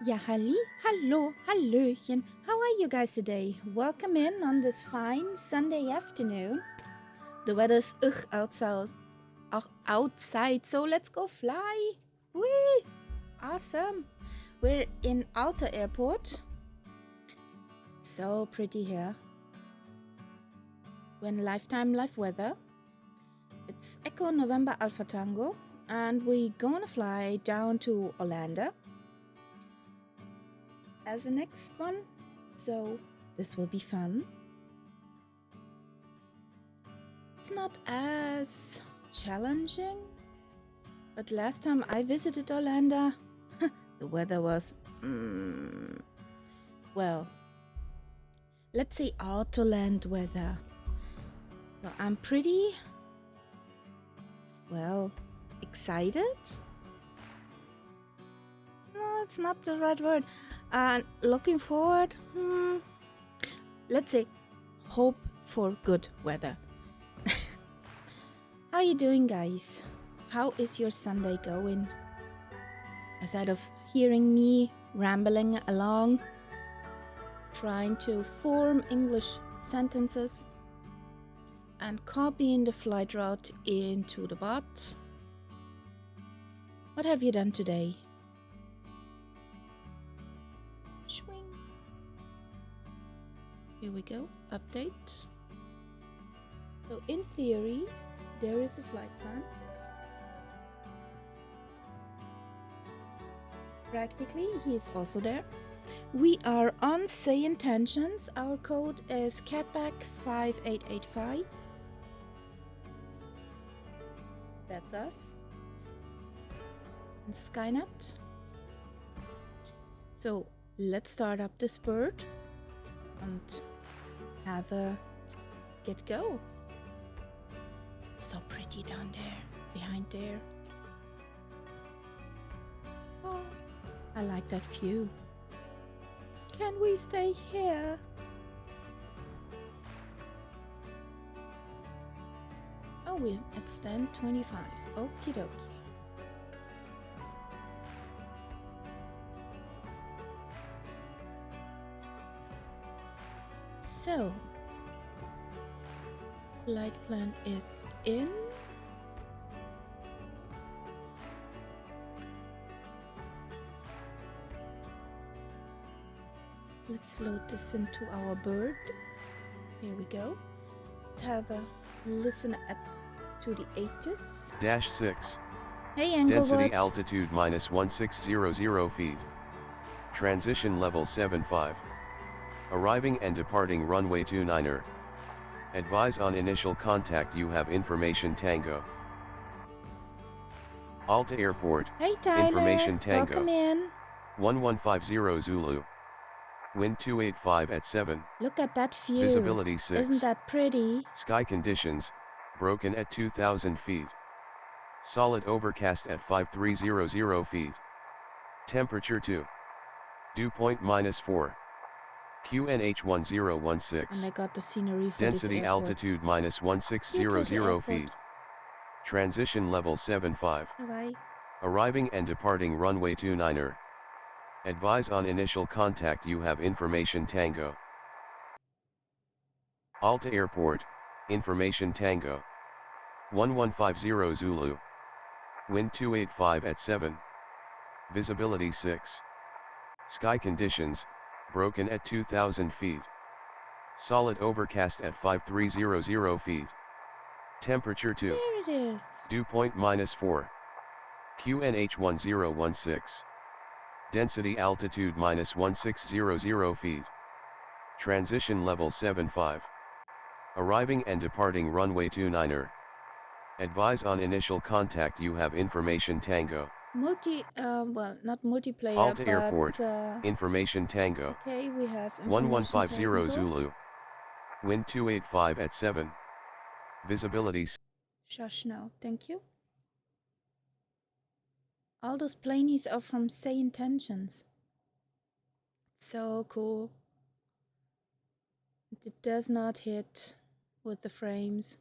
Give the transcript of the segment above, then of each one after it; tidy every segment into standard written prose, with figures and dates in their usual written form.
Ja, hallo, hallöchen. How are you guys today? Welcome in on this fine Sunday afternoon. The weather's outside, so let's go fly. Whee! Awesome. We're in Alta Airport. So pretty here. We're in Lifetime Life Weather. It's Echo November Alpha Tango, and we're gonna fly down to Arlada as the next one, so this will be fun. It's not as challenging, but last time I visited Arlada, the weather was, well, let's say Autoland weather. So I'm pretty, well, excited. No, it's not the right word. Looking forward, let's say hope for good weather. How you doing, guys? How is your Sunday going? Aside of hearing me rambling along, trying to form English sentences and copying the flight route into the bot. What have you done today? Swing. Here we go, update. So in theory, there is a flight plan. Practically, he is also there. We are on Say Intentions. Our code is catback 5885. That's us. And Skynet. So let's start up this bird and have a get go. It's so pretty down there, behind there. Oh, I like that view. Can we stay here? Oh, we're at stand 25. Okie dokie. So, flight plan is in. Let's load this into our bird. Here we go. Let's have a listen to the H's. Dash 6. Hey, Englewood. Density altitude minus 1600 feet. Transition level 75. Arriving and departing runway 29er. Advise on initial contact you have information Tango. Alta Airport. Hey, Tyler. Information Tango. Welcome in. 1150 Zulu. Wind 285 at 7. Look at that view. Visibility 6. Isn't that pretty? Sky conditions, broken at 2000 feet. Solid overcast at 5300 feet. Temperature 2. Dew point -4. QNH 1016. And I got the scenery for Density this airport. altitude minus 1600 feet. Transition level 75. Bye-bye. Arriving and departing runway 29er. Advise on initial contact you have information Tango. Alta Airport, information Tango. 1150 Zulu. Wind 285 at 7. Visibility 6. Sky conditions, broken at 2000 feet. Solid overcast at 5300 feet. Temperature 2. There it is. Dew point -4. QNH 1016. Density altitude minus 1600 feet. Transition level 75. Arriving and departing runway 29er. Advise on initial contact you have information Tango. Well, not multiplayer, Alta but Airport, information Tango. okay, we have information 1150 Tango. Zulu. Wind 285 at 7. Visibility. Shush now, thank you. All those planies are from Say Intentions. So cool. It does not hit with the frames.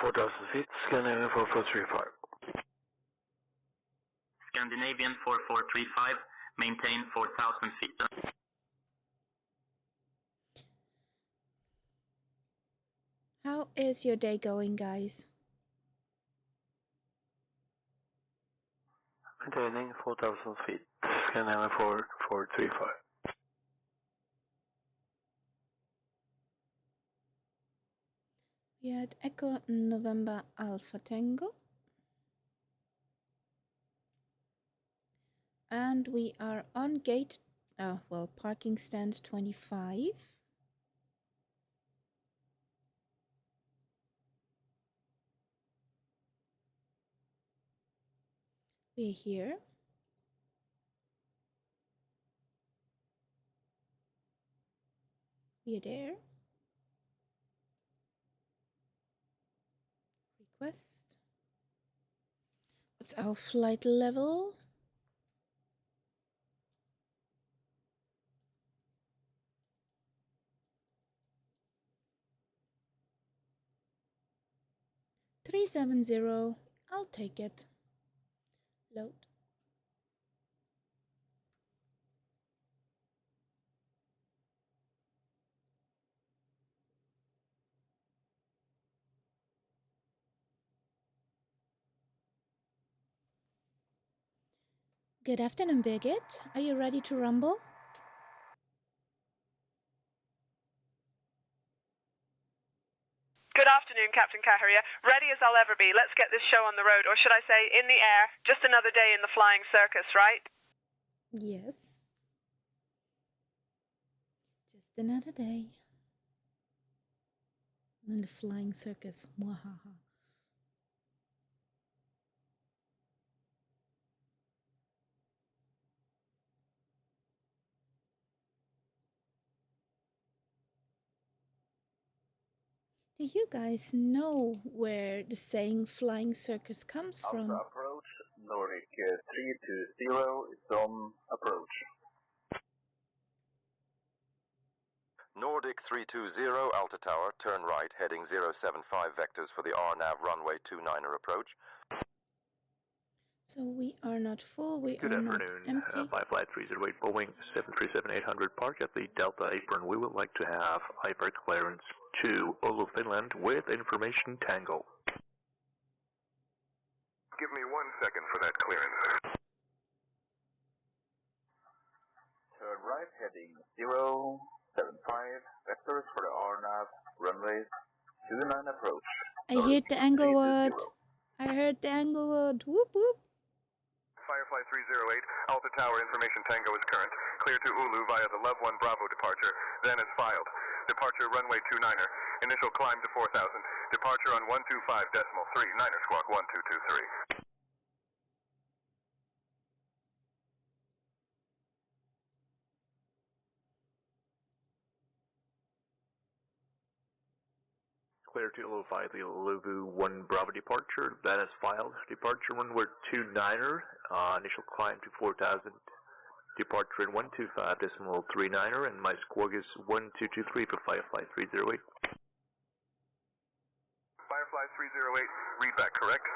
4,000 feet, Scandinavian 4435. Scandinavian 4435, maintain 4,000 feet. How is your day going, guys? Maintaining 4,000 feet, Scandinavian 4435. We had Echo November Alpha Tango. And we are on gate, parking stand 25. We're here. We're there. Request. What's our flight level? $370. I'll take it. Load. Good afternoon, Birgit. Are you ready to rumble? Good afternoon, Captain Carrier. Ready as I'll ever be. Let's get this show on the road, or should I say, in the air. Just another day in the flying circus, right? Yes. Just another day. In the flying circus. Mwahaha. Do you guys know where the saying flying circus comes from? Alpha approach, Nordic 320 is on approach. Nordic 320 Alta Tower, turn right, heading 075 vectors for the RNAV runway 29er approach. So we are not full, we Good are not afternoon, empty. Flight 308 Boeing 737-800, park at the Delta apron. We would like to have hyper clearance to Oulu, Finland with information Tango. Give me 1 second for that clearance. Turn right, heading 075 vectors for the RNAV runway 29 approach. I heard the Englewood. I heard the Englewood. Whoop whoop. Firefly 308, Alta Tower information Tango is current. Clear to Oulu via the Love 1 Bravo departure, then is filed. Departure runway 29er, initial climb to 4,000. Departure on 125.3, Niner Squawk 1223. Clear to Oulu via the Love 1 Bravo departure, that is filed. Departure runway 29er, initial climb to 4,000. Departure at 125.39er, and my squawk is 1223 for Firefly 308. Firefly 308, readback correct?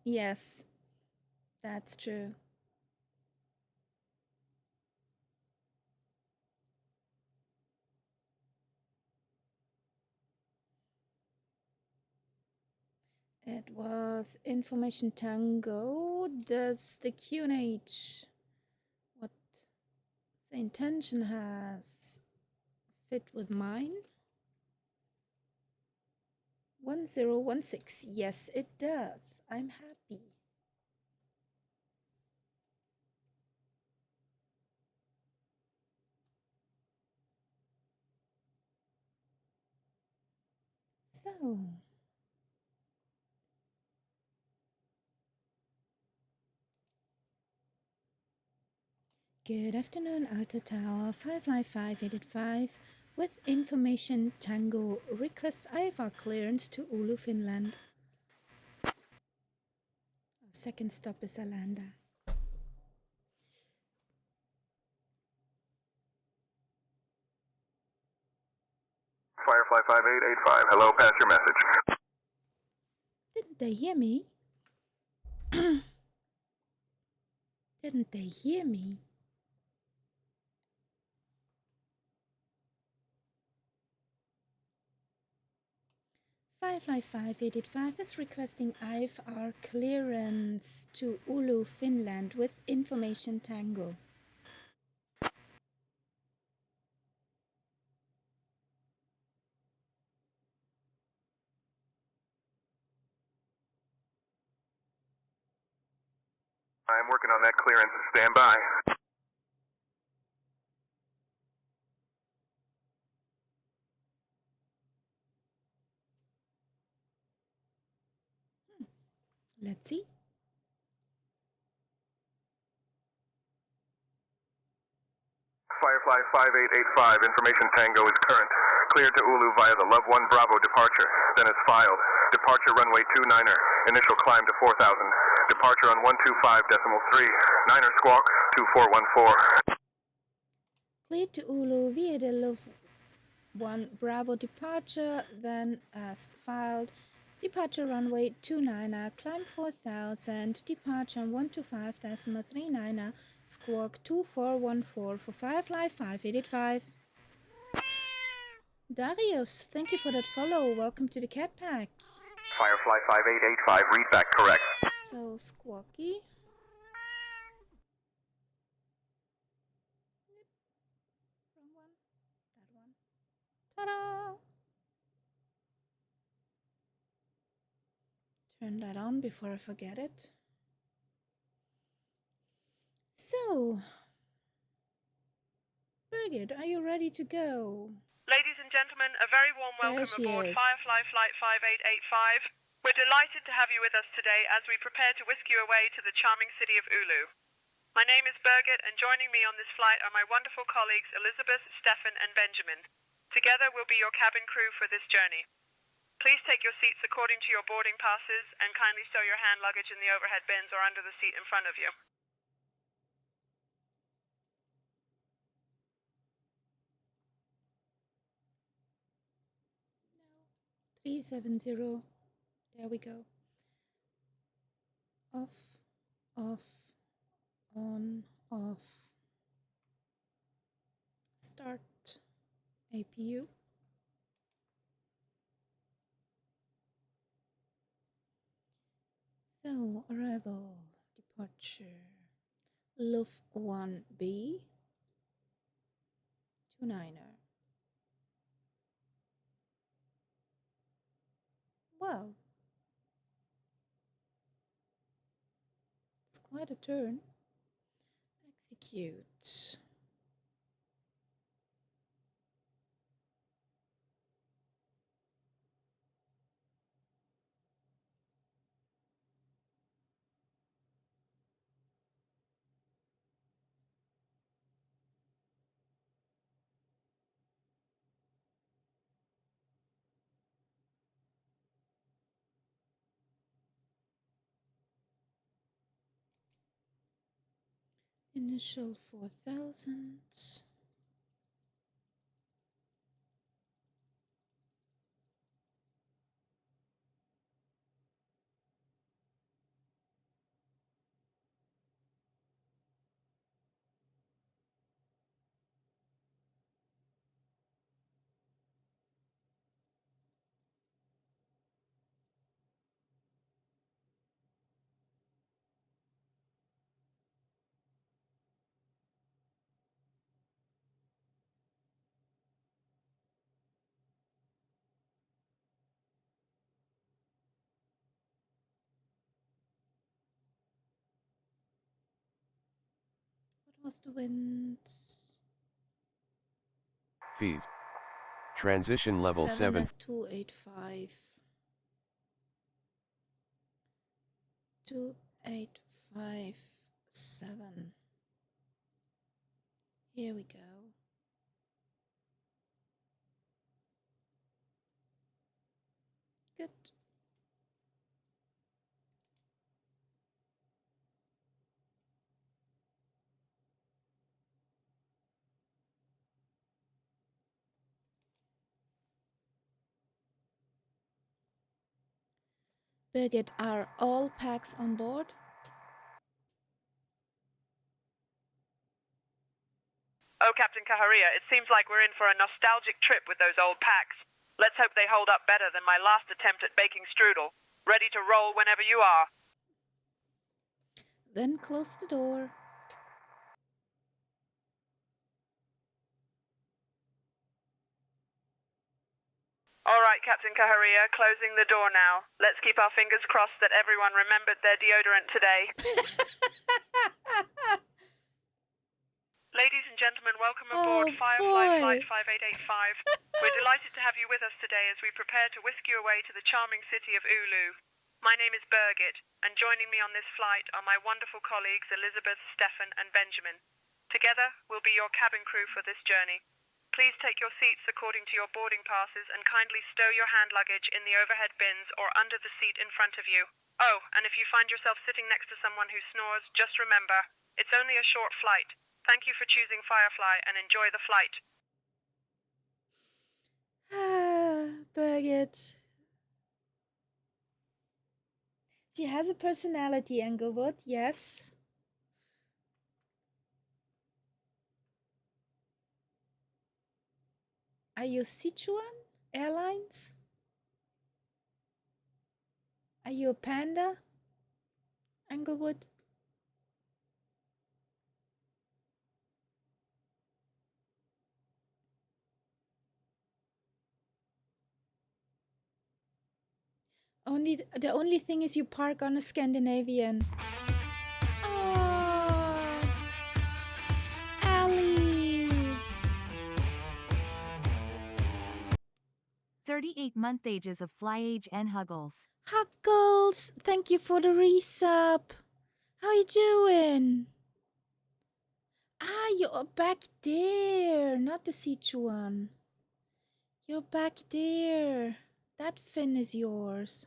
Yes, that's true. It was information Tango. Does the QNH, what the intention has, fit with mine? 1016. Yes, it does. I'm happy. So, Good afternoon, Alta Tower 55585 with information Tango requests IFR clearance to Oulu, Finland. Our second stop is Arlada. Firefly 5885, hello, pass your message. Didn't they hear me? Didn't they hear me? Firefly 5885 is requesting IFR clearance to Oulu, Finland with information Tango. I'm working on that clearance. Stand by. Let's see. Firefly 5885, information Tango is current. Cleared to Oulu via the Love 1 Bravo departure. Then is filed. Departure runway 29er. Initial climb to 4000. Departure on 125.3. 9er squawk 2414. Cleared to Oulu via the Love 1 Bravo departure, then as filed. Departure runway 29er, climb 4000, departure on 125.39er, squawk 2414 for Firefly 5885. Darius, thank you for that follow. Welcome to the Cat Pack. Firefly 5885, read back correct. So, squawky. Wrong one. That one. Ta-da! Turn that on before I forget it. So, Birgit, are you ready to go? Ladies and gentlemen, a very warm welcome aboard Firefly Flight 5885. We're delighted to have you with us today as we prepare to whisk you away to the charming city of Oulu. My name is Birgit, and joining me on this flight are my wonderful colleagues Elizabeth, Stefan, and Benjamin. Together we'll be your cabin crew for this journey. Please take your seats according to your boarding passes and kindly stow your hand luggage in the overhead bins or under the seat in front of you. 370. There we go. Off, off, on, off. Start APU. So, arrival, departure, Luft 1B, 29er. Well, it's quite a turn. Execute. Initial 4000. What was the wind? Feed. Transition level 7. 285. 2857. Here we go. Good. Birgit, are all packs on board? Oh, Captain Kaharia, it seems like we're in for a nostalgic trip with those old packs. Let's hope they hold up better than my last attempt at baking strudel. Ready to roll whenever you are. Then close the door. All right, Captain Kaharia, closing the door now. Let's keep our fingers crossed that everyone remembered their deodorant today. Ladies and gentlemen, welcome aboard Firefly Flight 5885. We're delighted to have you with us today as we prepare to whisk you away to the charming city of Oulu. My name is Birgit, and joining me on this flight are my wonderful colleagues Elizabeth, Stefan, and Benjamin. Together, we'll be your cabin crew for this journey. Please take your seats according to your boarding passes and kindly stow your hand luggage in the overhead bins or under the seat in front of you. Oh, and if you find yourself sitting next to someone who snores, just remember, it's only a short flight. Thank you for choosing Firefly and enjoy the flight. Birgit. She has a personality, Englewood, yes. Are you Sichuan Airlines? Are you a panda, Englewood? The only thing is you park on a Scandinavian. Oh, Allie. 38-month ages of fly age and Huggles. Huggles, thank you for the resub. How you doing? Ah, you're back there, not the Sichuan. You're back there. That fin is yours.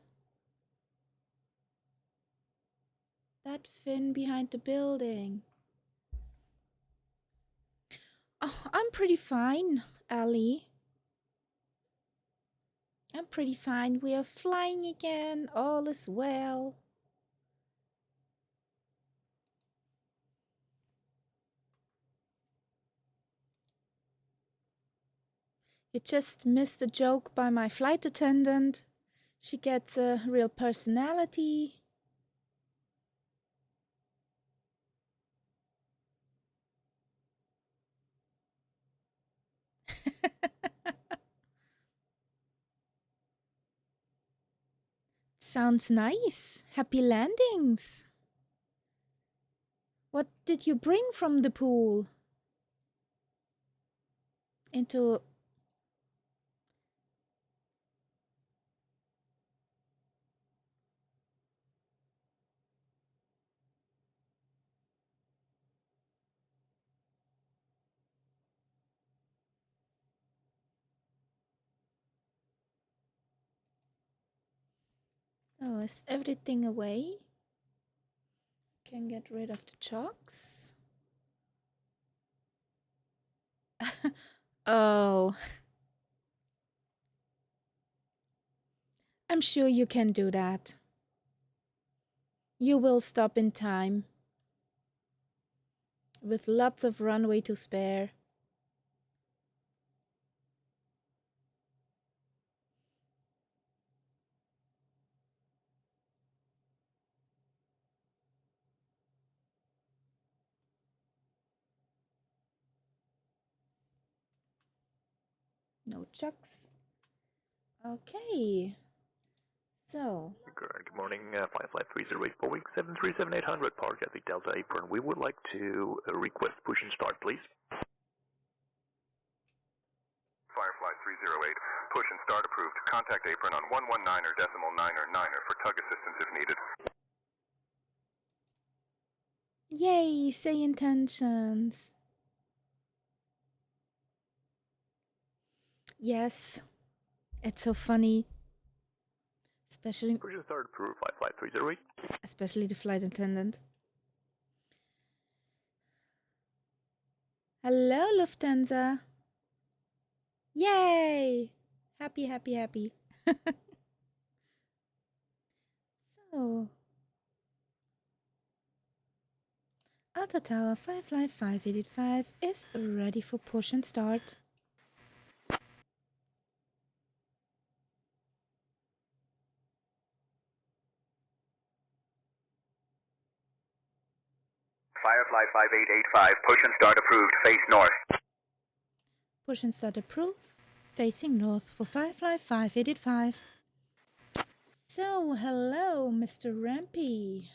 That fin behind the building. Oh, I'm pretty fine, Ali. I'm pretty fine. We are flying again. All is well. You just missed a joke by my flight attendant. She gets a real personality. Sounds nice. Happy landings. What did you bring from the pool? Into... So is everything away? Can get rid of the chocks. Oh. I'm sure you can do that. You will stop in time. With lots of runway to spare. No chucks. Okay. So. Good morning, Firefly 3084 737-800, park at the Delta apron. We would like to request push and start, please. Firefly 308, push and start approved. Contact apron on 119.9er for tug assistance if needed. Yay, say intentions. Yes, it's so funny. Especially Push start approved 55308. Especially the flight attendant. Hello, Lufthansa. Yay! Happy, happy, happy. So, Alta Tower 55585 is ready for push and start. Firefly 5885, push and start approved, face north. Push and start approved, facing north for Firefly 5885. So, hello, Mr. Rampy.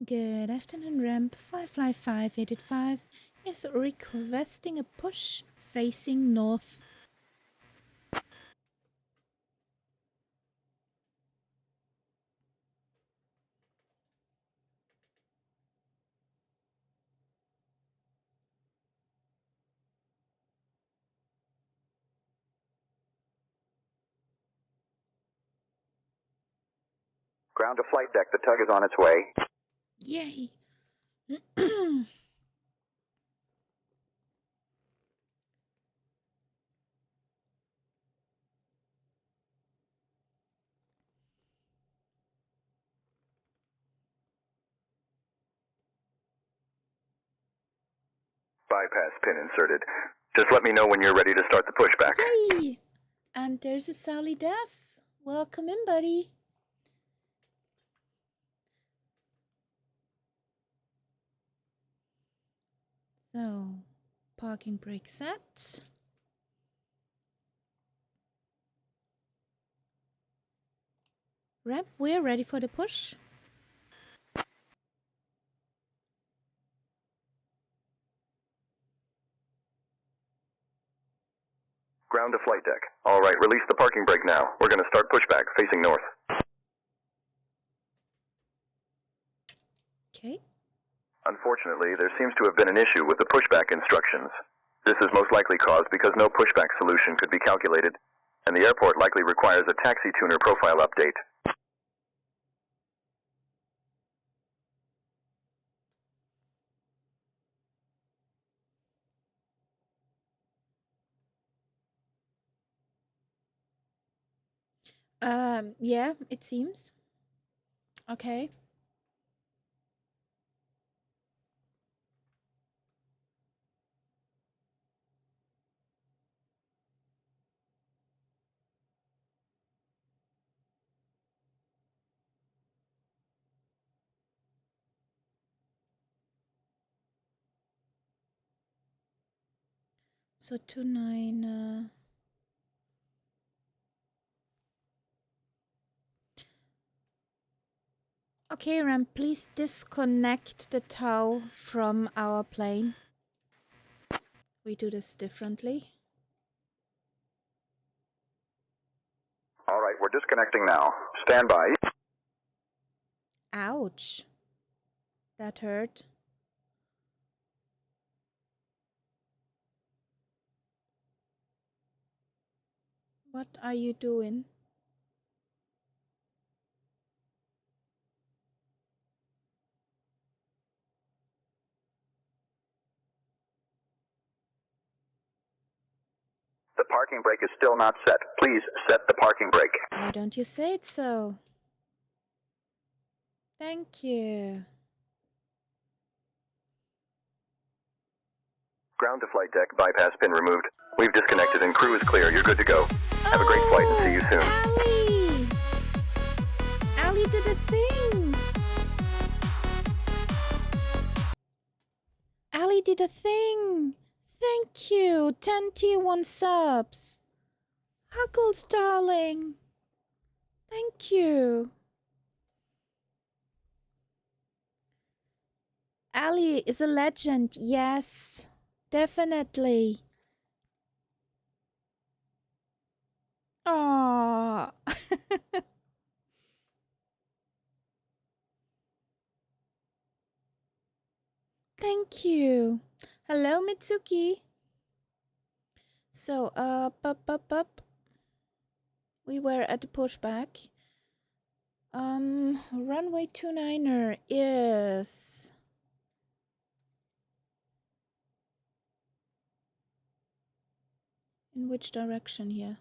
Good afternoon, Ramp. Firefly 5885 is requesting a push facing north. Ground to flight deck, the tug is on its way. Yay! Bypass pin inserted. Just let me know when you're ready to start the pushback. Yay! And there's a Sally Duff. Welcome in, buddy. So, parking brake set. Ramp, we're ready for the push. Ground to flight deck. All right, release the parking brake now. We're going to start pushback, facing north. Okay. Unfortunately, there seems to have been an issue with the pushback instructions. This is most likely caused because no pushback solution could be calculated, and the airport likely requires a taxi tuner profile update. Yeah, it seems. Okay. So 29. Okay, Ram, please disconnect the tow from our plane. We do this differently. All right, we're disconnecting now. Stand by. Ouch. That hurt. What are you doing? The parking brake is still not set. Please set the parking brake. Why don't you say it so? Thank you. Ground to flight deck, bypass pin removed. We've disconnected and crew is clear. You're good to go. Have a great flight and see you soon. Allie did a thing. Allie did a thing. Thank you. 10 tier 1 subs. Huggles, darling. Thank you. Allie is a legend. Yes, definitely. Aww. Thank you. Hello, Mitsuki. So, up. We were at the pushback. Runway 29er is... In which direction here?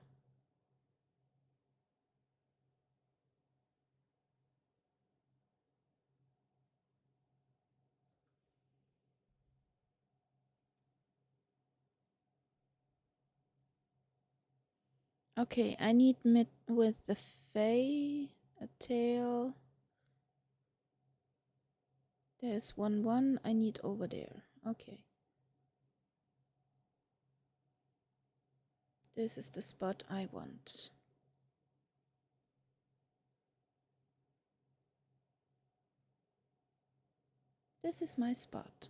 Okay, I need mid with the fay, a tail. There's 1-1 I need over there. Okay. This is the spot I want. This is my spot.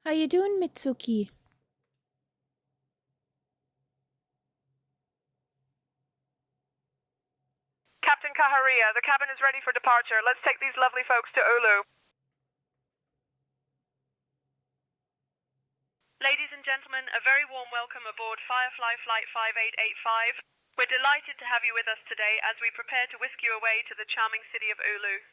How you doing, Mitsuki? Captain Kaharia, the cabin is ready for departure. Let's take these lovely folks to Oulu. Ladies and gentlemen, a very warm welcome aboard Firefly Flight 5885. We're delighted to have you with us today as we prepare to whisk you away to the charming city of Oulu.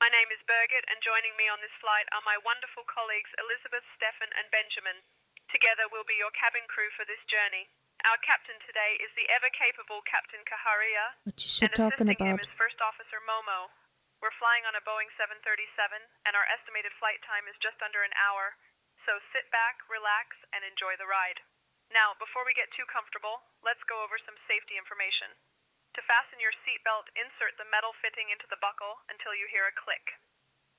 My name is Birgit, and joining me on this flight are my wonderful colleagues Elizabeth, Stefan, and Benjamin. Together we'll be your cabin crew for this journey. Our captain today is the ever-capable Captain Kaharia, What you should and talking assisting him about? is First Officer Momo. We're flying on a Boeing 737, and our estimated flight time is just under an hour. So sit back, relax, and enjoy the ride. Now, before we get too comfortable, let's go over some safety information. To fasten your seatbelt, insert the metal fitting into the buckle until you hear a click.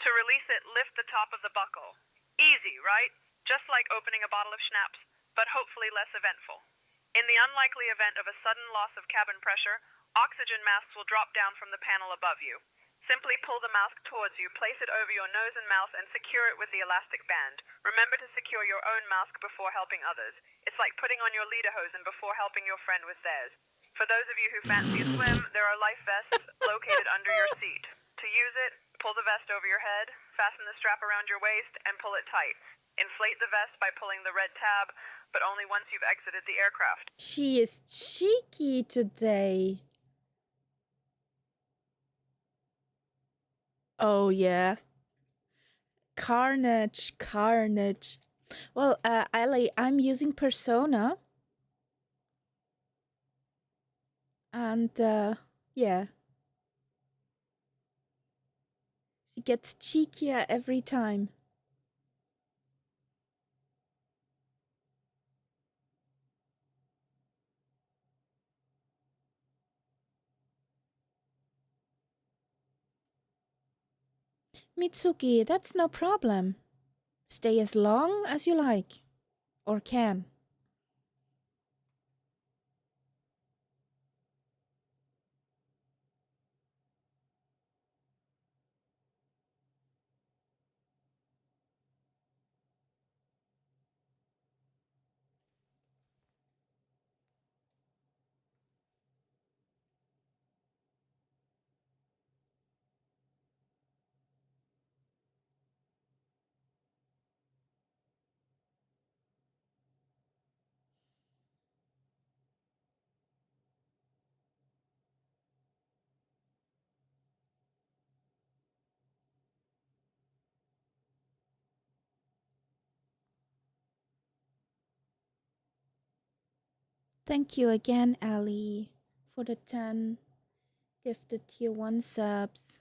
To release it, lift the top of the buckle. Easy, right? Just like opening a bottle of schnapps, but hopefully less eventful. In the unlikely event of a sudden loss of cabin pressure, oxygen masks will drop down from the panel above you. Simply pull the mask towards you, place it over your nose and mouth, and secure it with the elastic band. Remember to secure your own mask before helping others. It's like putting on your lederhosen before helping your friend with theirs. For those of you who fancy a swim, there are life vests located under your seat. To use it, pull the vest over your head, fasten the strap around your waist, and pull it tight. Inflate the vest by pulling the red tab, but only once you've exited the aircraft. She is cheeky today. Oh yeah. Carnage. Well, Ali, I'm using Persona. And, yeah. She gets cheekier every time. Mitsuki, that's no problem. Stay as long as you like. Or can. Thank you again, Ali, for the 10 gifted tier 1 subs.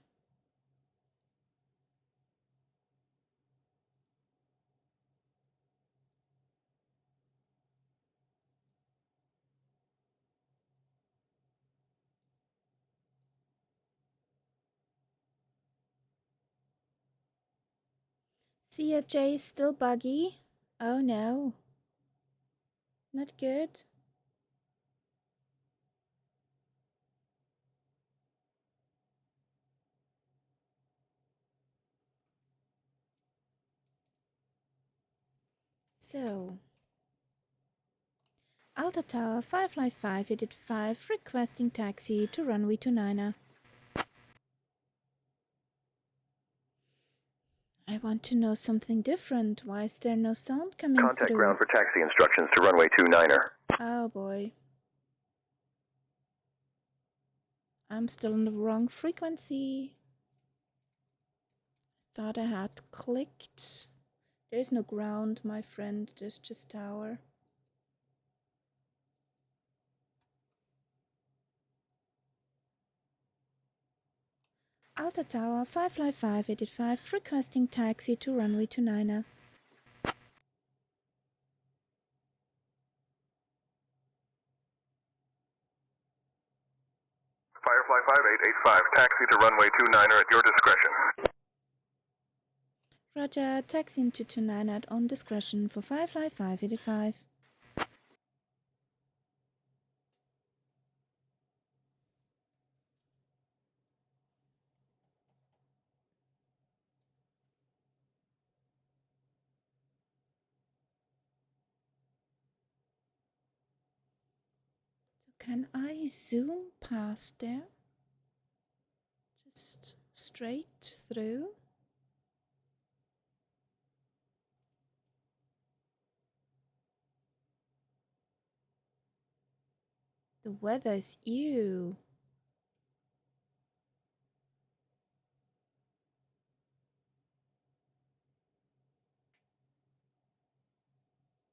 CJ is still buggy. Oh no. Not good. So, Alta Tower 555, EDDH 5, requesting taxi to runway 29er. I want to know something different. Why is there no sound coming through? Contact ground for taxi instructions to runway 29er. Oh boy. I'm still on the wrong frequency. Thought I had clicked. There's no ground, my friend. There's just tower. Alta Tower 555, EDDH 5, requesting taxi to runway 29er. Firefly 5885, taxi to runway 29er at your discretion. Roger, taxi into 29er at on discretion for Firefly 5885. Can I zoom past there? Just straight through? The weather is ew.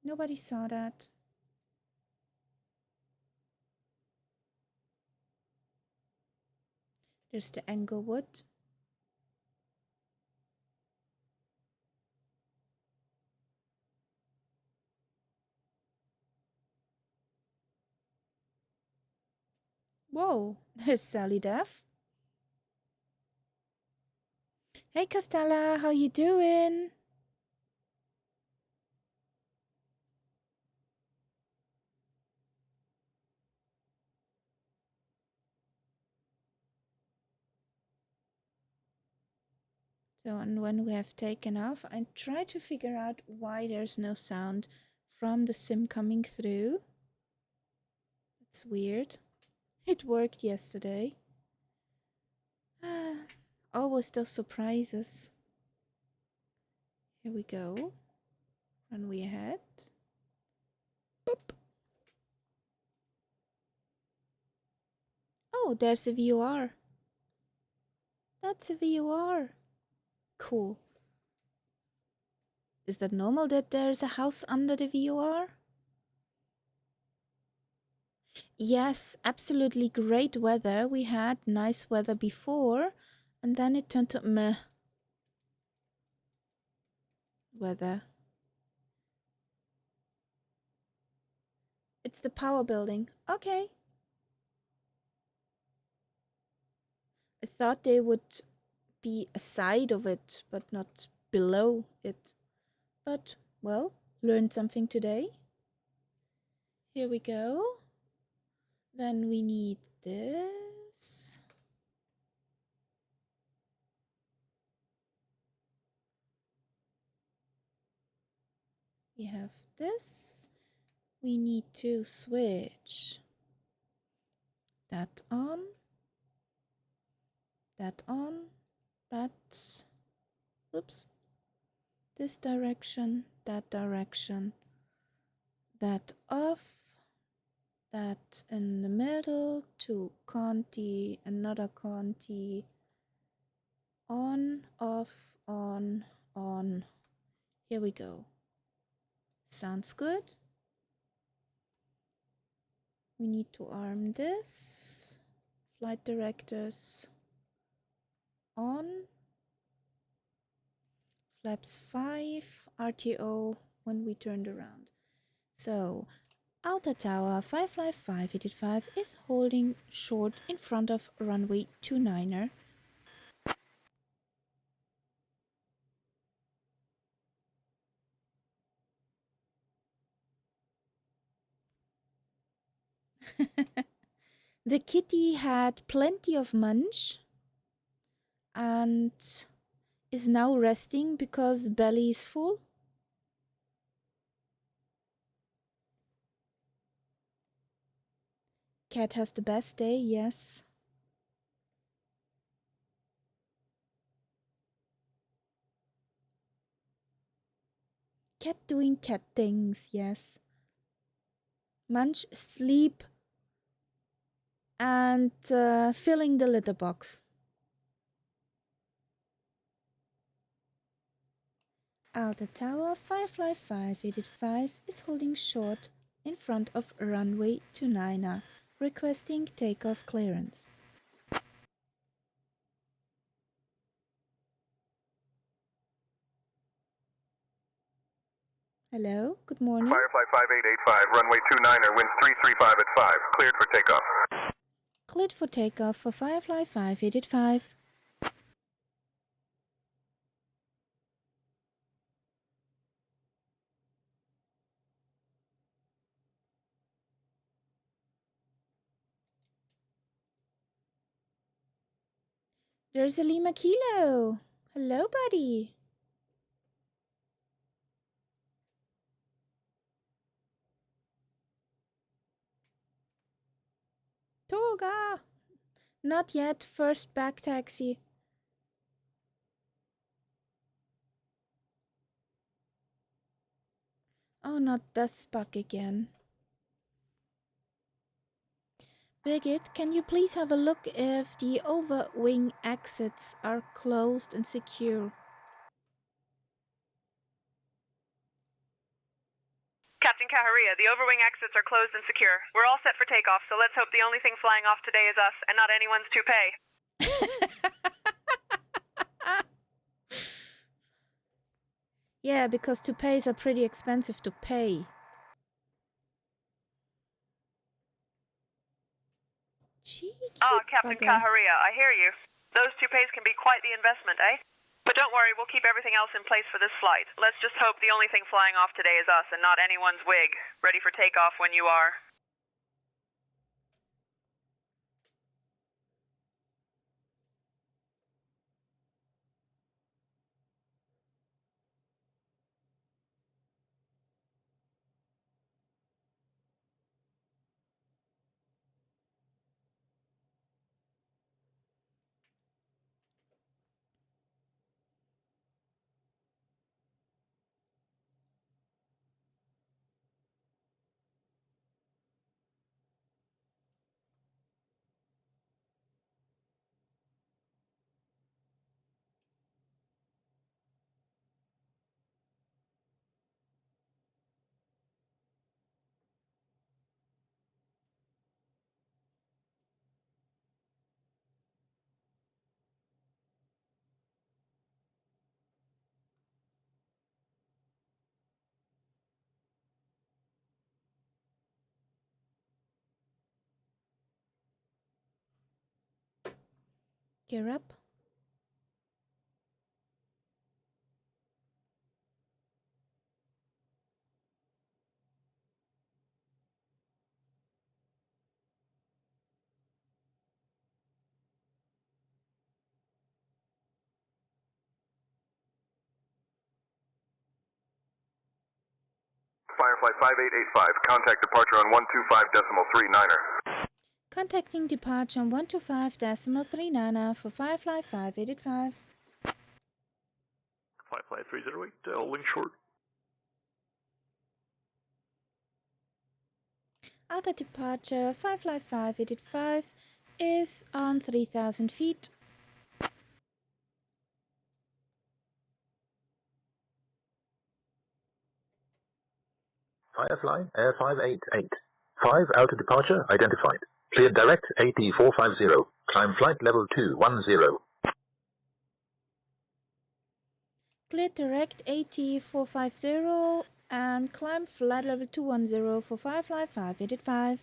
Nobody saw that. There's the Englewood. Whoa, there's Sally Duff. Hey Castella, how you doing? So, and when we have taken off, I try to figure out why there's no sound from the sim coming through. It's weird. It worked yesterday. Always those surprises. Here we go. Runway ahead. Boop. Oh, there's a VOR. That's a VOR. Cool. Is that normal that there's a house under the VOR? Yes, absolutely great weather. We had nice weather before, and then it turned to meh weather. It's the power building. Okay. I thought they would be aside of it, but not below it. But, well, learned something today. Here we go. Then we need this. We have this. We need to switch that on, that on, that, oops, this direction, that direction, that off, that in the middle, to Conti, another Conti, on, off, on, on. Here we go. Sounds good. We need to arm this. Flight directors on. Flaps 5, RTO when we turned around. So, Alta Tower 555 EDDH 5 is holding short in front of runway 29er. The kitty had plenty of munch and is now resting because belly is full. Cat has the best day, yes. Cat doing cat things, yes. Munch, sleep, and filling the litter box. Alta Tower, Firefly 585 is holding short in front of runway 29er, requesting takeoff clearance. Hello, good morning. Firefly 5885, runway 29er, winds 335 at 5, cleared for takeoff. Cleared for takeoff for Firefly 5885. There's a Lima Kilo. Hello, buddy. Toga. Not yet. First back taxi. Oh, not that Spuck again. Birgit, can you please have a look if the overwing exits are closed and secure? Captain Kaharia, the overwing exits are closed and secure. We're all set for takeoff, so let's hope the only thing flying off today is us and not anyone's toupee. Yeah, because toupees are pretty expensive to pay. Cheeky Captain bugger. Kaharia, I hear you. Those toupees can be quite the investment, eh? But don't worry, we'll keep everything else in place for this flight. Let's just hope the only thing flying off today is us and not anyone's wig. Ready for takeoff when you are. Gear up. Firefly 5885, contact departure on 125.39er. Contacting departure on 125.39er for Firefly 5885. Firefly 308, holding short. Alta departure Firefly 5885 is on 3,000 feet. Firefly Air 588. 5 Alta departure identified. Cleared direct AT450. Climb flight level 210. Cleared direct AT450 and climb flight level 210 for Firefly 5885.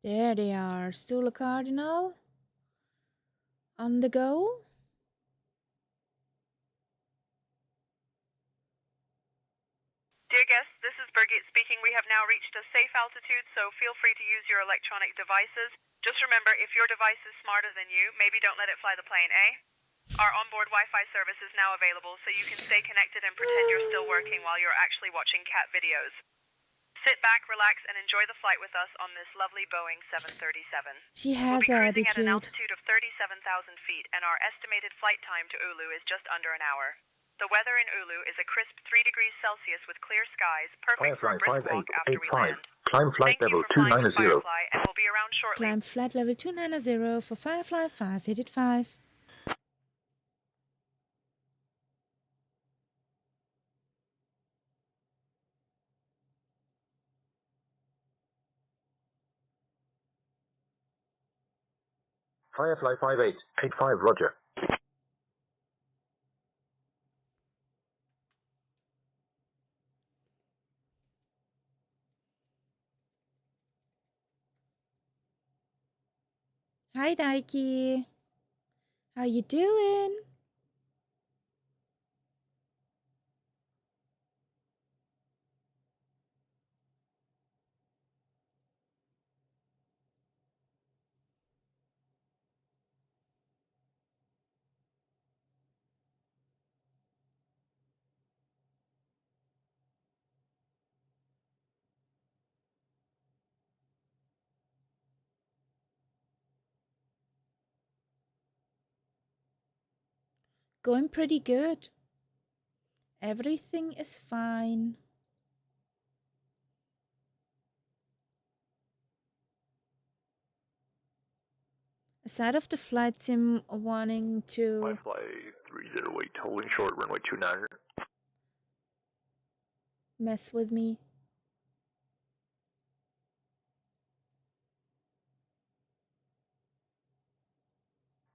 There they are. Zulu Cardinal. On the go. Dear guests, this is Birgit speaking. We have now reached a safe altitude, so feel free to use your electronic devices. Just remember, if your device is smarter than you, maybe don't let it fly the plane, eh? Our onboard Wi-Fi service is now available, so you can stay connected and pretend you're still working while you're actually watching cat videos. Sit back, relax, and enjoy the flight with us on this lovely Boeing 737. She has we'll be cruising attitude. at an altitude of 37,000 feet, and our estimated flight time to Oulu is just under an hour. The weather in Oulu is a crisp 3 degrees Celsius with clear skies, perfect for a brisk walk after we land. Climb flight level 290. Firefly, and we'll be around shortly. Climb flight level 290 for Firefly 585. Firefly 5885, roger. Hi, Daiki. How you doing? Going pretty good. Everything is fine. Aside of the flight sim wanting to Firefly 308, holding short, runway 29. mess with me.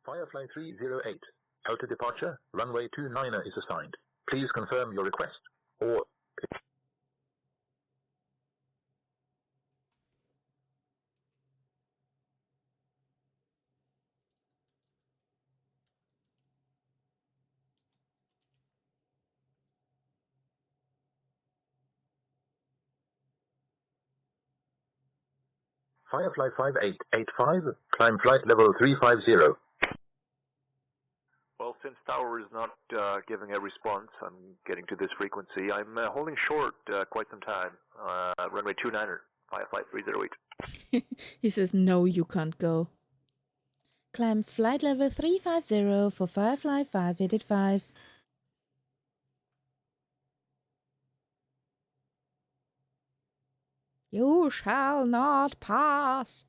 Firefly 308, Alta departure, runway 29 is assigned. Please confirm your request, or... Firefly 5885, climb flight level 350. Well, since tower is not giving a response, I'm getting to this frequency. I'm holding short quite some time. Runway 29, Firefly 308. He says, no, you can't go. Climb flight level 350 for Firefly 585. You shall not pass.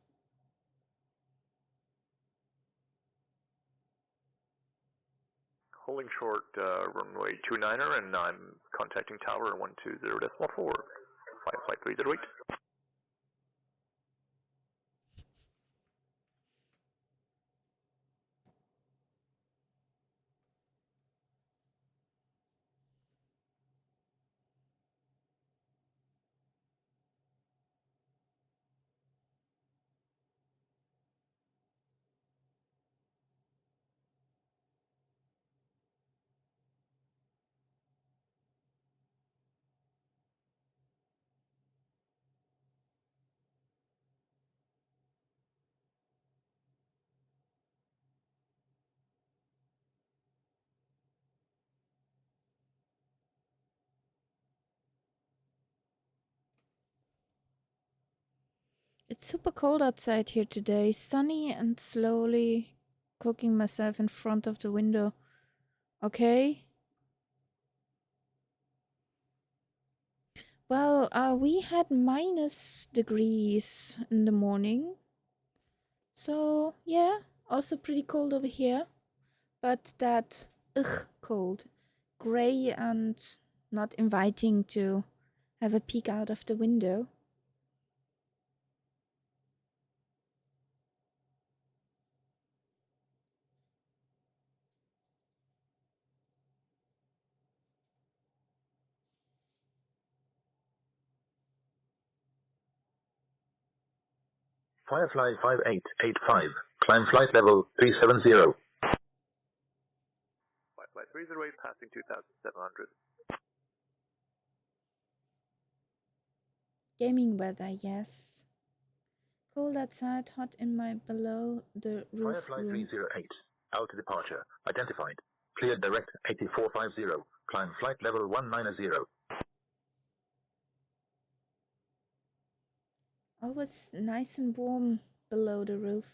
Holding short runway 29, and I'm contacting tower 120.4. Firefly 308. It's super cold outside here today. Sunny and slowly cooking myself in front of the window. Okay? Well, we had minus degrees in the morning. So, yeah, also pretty cold over here. But that, cold. Grey and not inviting to have a peek out of the window. Firefly 5885, climb flight level 370. Firefly 308 passing 2,700. Gaming weather, yes. Cold outside, hot in my below the roof Firefly room. 308, Alta departure, identified. Cleared direct 8450, climb flight level 190. Always nice and warm below the roof.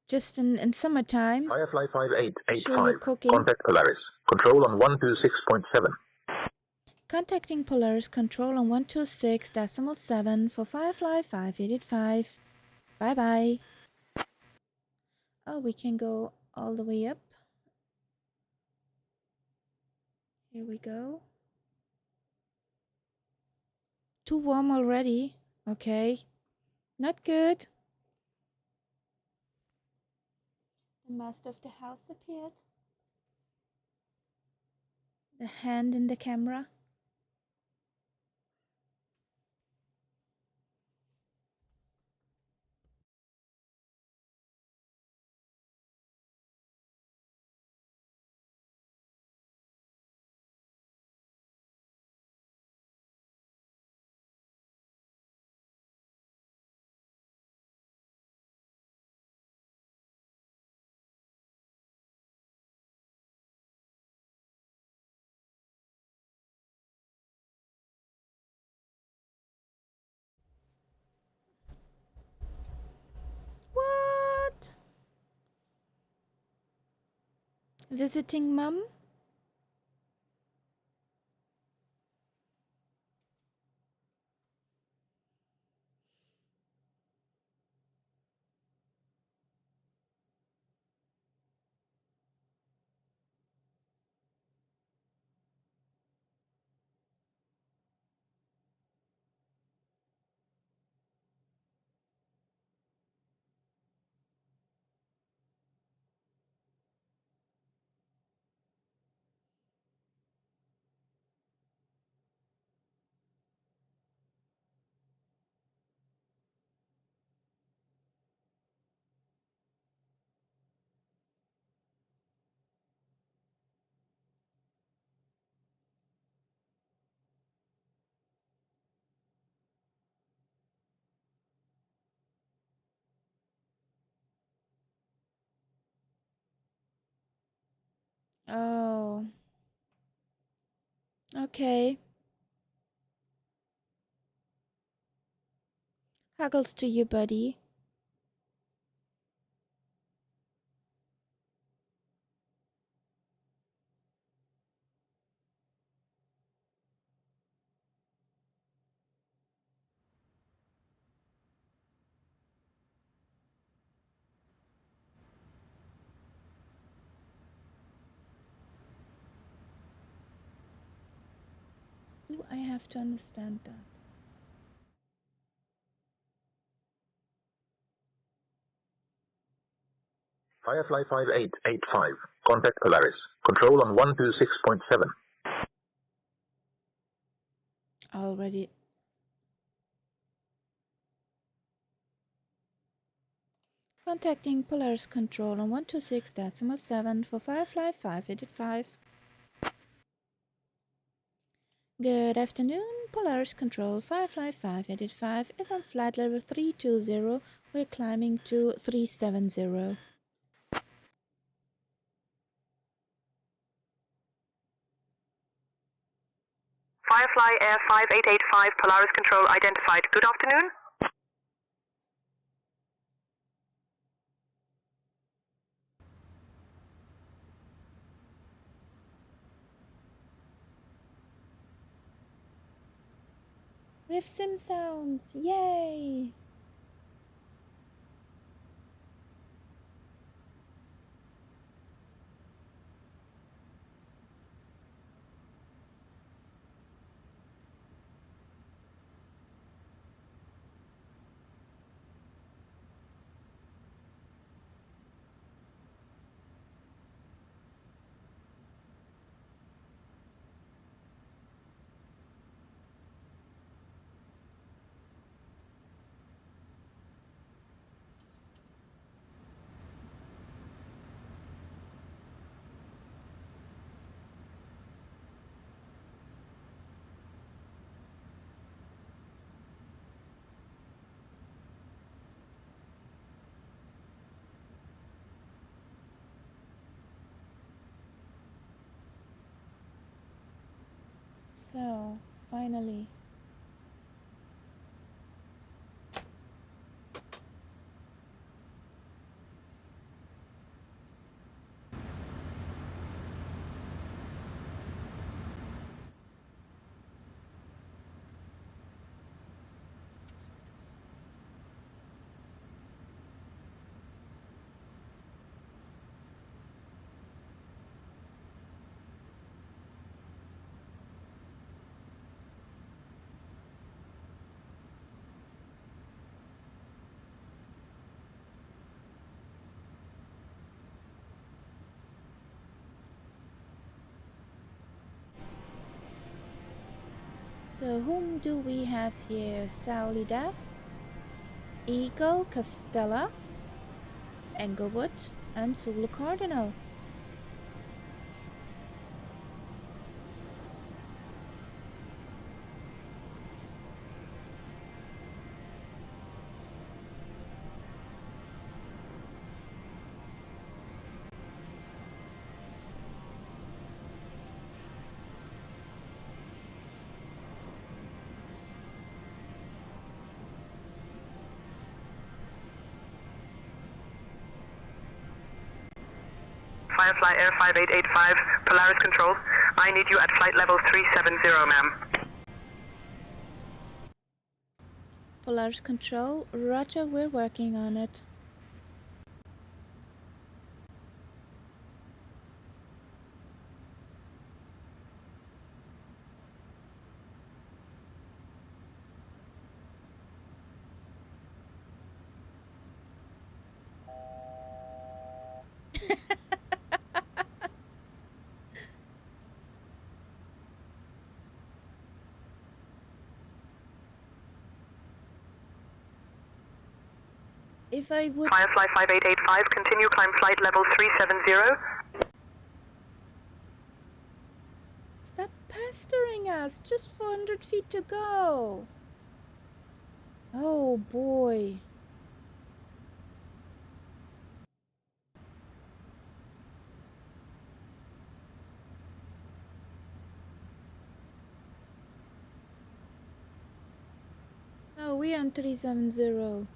Just in summertime. Firefly 5885, Sure you're cooking. contact Polaris. Control on 126.7. Contacting Polaris control on 126.7 for Firefly 5885. Bye bye. Oh, we can go all the way up. Here we go. Too warm already. Okay. Not good. The master of the house appeared. The hand in the camera. What? Visiting mum? Oh. Okay. Huggles to you, buddy. Do I have to understand that? Firefly 5885, contact Polaris. Control on 126.7. Already. Contacting Polaris control on 126.7 for Firefly 5885. Good afternoon, Polaris control Firefly 5885 is on flight level 320. We're climbing to 370. Firefly Air 5885, Polaris control identified. Good afternoon. We have sim sounds, yay! So, finally. So whom do we have here? Soledad, Eagle, Castella, Englewood, and Zulu Cardinal. Firefly Air 5885, Polaris Control. I need you at flight level 370, ma'am. Polaris Control, roger, we're working on it. If I would... Firefly 5885, continue climb flight level 370. Stop pestering us, just 400 feet to go. Oh boy. Oh, we're on 370.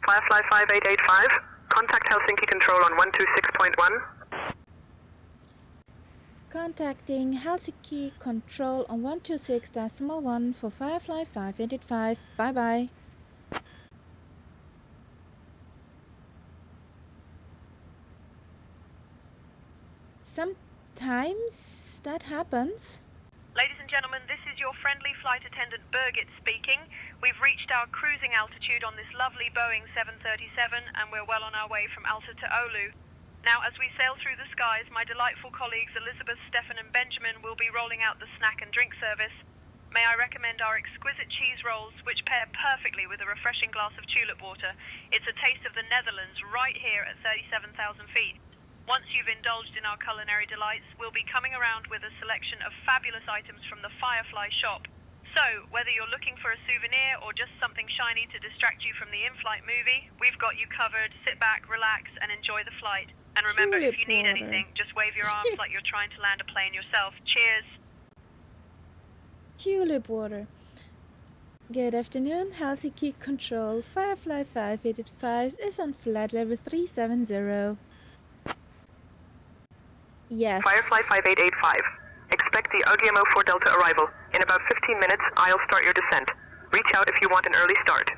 Firefly 5885, contact Helsinki Control on 126.1. Contacting Helsinki Control on 126.1 for Firefly 5885. Bye bye. Sometimes that happens. Ladies and gentlemen, this is your friendly flight attendant Birgit speaking. We've reached our cruising altitude on this lovely Boeing 737 and we're well on our way from Alta to Oulu. Now, as we sail through the skies, my delightful colleagues Elizabeth, Stefan and Benjamin will be rolling out the snack and drink service. May I recommend our exquisite cheese rolls, which pair perfectly with a refreshing glass of tulip water. It's a taste of the Netherlands right here at 37,000 feet. Once you've indulged in our culinary delights, we'll be coming around with a selection of fabulous items from the Firefly shop. So, whether you're looking for a souvenir or just something shiny to distract you from the in-flight movie, we've got you covered. Sit back, relax, and enjoy the flight. And remember, if you need anything, just wave your arms like you're trying to land a plane yourself. Cheers! Tulip water. Good afternoon, Helsinki Control. Firefly 5885 is on flight level 370. Yes. Firefly 5885. Expect the RDMO 4 Delta arrival. In about 15 minutes, I'll start your descent. Reach out if you want an early start.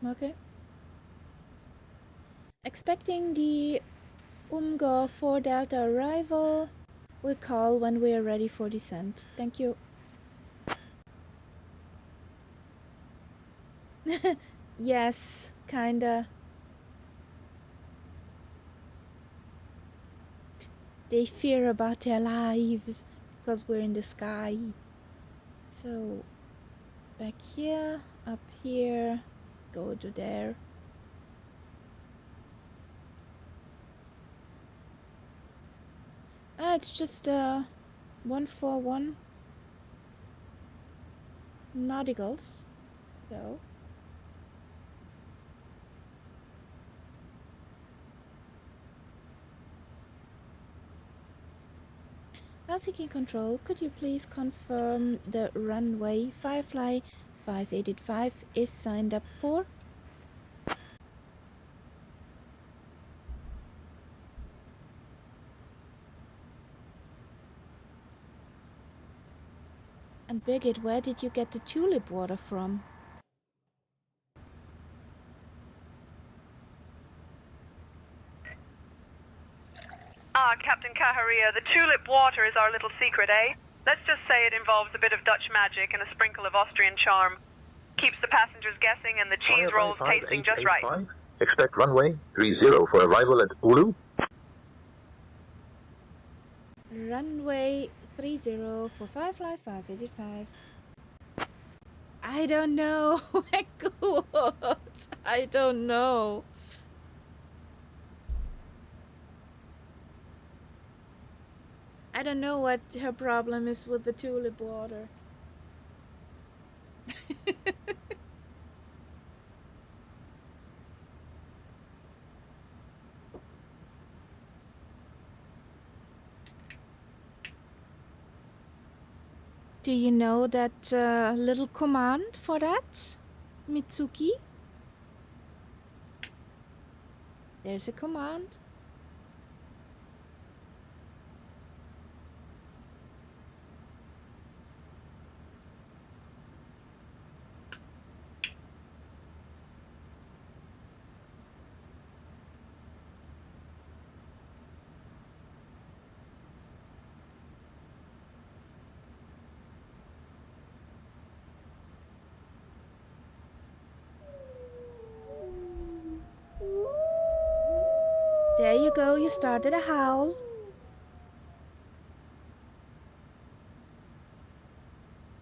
Okay. Expecting the UMGO 4 Delta arrival. We'll call when we are ready for descent. Thank you. Yes, kinda. They fear about their lives because we're in the sky. So, back here, up here, go to there. Ah, it's just 141 nauticals. So. Helsinki Control, could you please confirm the runway Firefly 5885 is signed up for? And Birgit, where did you get the tulip water from? Captain Kaharia, the tulip water is our little secret, eh? Let's just say it involves a bit of Dutch magic and a sprinkle of Austrian charm. Keeps the passengers guessing and the cheese rolls tasting just right. Expect runway 30 for arrival at Oulu. Runway 30 for Firefly 585. I don't know. My God. I don't know. I don't know what her problem is with the tulip water. Do you know that little command for that, Mitsuki? There's a command. There you go, you started a howl.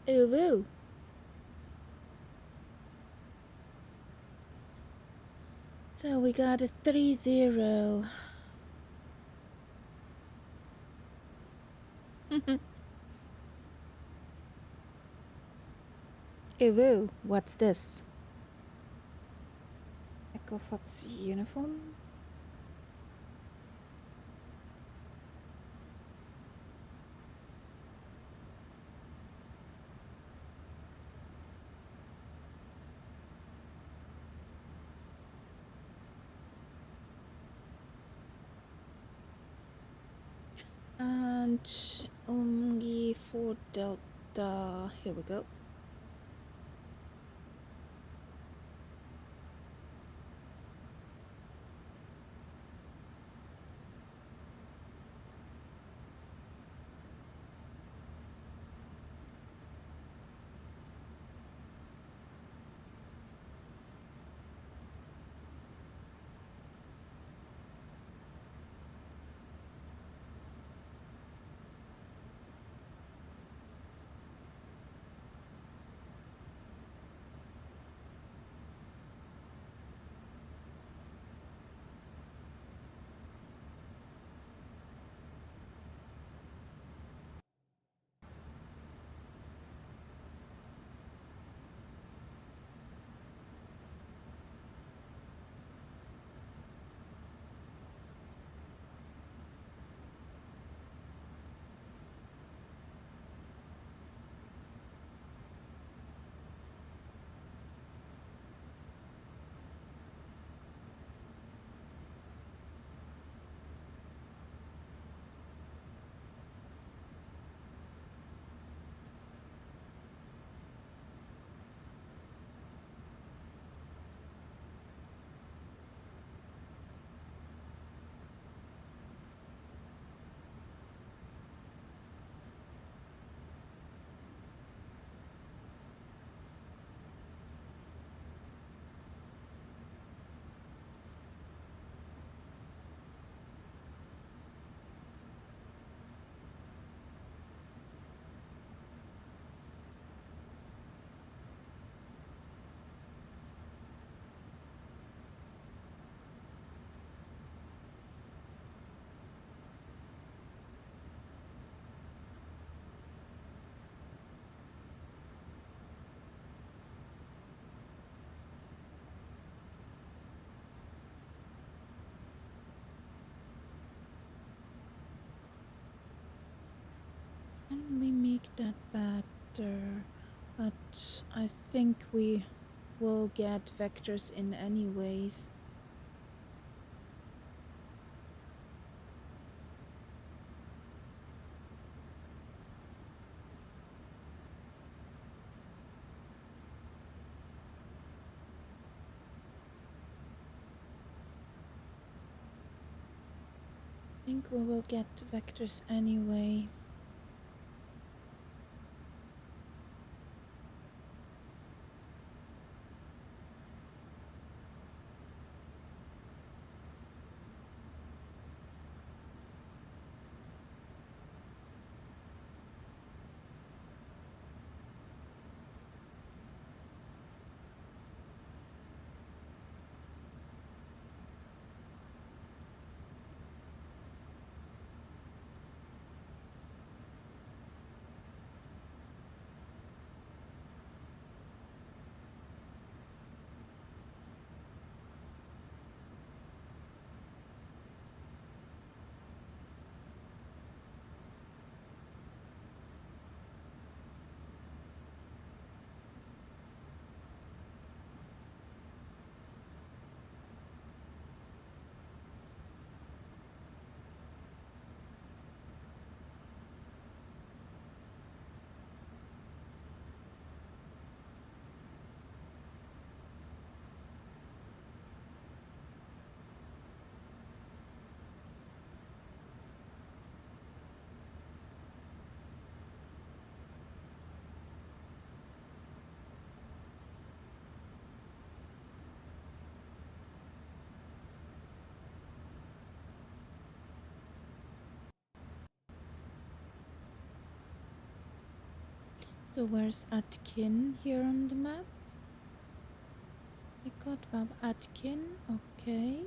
Oulu. So we got a 30. Oulu, what's this? Echo Fox uniform? And Omgi for Delta. Here we go. Can we make that better? But I think we will get vectors in anyways. I think we will get vectors anyway. So where's Atkin here on the map? I got Vab Atkin, okay.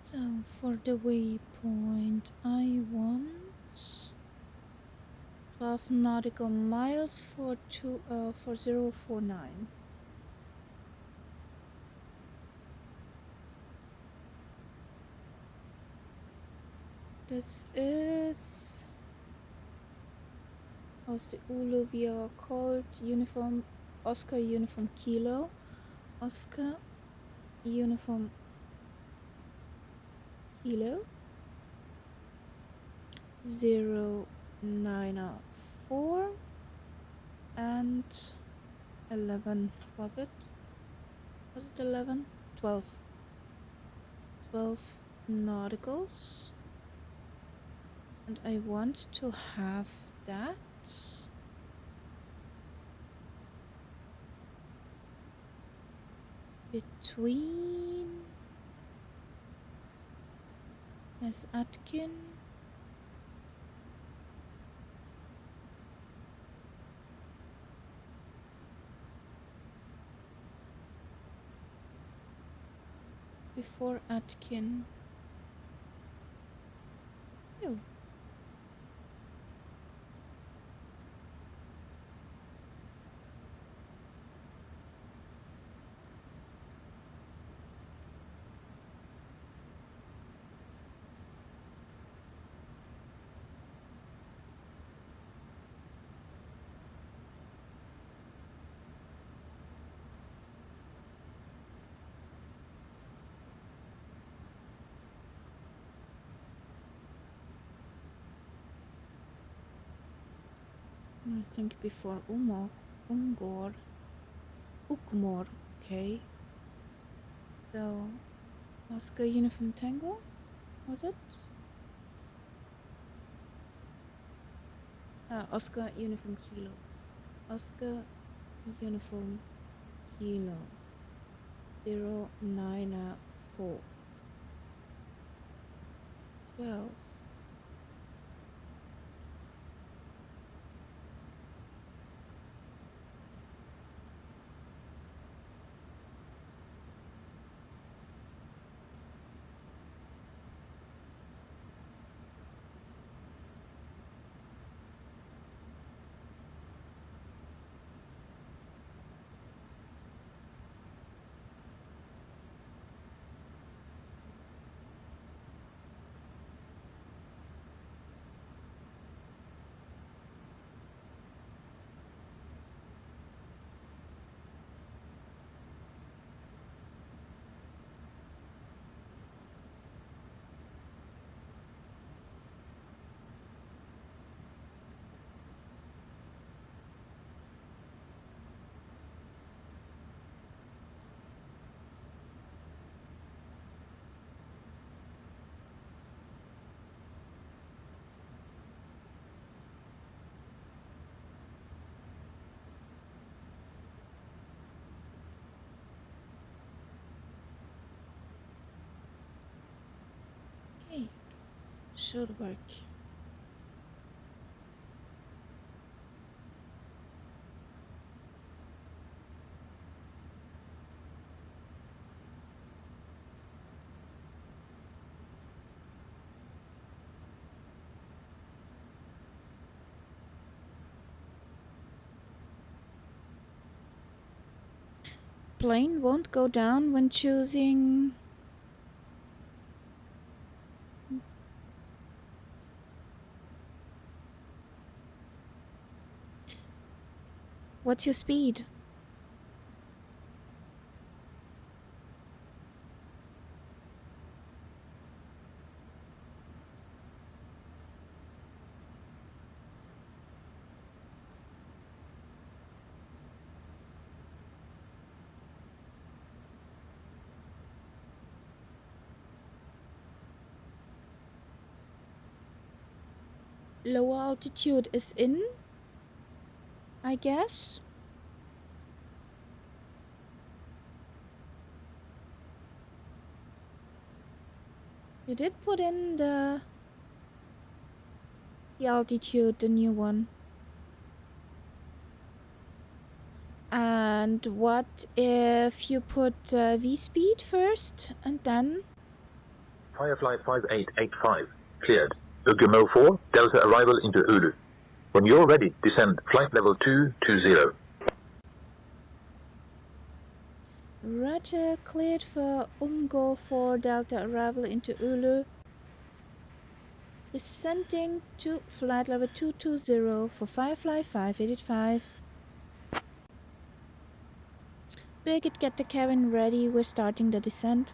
So for the waypoint, I want 12 nautical miles for 049. This is, how's the Oulu we are called? Uniform Oscar Uniform Kilo. Oscar Uniform Kilo 094 and 11. Was it 11? 12 nauticals, and I want to have that between as Atkin before Atkin. Oh. I think before Umgor. Ukmor. Okay. So, Oscar Uniform Tango, was it? Oscar Uniform Kilo. Oscar Uniform Kilo. 094. 12. Okay, should work. Plane won't go down when choosing. What's your speed? Lower altitude is in, I guess. You did put in the altitude, the new one. And what if you put V speed first and then? Firefly 5885, cleared. Ugumo 4, Delta arrival into Oulu. When you're ready, descend flight level 220. Roger, cleared for Umgo 4 Delta arrival into Oulu. Descending to flight level 220 for Firefly 5885. Birgit, get the cabin ready. We're starting the descent.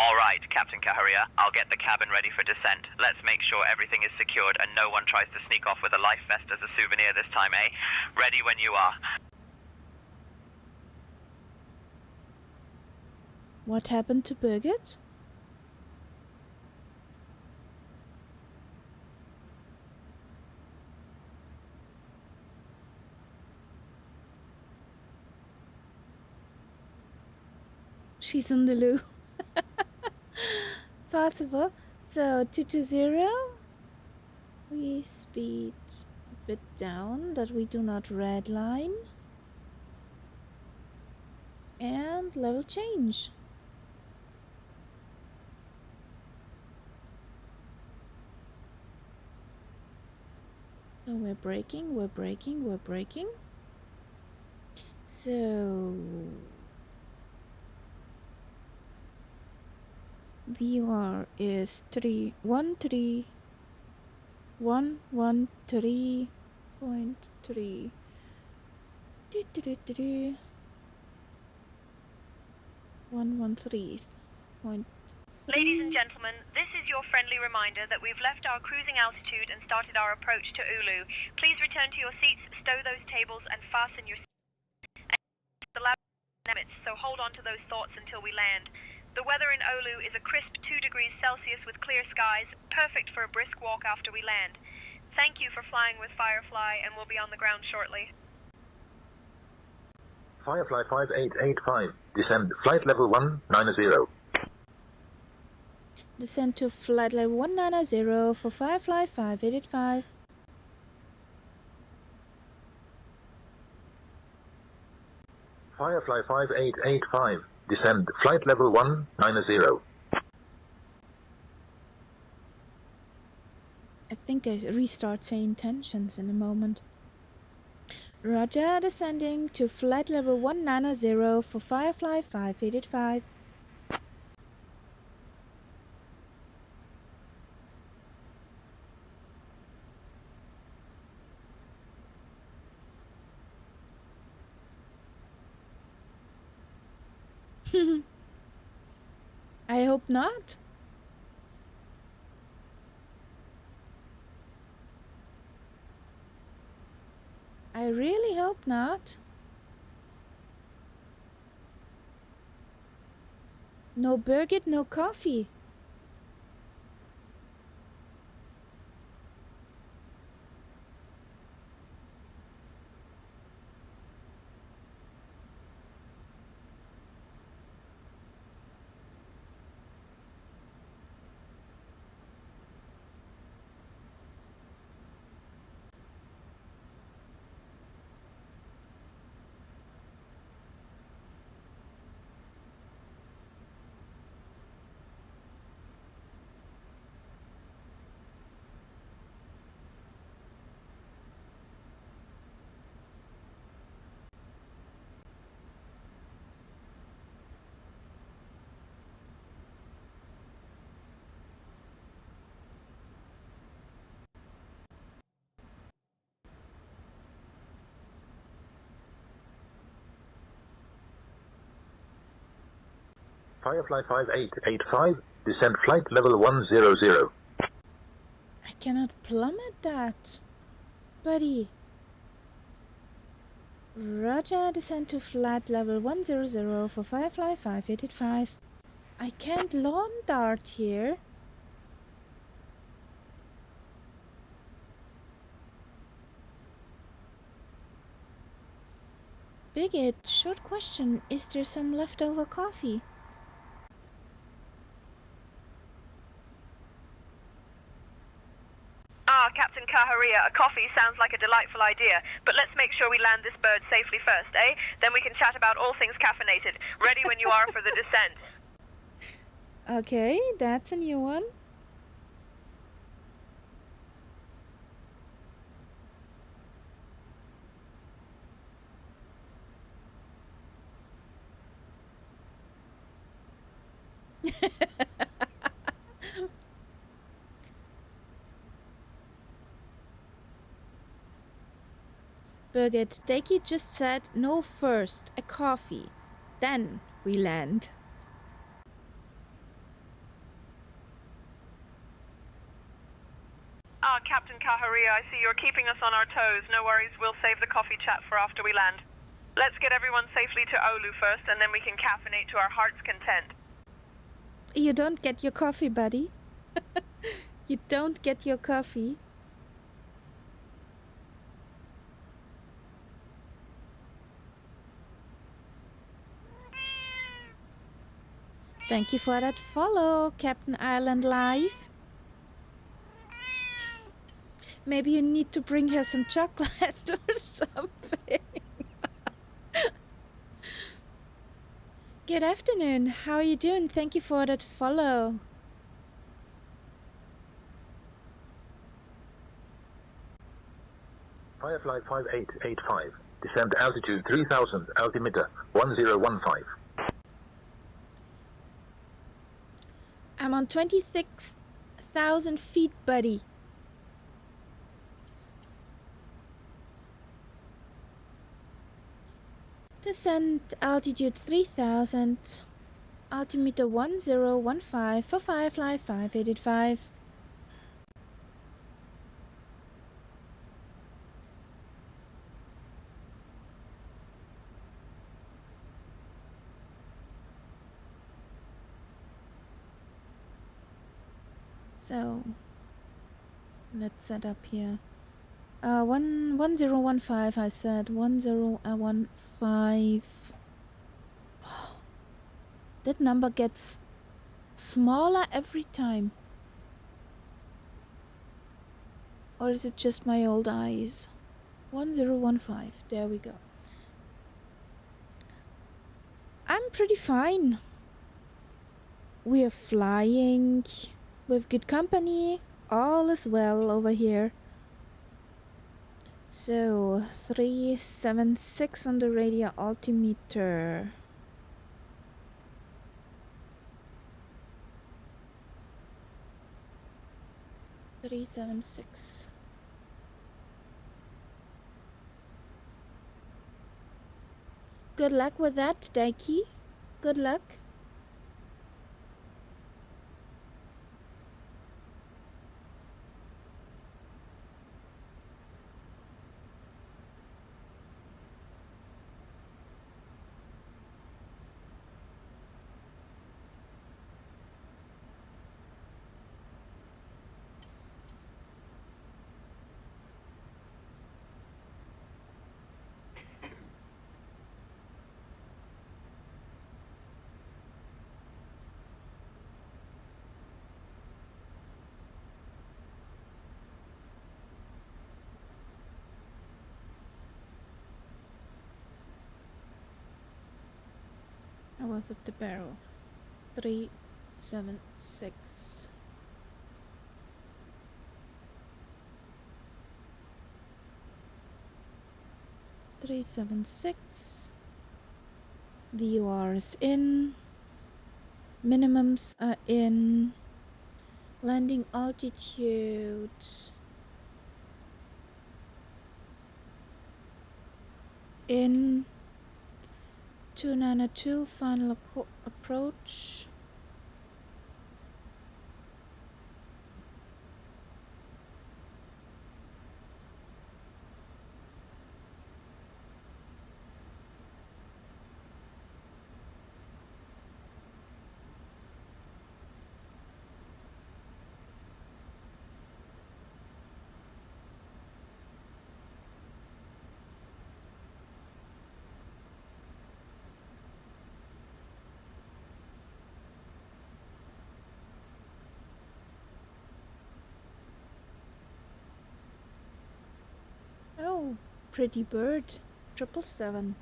All right, Captain Kaharia, I'll get the cabin ready for descent. Let's make sure everything is secured and no one tries to sneak off with a life vest as a souvenir this time, eh? Ready when you are. What happened to Birgit? She's in the loo. Possible. So 220. We speed a bit down that we do not redline. And level change. So we're braking, we're braking, we're braking. So VR is 113.3. 113. Point. Ladies and gentlemen, this is your friendly reminder that we've left our cruising altitude and started our approach to Oulu. Please return to your seats, stow those tables, and fasten your the limits, so hold on to those thoughts until we land. The weather in Oulu is a crisp 2 degrees Celsius with clear skies, perfect for a brisk walk after we land. Thank you for flying with Firefly, and we'll be on the ground shortly. Firefly 5885, descend flight level 190. Descend to flight level 190 for Firefly 5885. Firefly 5885, descend flight level 190. I think I restart saying tensions in a moment. Roger, descending to flight level 190 for Firefly 5885. I hope not. I really hope not. No Birgit, no coffee. Firefly 5885, descend flight level 100. I cannot plummet that, buddy. Roger, descend to flight level 100 for Firefly 5885. I can't lawn dart here. Bigot, short question, is there some leftover coffee? Captain Kaharia, a coffee sounds like a delightful idea, but let's make sure we land this bird safely first, eh? Then we can chat about all things caffeinated. Ready when you are for the descent. Okay, that's a new one. Birgit, Deki just said no first, a coffee. Then we land. Captain Kaharia, I see you're keeping us on our toes. No worries, we'll save the coffee chat for after we land. Let's get everyone safely to Oulu first, and then we can caffeinate to our heart's content. You don't get your coffee, buddy. You don't get your coffee. Thank you for that follow, Captain Ireland Live. Maybe you need to bring her some chocolate or something. Good afternoon. How are you doing? Thank you for that follow. Firefly 5885, descend altitude 3000, altimeter 1015. I'm on 26,000 feet, buddy. Descent altitude 3000. Altimeter 1015 for Firefly 5885. So let's set up here. 1015. I said 1015. That number gets smaller every time. Or is it just my old eyes? 1015. There we go. I'm pretty fine. We are flying with good company. All is well over here. So 376 on the radio altimeter. Three, 7, 6. Good luck with that, Daiki. Good luck. I was at the barrel. 376. VORs in. Minimums are in. Landing altitude. In. 292 final approach. Oh, pretty bird. 777.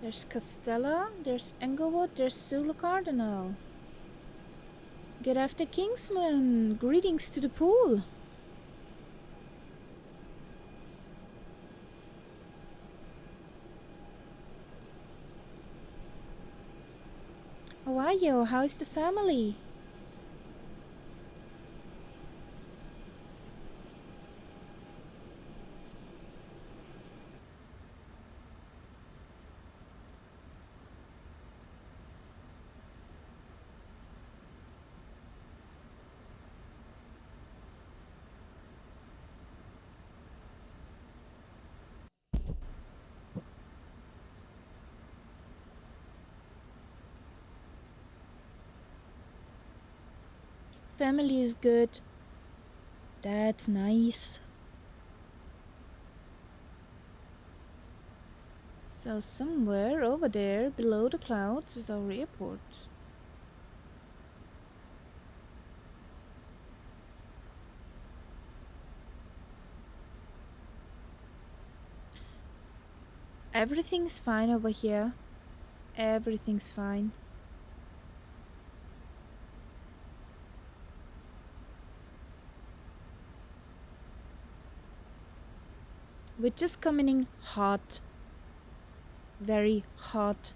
There's Castella, there's Englewood, there's Zulu Cardinal. Good after Kingsman. Greetings to the pool. How are you? How's the family? Family is good. That's nice. So somewhere over there below the clouds is our airport. Everything's fine over here. Everything's fine. We're just coming in hot. Very hot.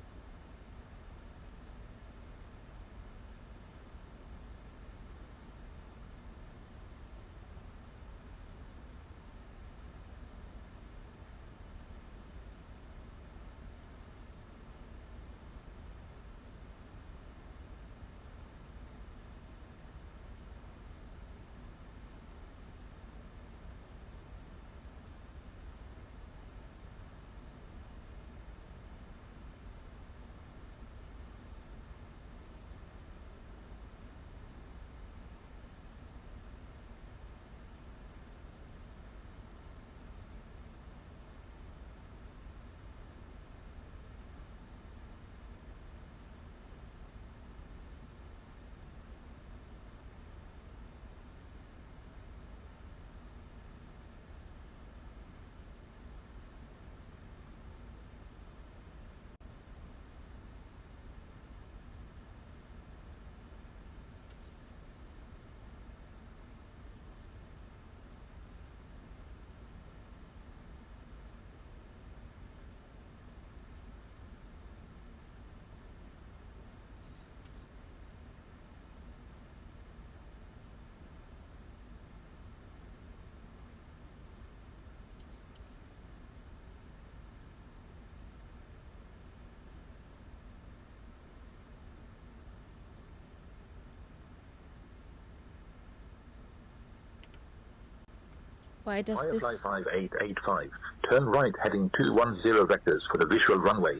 Why does Firefly this... 5885, turn right heading 210 vectors for the visual runway.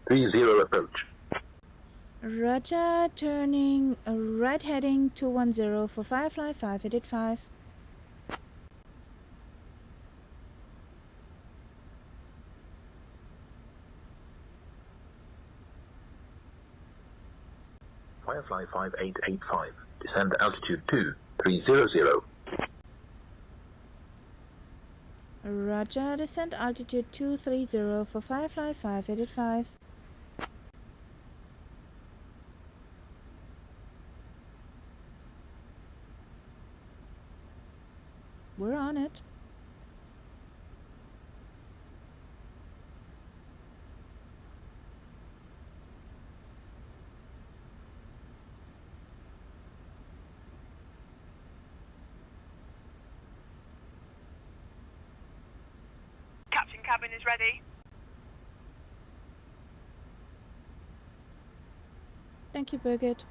30 approach. Roger, turning right heading 210 for Firefly 5885. Firefly 5885, descend altitude 2300. Roger, descent altitude 230 for Firefly 5885. We're on it. Captain cabin is ready. Thank you, Birgit.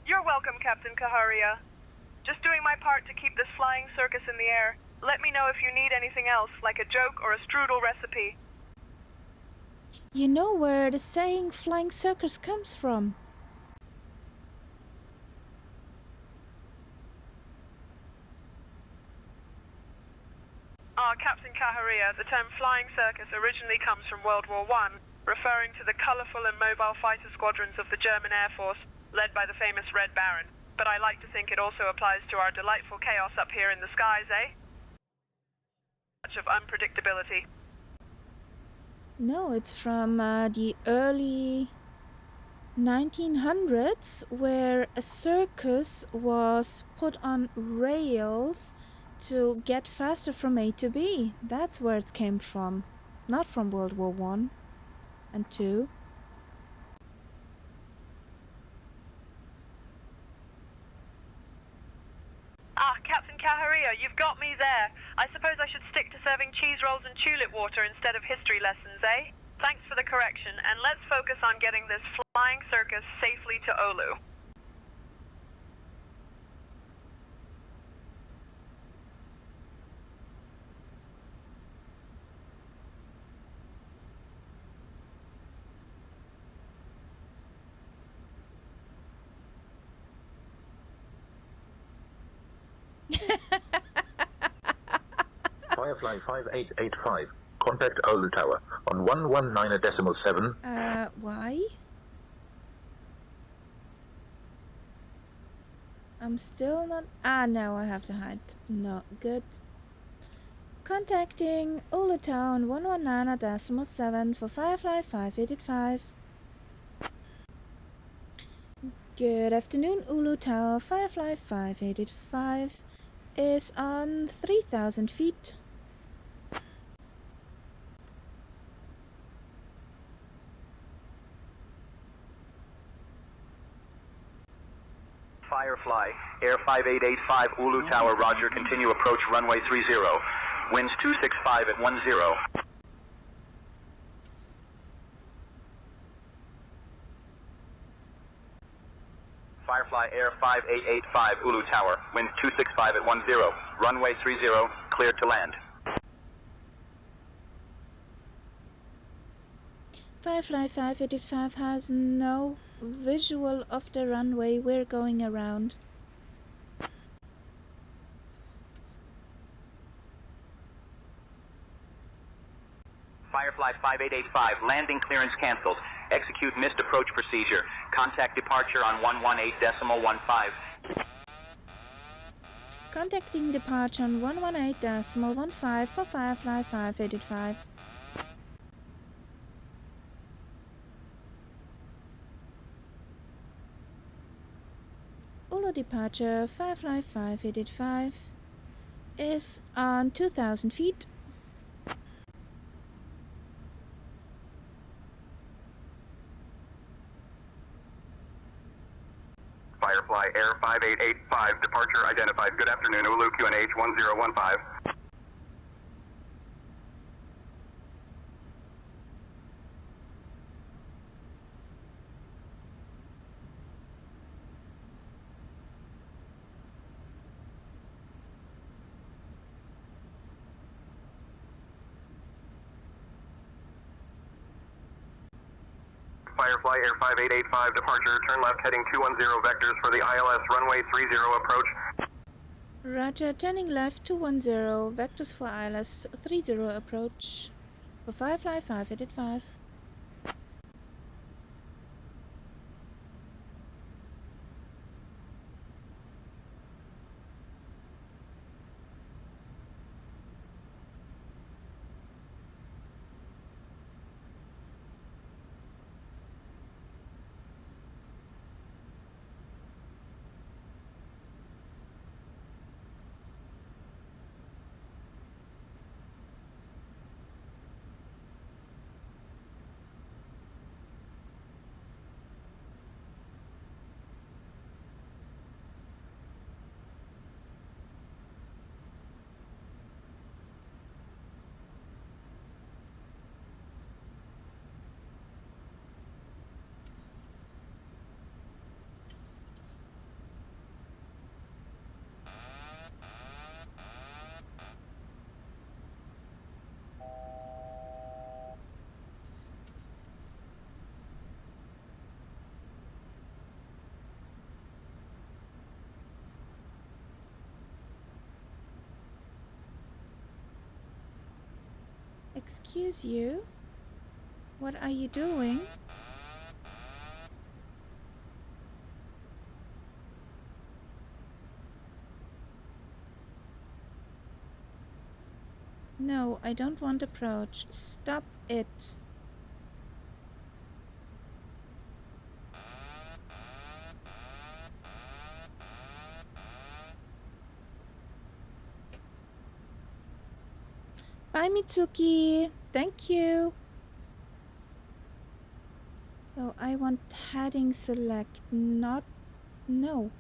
You're welcome, Captain Kaharia. Just doing my part to keep this flying circus in the air. Let me know if you need anything else, like a joke or a strudel recipe. You know where the saying flying circus comes from? Captain Kaharia, the term flying circus originally comes from World War I, referring to the colourful and mobile fighter squadrons of the German Air Force, led by the famous Red Baron. But I like to think it also applies to our delightful chaos up here in the skies, eh? Much of unpredictability. No, it's from the early 1900s, where a circus was put on rails to get faster from A to B. That's where it came from, not from World War I and II. Captain Kaharia, you've got me there. I suppose I should stick to serving cheese rolls and tulip water instead of history lessons, eh? Thanks for the correction, and let's focus on getting this flying circus safely to Oulu. Firefly 5885, contact Oulu Tower on 119.7. Why? I'm still not... no, I have to hide. No, good. Contacting Oulu Town 119.7 for Firefly 5885. Good afternoon, Oulu Tower. Firefly 5885 is on 3,000 feet. Firefly, Air 5885, Oulu Tower, roger, continue approach runway 30. Winds 265 at 10. Firefly, Air 5885, Oulu Tower, winds 265 at 10. Runway 30, cleared to land. Firefly 5885 has no visual of the runway we're going around. Firefly 5885, landing clearance canceled. Execute missed approach procedure. Contact departure on 118.15. Contacting departure on 118.15 for Firefly 5885. Oulu departure Firefly 5885 is on 2,000 feet. Firefly Air 5885, departure identified. Good afternoon, Oulu, QNH 1015. Firefly Air 5885 departure, turn left heading 210 vectors for the ILS runway 30 approach. Roger, turning left 210, vectors for ILS 30 approach. For Firefly 5885. Excuse you? What are you doing? No, I don't want approach. Stop it. Bye, Mitsuki. Thank you. So I want heading select, not no.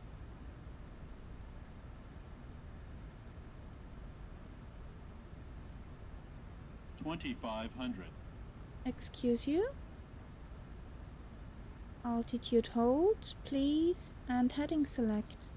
Excuse you? Altitude hold, please, and heading select.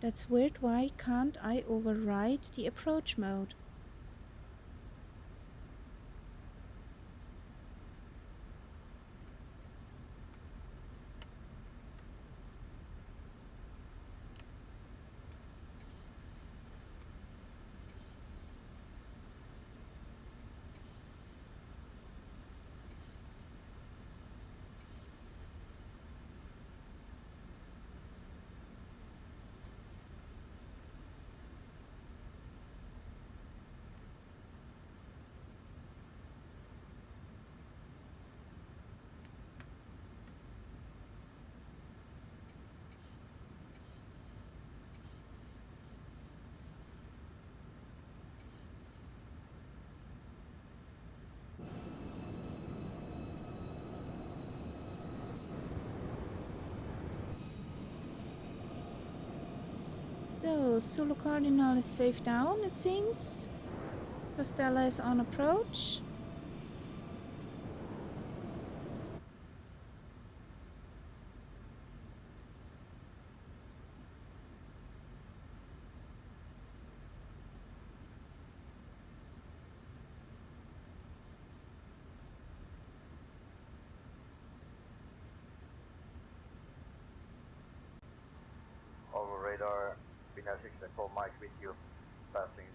That's weird. Why can't I override the approach mode? So, Zulu Cardinal is safe down, it seems. Castella is on approach. Over radar, Bina 6 Mike with you, passing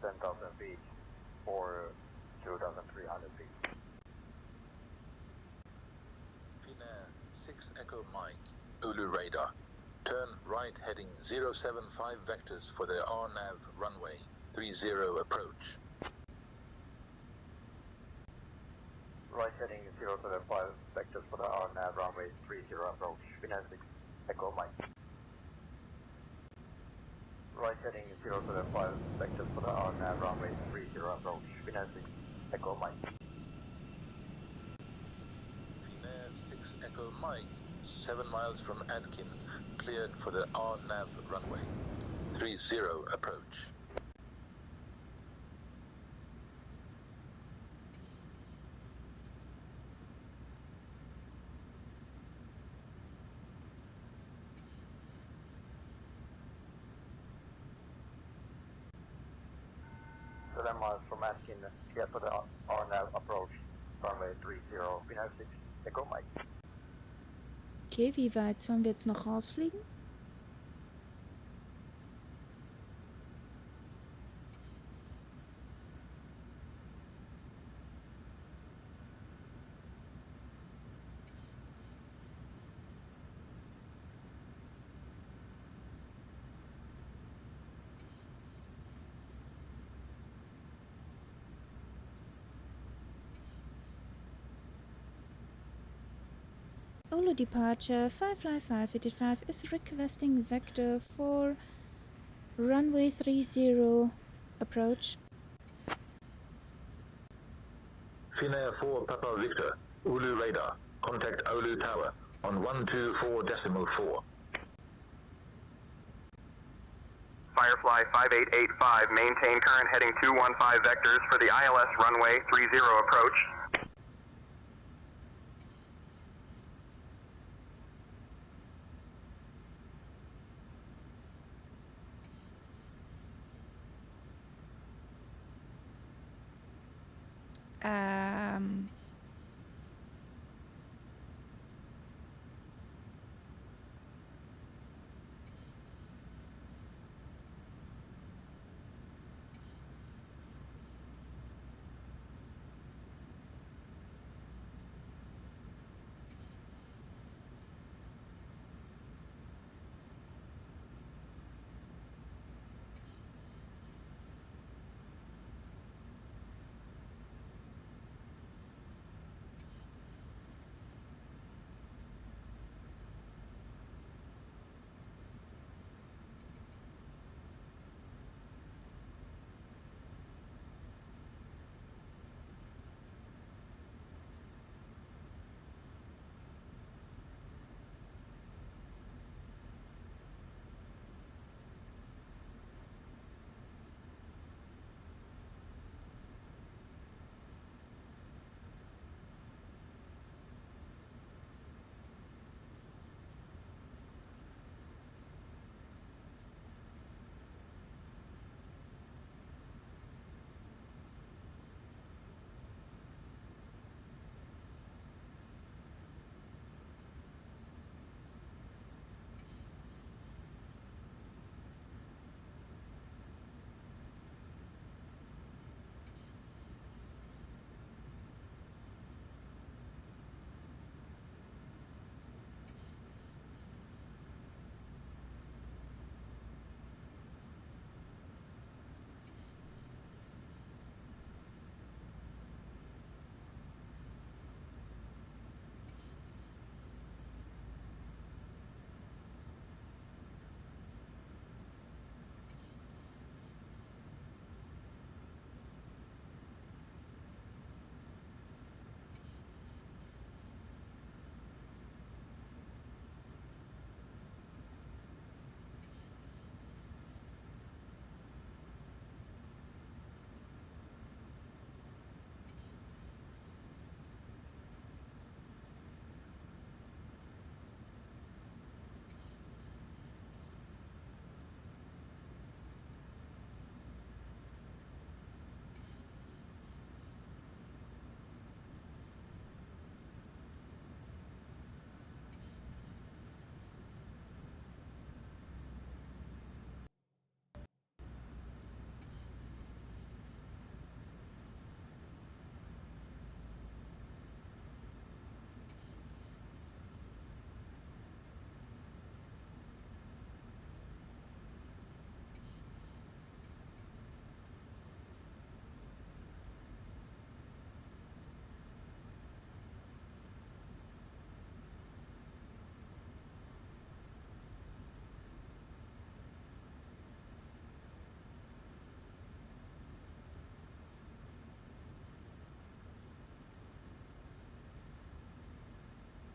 10,000 feet or 2,300 feet. Bina 6 Echo Mike, Oulu radar. Turn right heading 075 vectors for the RNAV runway 30 approach. Right heading 075 vectors for the RNAV runway 30 approach, Finland 6, Echo Mike. Right heading 075 vectors for the RNAV runway 30 approach, Finland 6, Echo Mike. Finnair 6 Echo Mike, 7 miles from Adkin, cleared for the RNAV runway. 30 approach. Miles from Atkin, cleared for the RNAV approach, runway 30, Finnair 6, Echo Mike. Okay, wie weit sollen wir jetzt noch rausfliegen? Oulu departure 55585 is requesting vector for runway 30 approach. Finnair 4 Papa Victor, Oulu radar. Contact Oulu Tower on 124.4. Firefly 5885, maintain current heading 215 vectors for the ILS runway 30 approach.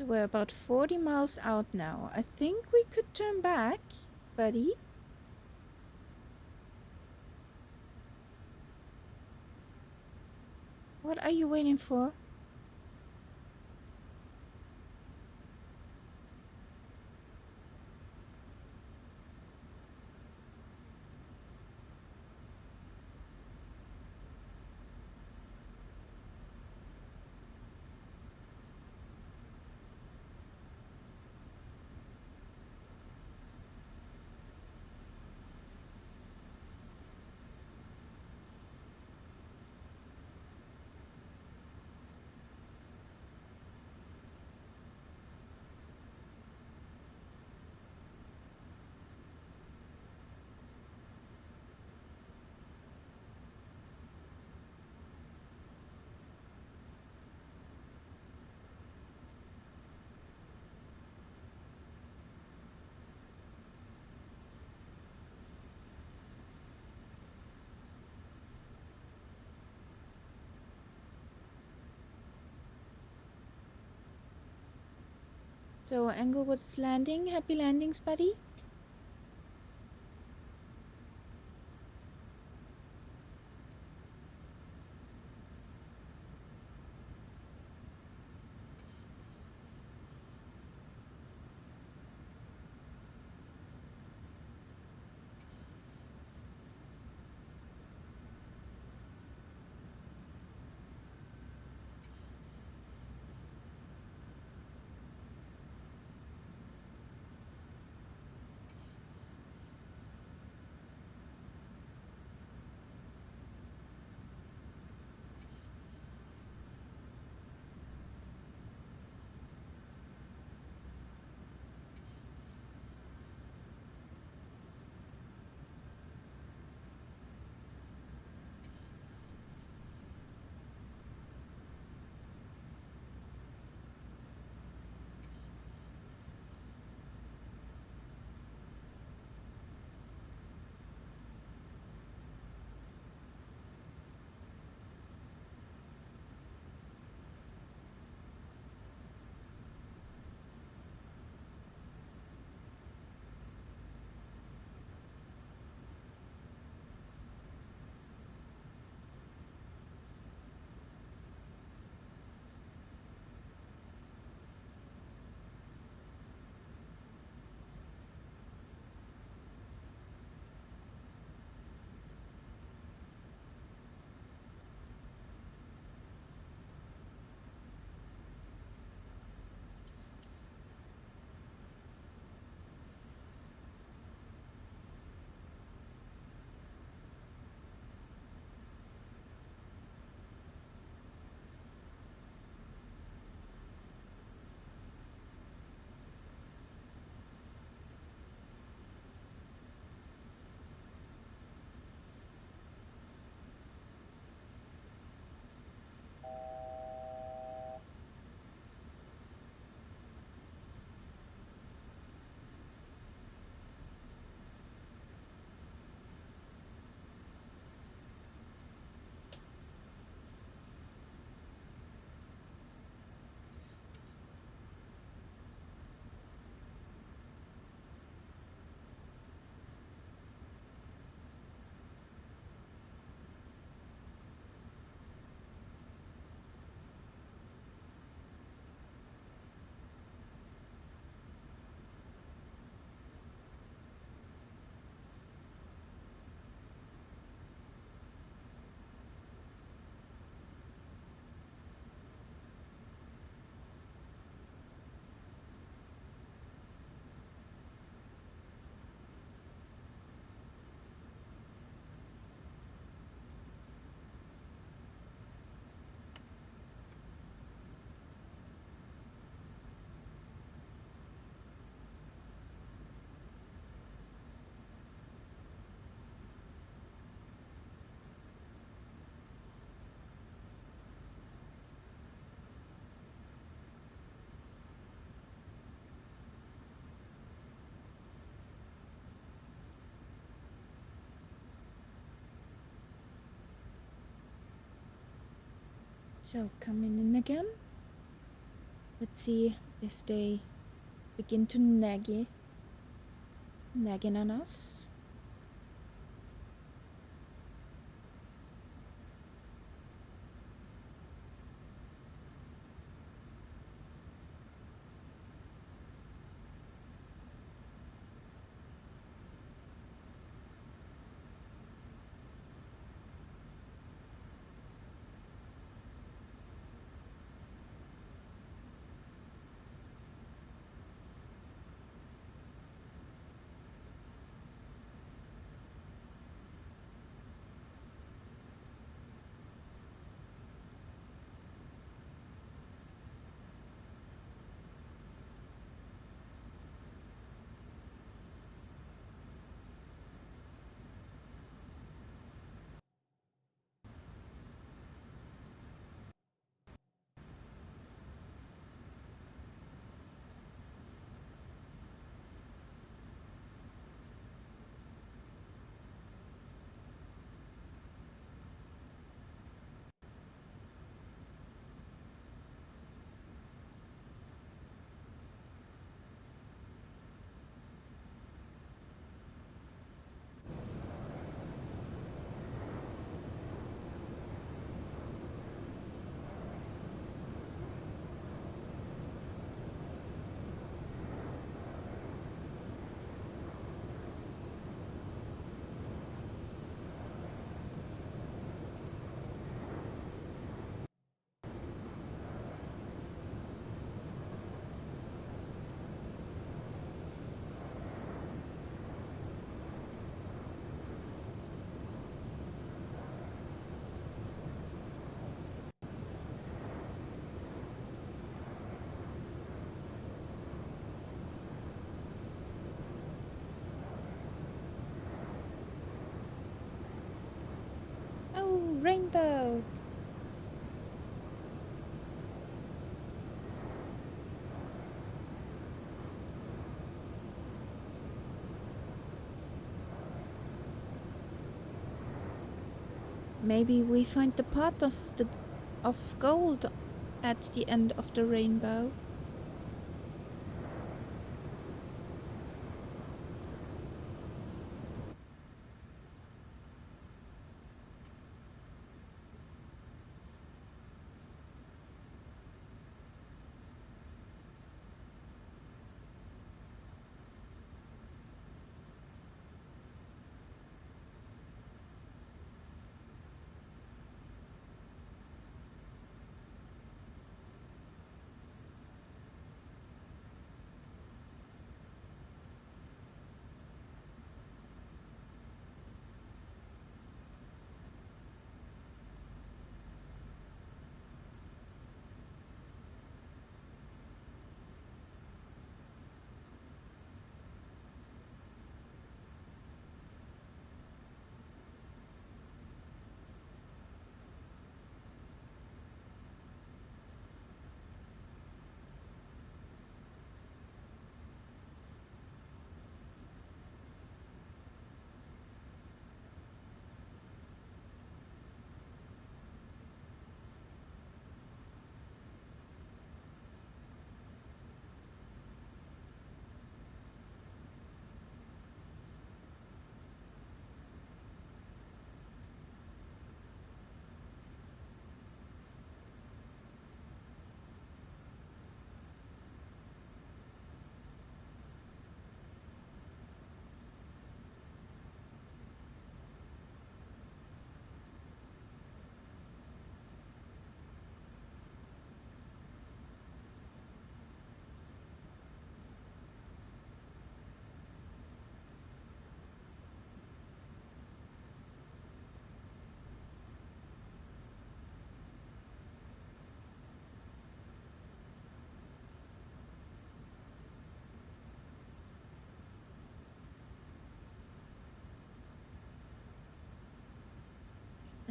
So we're about 40 miles out now. I think we could turn back, buddy. What are you waiting for? So Englewood's landing. Happy landings, buddy. So coming in again. Let's see if they begin to nagging on us. Oh, rainbow! Maybe we find the pot of gold at the end of the rainbow.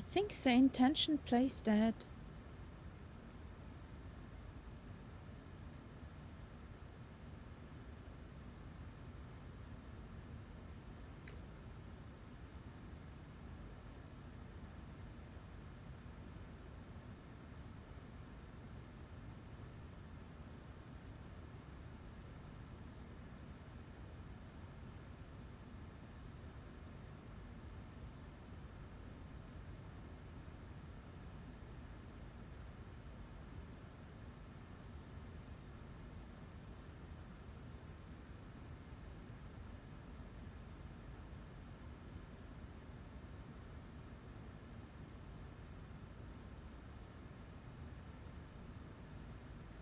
I think the intention plays that.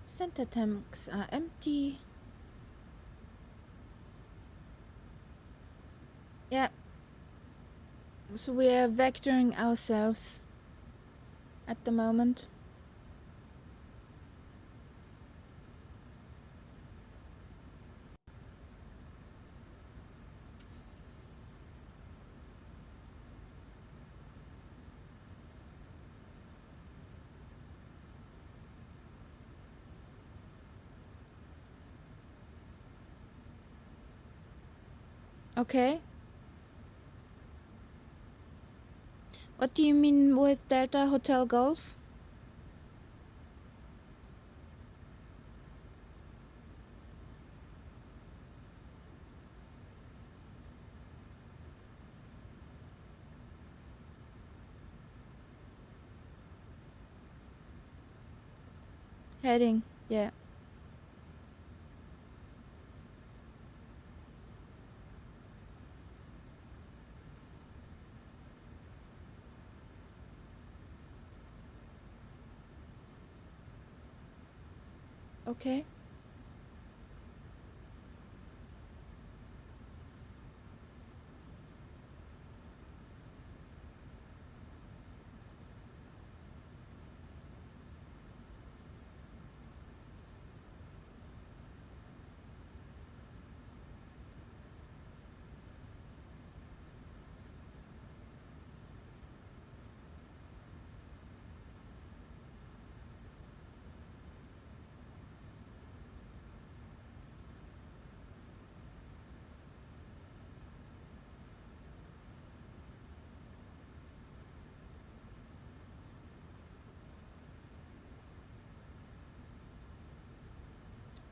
Center tanks are empty. Yeah. So we are vectoring ourselves at the moment. Okay. What do you mean with Delta Hotel Golf? Heading, yeah. Okay.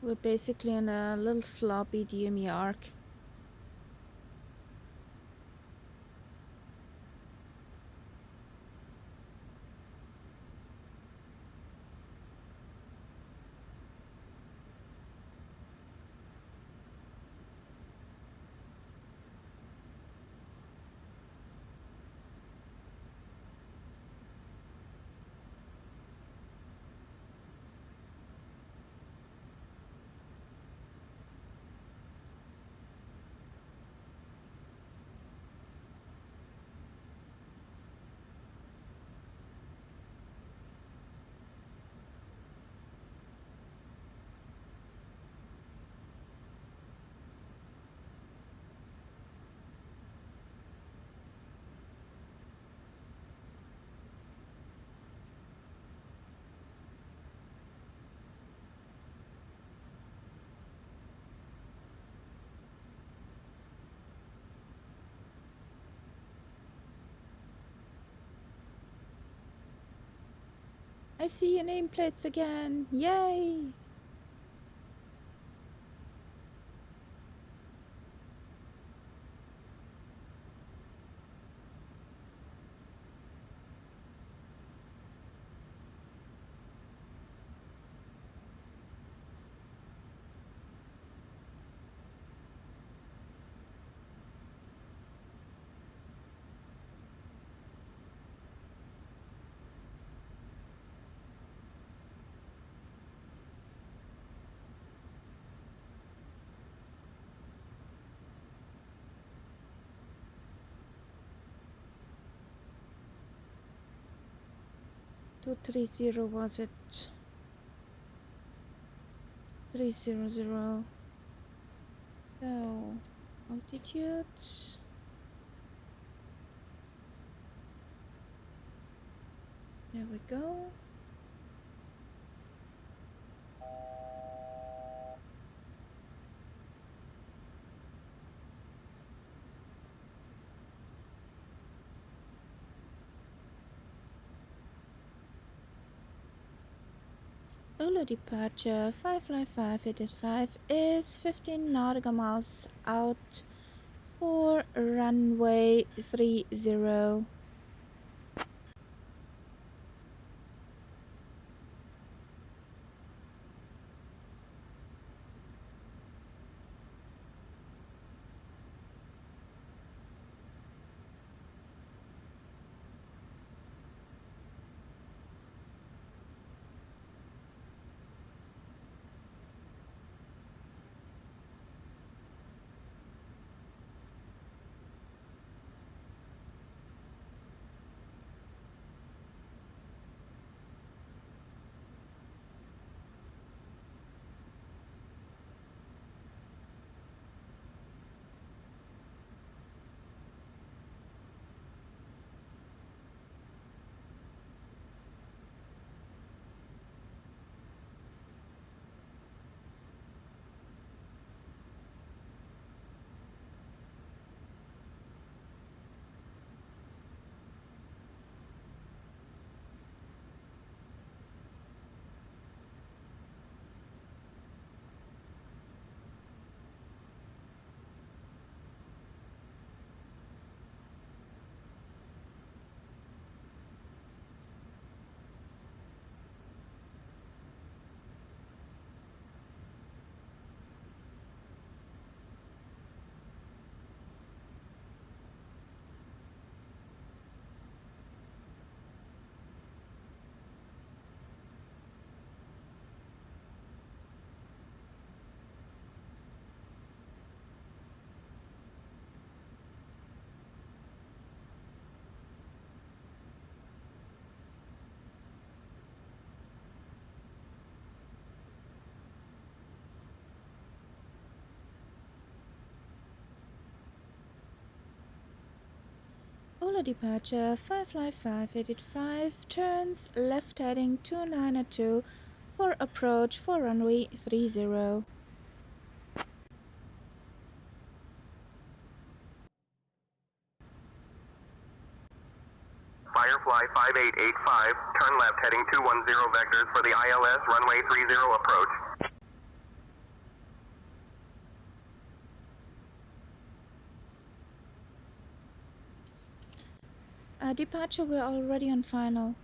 We're basically in a little sloppy DME arc. I see your nameplates again. Yay! Two 30 was it? 300. So altitude. There we go. Oulu departure 555 is 15 nautical miles out for runway 30. Oulu departure 55585, turns left heading 292 for approach for runway 30. Firefly 5885, turn left heading 210 vectors for the ILS runway 30 approach. Departure, we're already on final.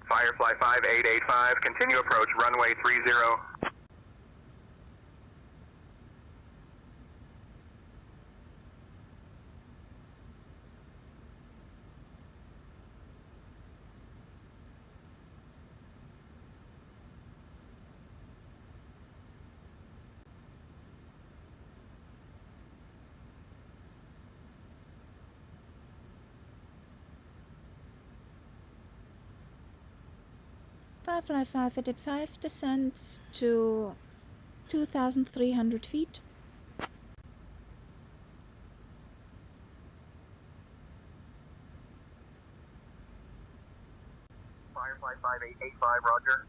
Firefly 5885, continue approach runway 30. Firefly 585 descends to 2,300 feet. Firefly 5885, roger.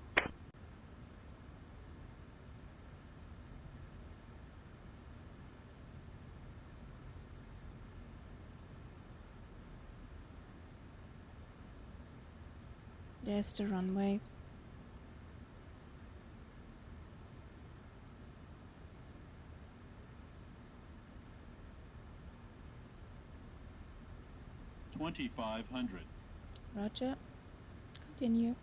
There's the runway. $2,500. Roger. Continue.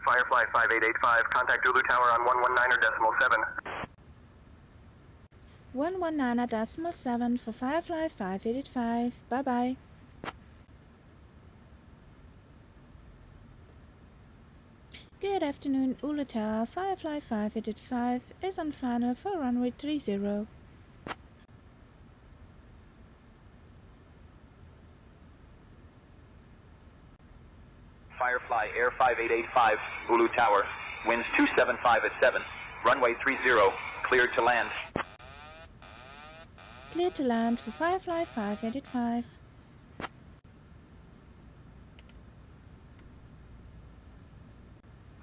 Firefly 5885, contact Oulu Tower on 119.7. 119.7 for Firefly 585. Bye-bye. Good afternoon, Oulu Tower. Firefly 585 is on final for runway 30. Firefly Air 5885, Oulu Tower, winds 275 at 7, runway 30, cleared to land. Clear to land for Firefly 585.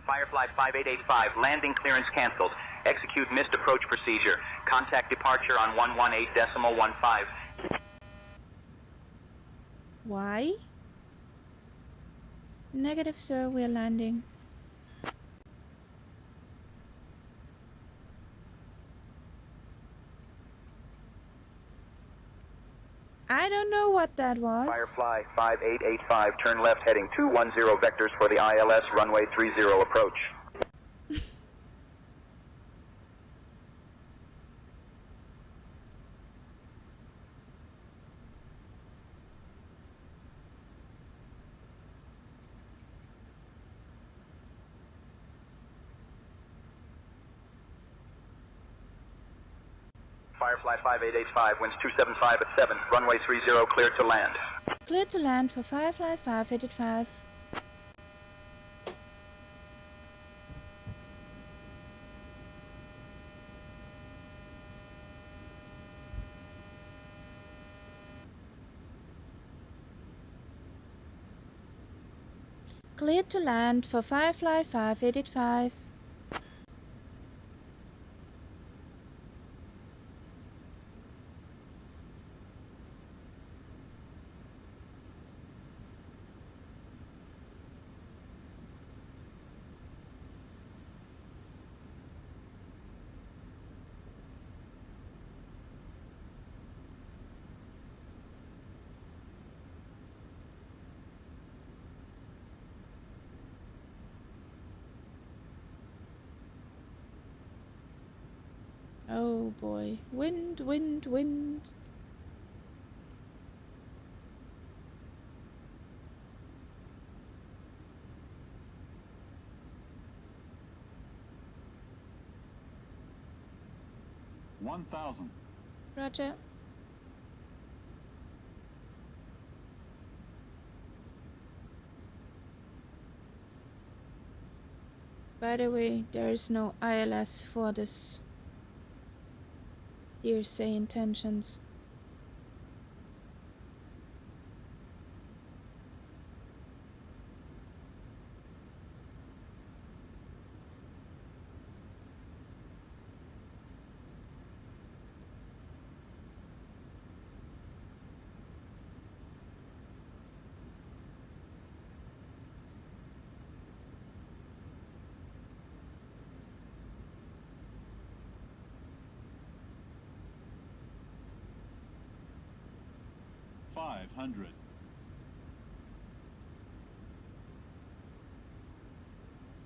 Firefly 5885, landing clearance cancelled. Execute missed approach procedure. Contact departure on 118.15. Why? Negative, sir, we're landing. I don't know what that was. Firefly 5885, turn left heading 210 vectors for the ILS runway 30 approach. Firefly 5885, winds 275 at 7, runway 30, cleared to land. Cleared to land for Firefly 585. Cleared to land for Firefly 585. Oh boy. Wind, wind, wind. 1,000. Roger. By the way, there is no ILS for this ESSA intentions. $500.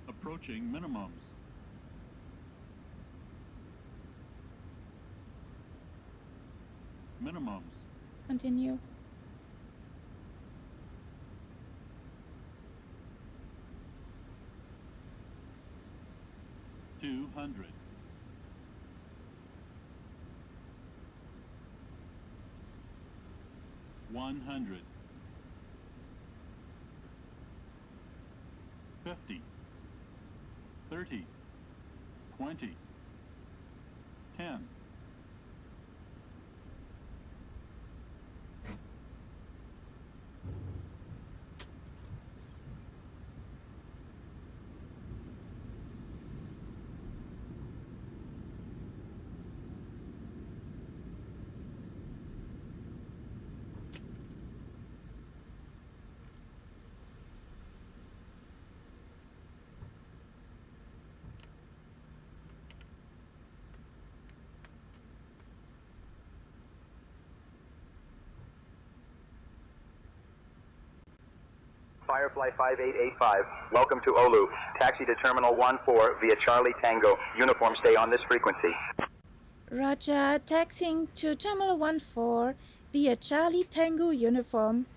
Approaching minimums. Minimums. Continue. $200. $100. 50. 30. 20. 10. Firefly 5885, welcome to Oulu. Taxi to Terminal 14 via Charlie Tango. Uniform stay on this frequency. Roger, taxiing to Terminal 14 via Charlie Tango uniform.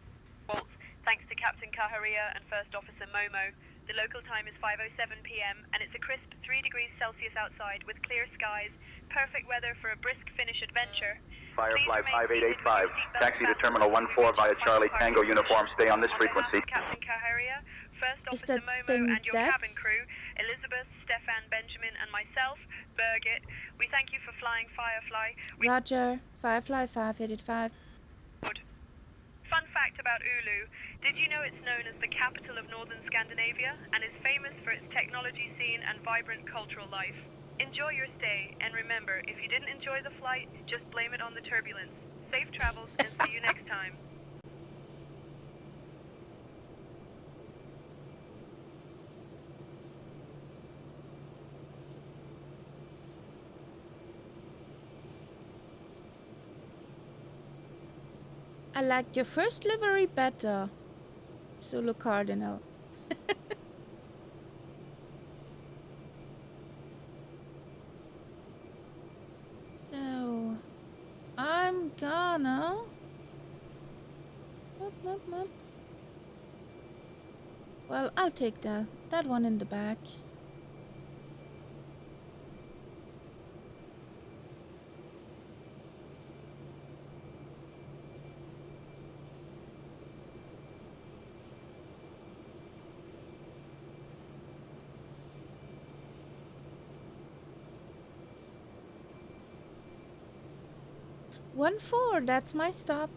Thanks to Captain Kaharia and First Officer Momo. The local time is 5:07 p.m. and it's a crisp 3 degrees Celsius outside with clear skies. Perfect weather for a brisk Finnish adventure. Firefly 5885, taxi to Terminal 14 via Charlie Tango uniform, stay on this frequency. Captain Kaharia, First Officer Momo and your cabin crew, Elizabeth, Stefan, Benjamin and myself, Birgit, we thank you for flying Firefly. Roger, Firefly 585. Fun fact about Oulu, did you know it's known as the capital of northern Scandinavia and is famous for its technology scene and vibrant cultural life? Enjoy your stay, and remember, if you didn't enjoy the flight, just blame it on the turbulence. Safe travels, and see you next time. I liked your first livery better, Zulu Cardinal. So, I'm gonna... Well, I'll take that one in the back. One 4, that's my stop.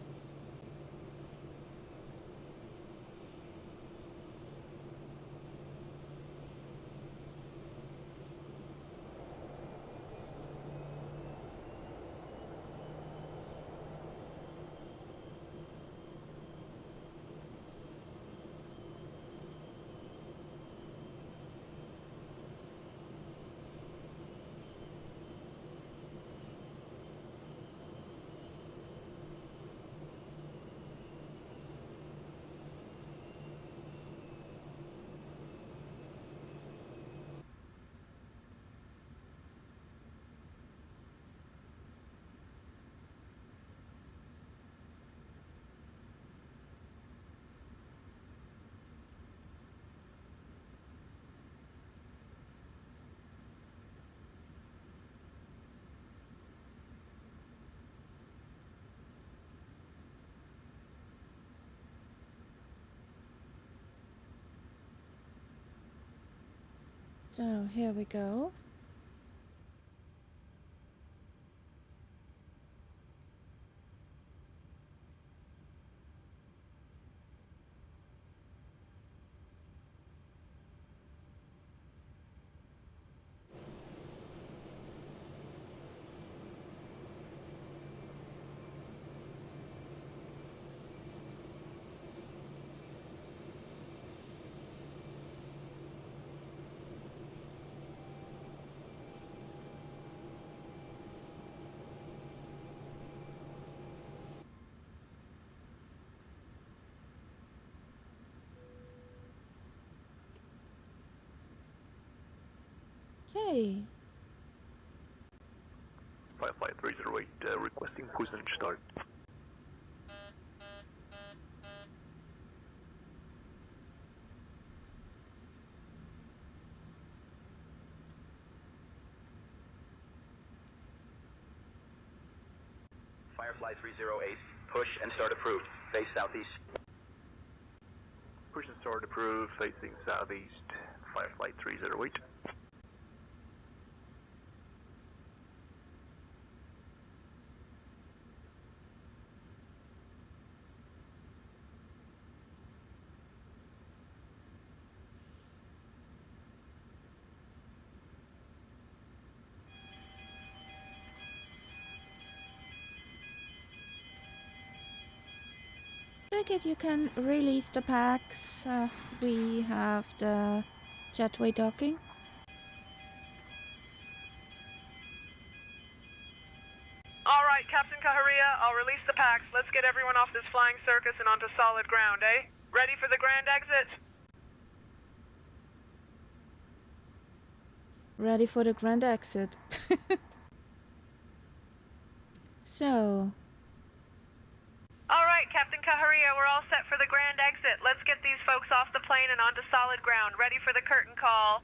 So here we go. Okay. Firefly 308 requesting cruise and start. Firefly 308, push and start approved. Face southeast. Push and start approved, facing southeast. Firefly 308. Birgit, you can release the packs. We have the jetway docking. Alright, Captain Kaharia, I'll release the packs. Let's get everyone off this flying circus and onto solid ground, eh? Ready for the grand exit? Ready for the grand exit. So... Alright, Captain Kaharia, we're all set for the grand exit. Let's get these folks off the plane and onto solid ground. Ready for the curtain call.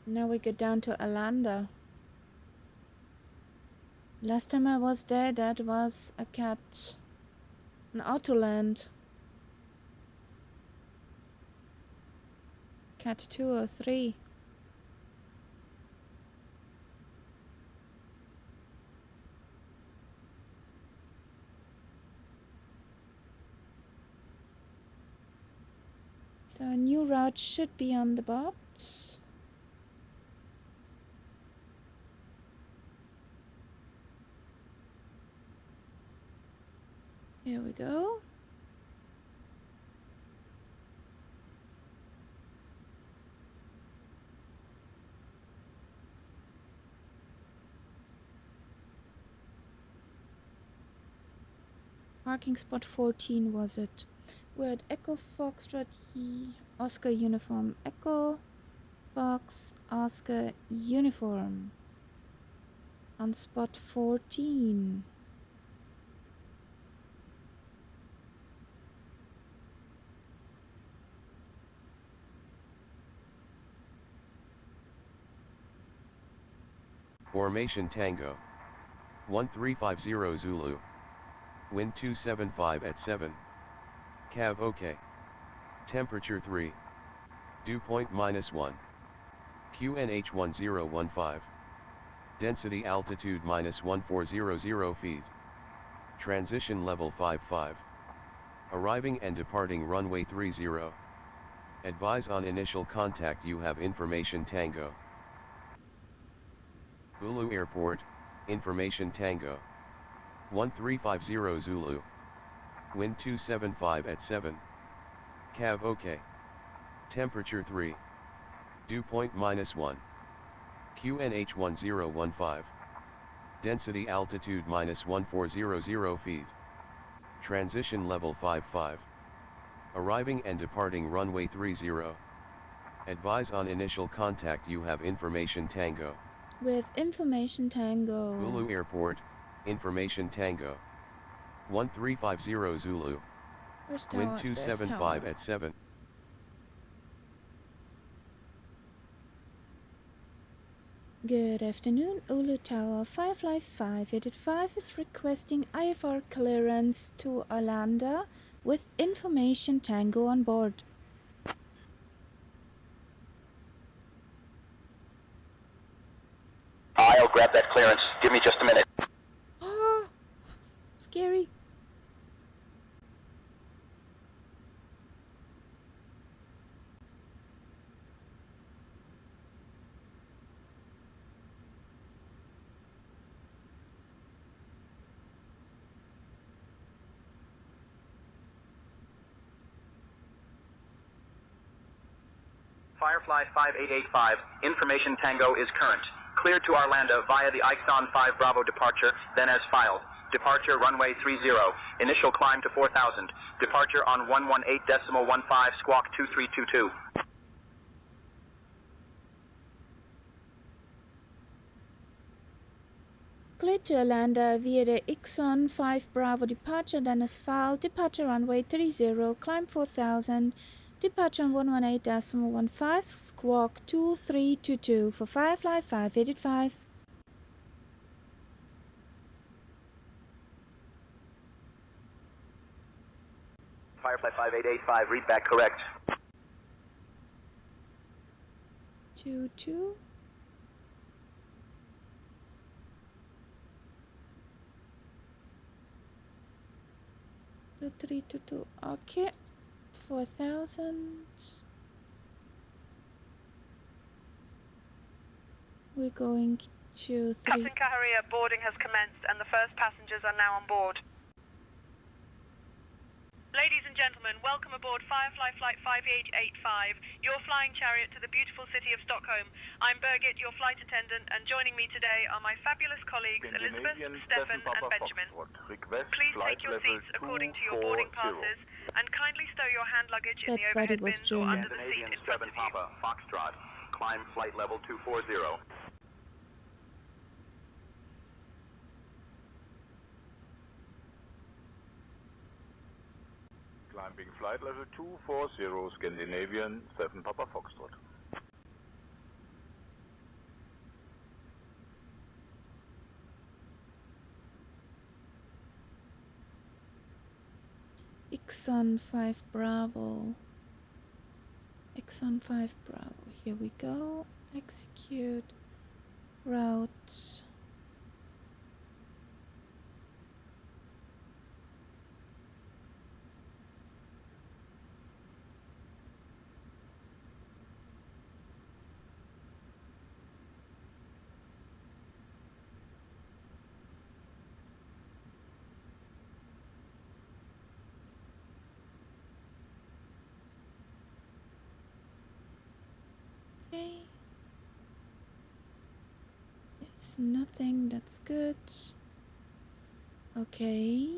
Now we get down to Arlada. Last time I was there, that was an Autoland. Cat 2 or 3. So a new route should be on the box. Here we go. Parking spot 14 was it? We're at Echo Foxtrot Oscar Uniform. Echo Fox Oscar Uniform. On spot 14. Formation Tango 1350 Zulu. Wind 275 at 7. Cav OK. Temperature 3. Dew point -1. QNH 1015. Density altitude -1400 feet. Transition level 55. Arriving and departing runway 30. Advise on initial contact you have information Tango. Oulu Airport, information Tango 1350 Zulu. Wind 275 at 7. Cav OK. Temperature 3. Dew point -1. QNH 1015. Density altitude -1400 feet. Transition level 55. Arriving and departing runway 30. Advise on initial contact you have information Tango. With information Tango. Oulu Airport, information Tango 1350 Zulu. Where's Wind tower? 275 at 7. Good afternoon, Oulu Tower. Firefly 585 is requesting IFR clearance to Arlada with information Tango on board. I'll grab that clearance. Give me just a minute. Oh, scary. Firefly 5885, information Tango is current. Cleared to Arlada via the Ixon 5 Bravo departure, then as filed. Departure runway 30. Initial climb to 4,000. Departure on 118.15 squawk 2322. Cleared to Arlada via the Ixon 5 Bravo departure, then as filed. Departure runway 30, climb 4,000. Departure on 118.15 squawk 2322 for Firefly 585. Firefly 5885, read back correct. 22. Two, 3, 2, 2. Okay. 4,000. We're going to 3. Captain Kaharia, boarding has commenced and the first passengers are now on board. Ladies and gentlemen, welcome aboard Firefly Flight 5885, your flying chariot to the beautiful city of Stockholm. I'm Birgit, your flight attendant, and joining me today are my fabulous colleagues Elizabeth, Stefan and Benjamin. Please take your seats according to your boarding passes and kindly stow your hand luggage in the overhead bins or under the seat in front of you. Papa, Foxtrot, climb flight level 240. Climbing flight level 240, Scandinavian, 7 Papa Foxtrot. Ixon 5 Bravo. Ixon 5 Bravo. Here we go. Execute. Route. Okay. There's nothing, that's good. Okay.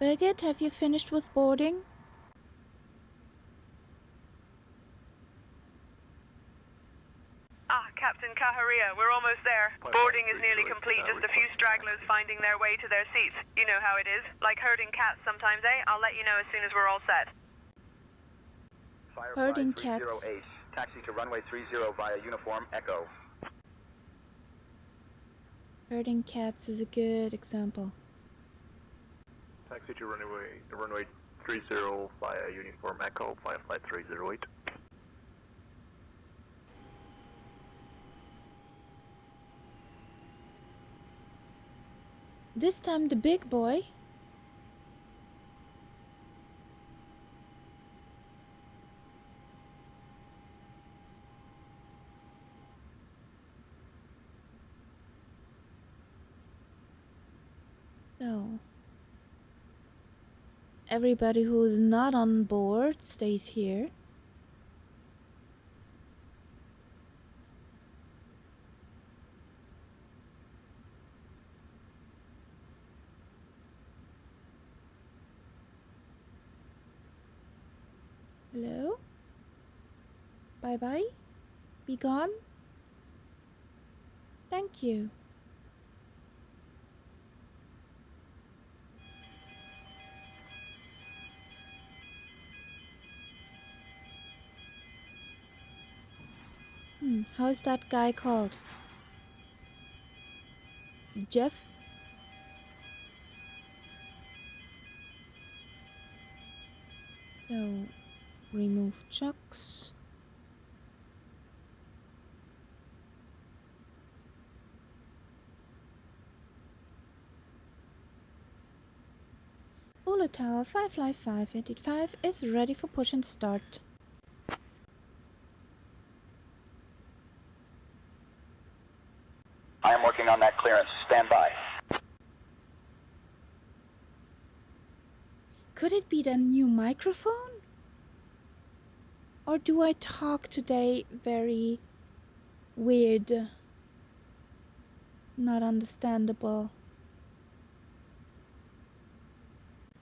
Birgit, have you finished with boarding? Captain Kaharia, we're almost there. Boarding is nearly complete, just a few stragglers finding their way to their seats. You know how it is. Like herding cats sometimes, eh? I'll let you know as soon as we're all set. Herding cats. 308, taxi to runway 30 via uniform Echo. Herding cats is a good example. Taxi to runway 30 via uniform Echo, Firefly 308. This time the big boy. So, everybody who's not on board stays here. Hello? Bye-bye? Be gone? Thank you. How is that guy called? Jeff? So, remove chocks. Oulu Tower 55585 is ready for push and start. I am working on that clearance. Stand by. Could it be the new microphone? Or do I talk today very weird? Not understandable.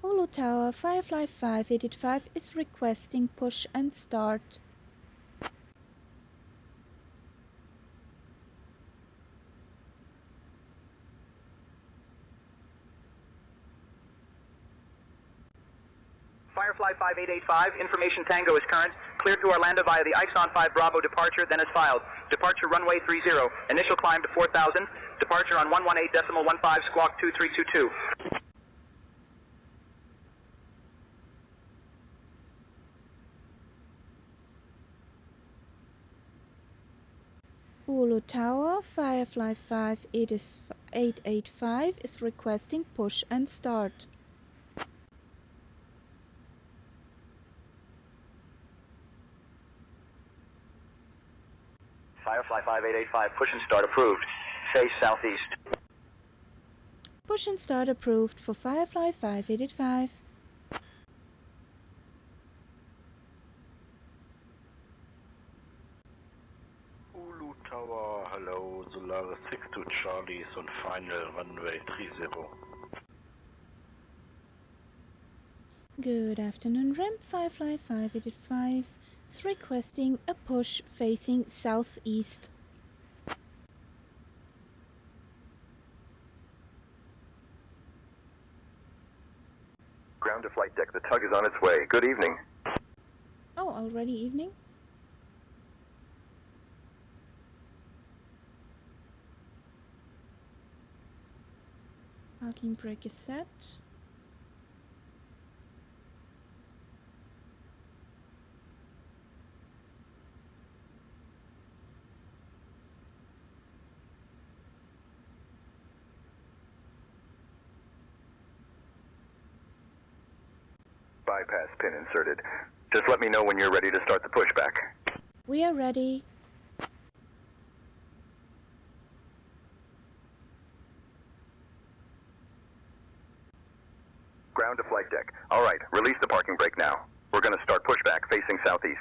Oulu Tower 55585 is requesting push and start. Firefly 5885, information Tango is current. Cleared to Arlada via the Ixon 5 Bravo departure, then is filed. Departure runway 30. Initial climb to 4,000. Departure on 118.15 squawk 2322. Oulu Tower Firefly 5885 is requesting push and start. Firefly 5885, push and start approved. Face southeast. Push and start approved for Firefly 5885. Oulu Tower, hello, Solar 6 to Charlie is on final runway 30. Good afternoon, ramp Firefly 5885 is requesting a push facing southeast. Ground to flight deck, the tug is on its way. Good evening. Oh, already evening? Parking brake is set. Bypass pin inserted. Just let me know when you're ready to start the pushback. We are ready. Ground to flight deck. All right, release the parking brake now. We're going to start pushback facing southeast.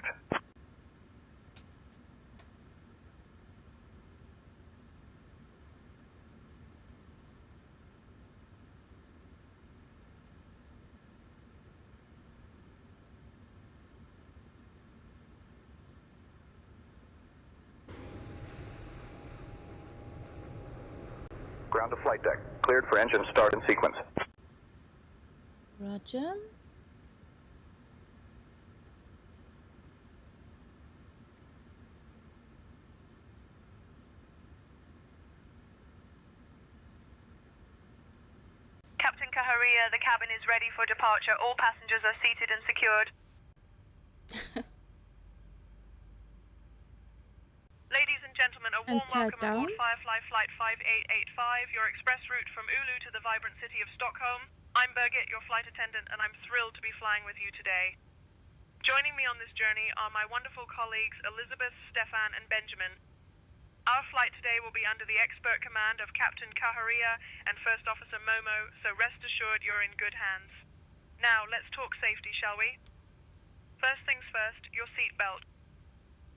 Ground to flight deck. Cleared for engine start in sequence. Roger. Captain Kaharia, the cabin is ready for departure. All passengers are seated and secured. Ladies and gentlemen, a warm welcome aboard Firefly Flight 5885, your express route from Oulu to the vibrant city of Stockholm. I'm Birgit, your flight attendant, and I'm thrilled to be flying with you today. Joining me on this journey are my wonderful colleagues Elizabeth, Stefan, and Benjamin. Our flight today will be under the expert command of Captain Kaharia and First Officer Momo, so rest assured you're in good hands. Now, let's talk safety, shall we? First things first, your seat belt.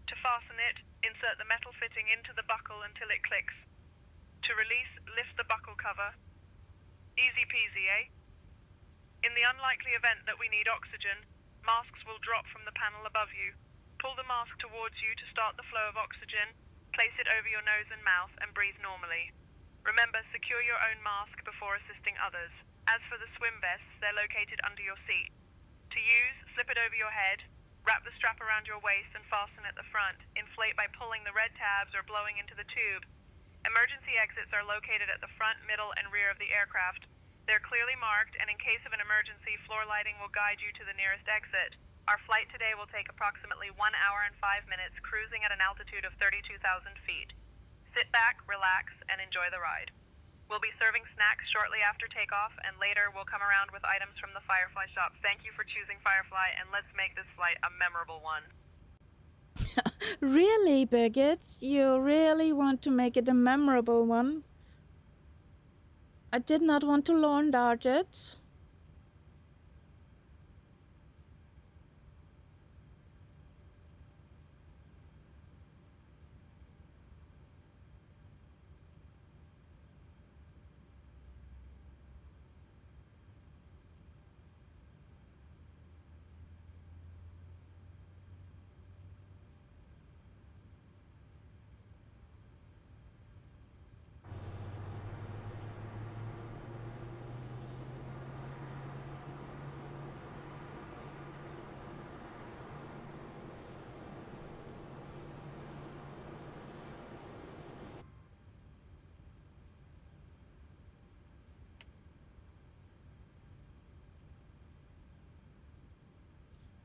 To fasten it, insert the metal fitting into the buckle until it clicks. To release, lift the buckle cover. Easy peasy, eh? In the unlikely event that we need oxygen, masks will drop from the panel above you. Pull the mask towards you to start the flow of oxygen, Place it over your nose and mouth and breathe normally. Remember, secure your own mask before assisting others. As for the swim vests, they're located under your seat. To use, slip it over your head, wrap the strap around your waist and fasten at the front. Inflate by pulling the red tabs or blowing into the tube. Emergency exits are located at the front, middle, and rear of the aircraft. They're clearly marked, and in case of an emergency, floor lighting will guide you to the nearest exit. Our flight today will take approximately 1 hour and 5 minutes, cruising at an altitude of 32,000 feet. Sit back, relax, and enjoy the ride. We'll be serving snacks shortly after takeoff, and later we'll come around with items from the Firefly shop. Thank you for choosing Firefly, and let's make this flight a memorable one. Really, Birgit? You really want to make it a memorable one? I did not want to lawn dart it.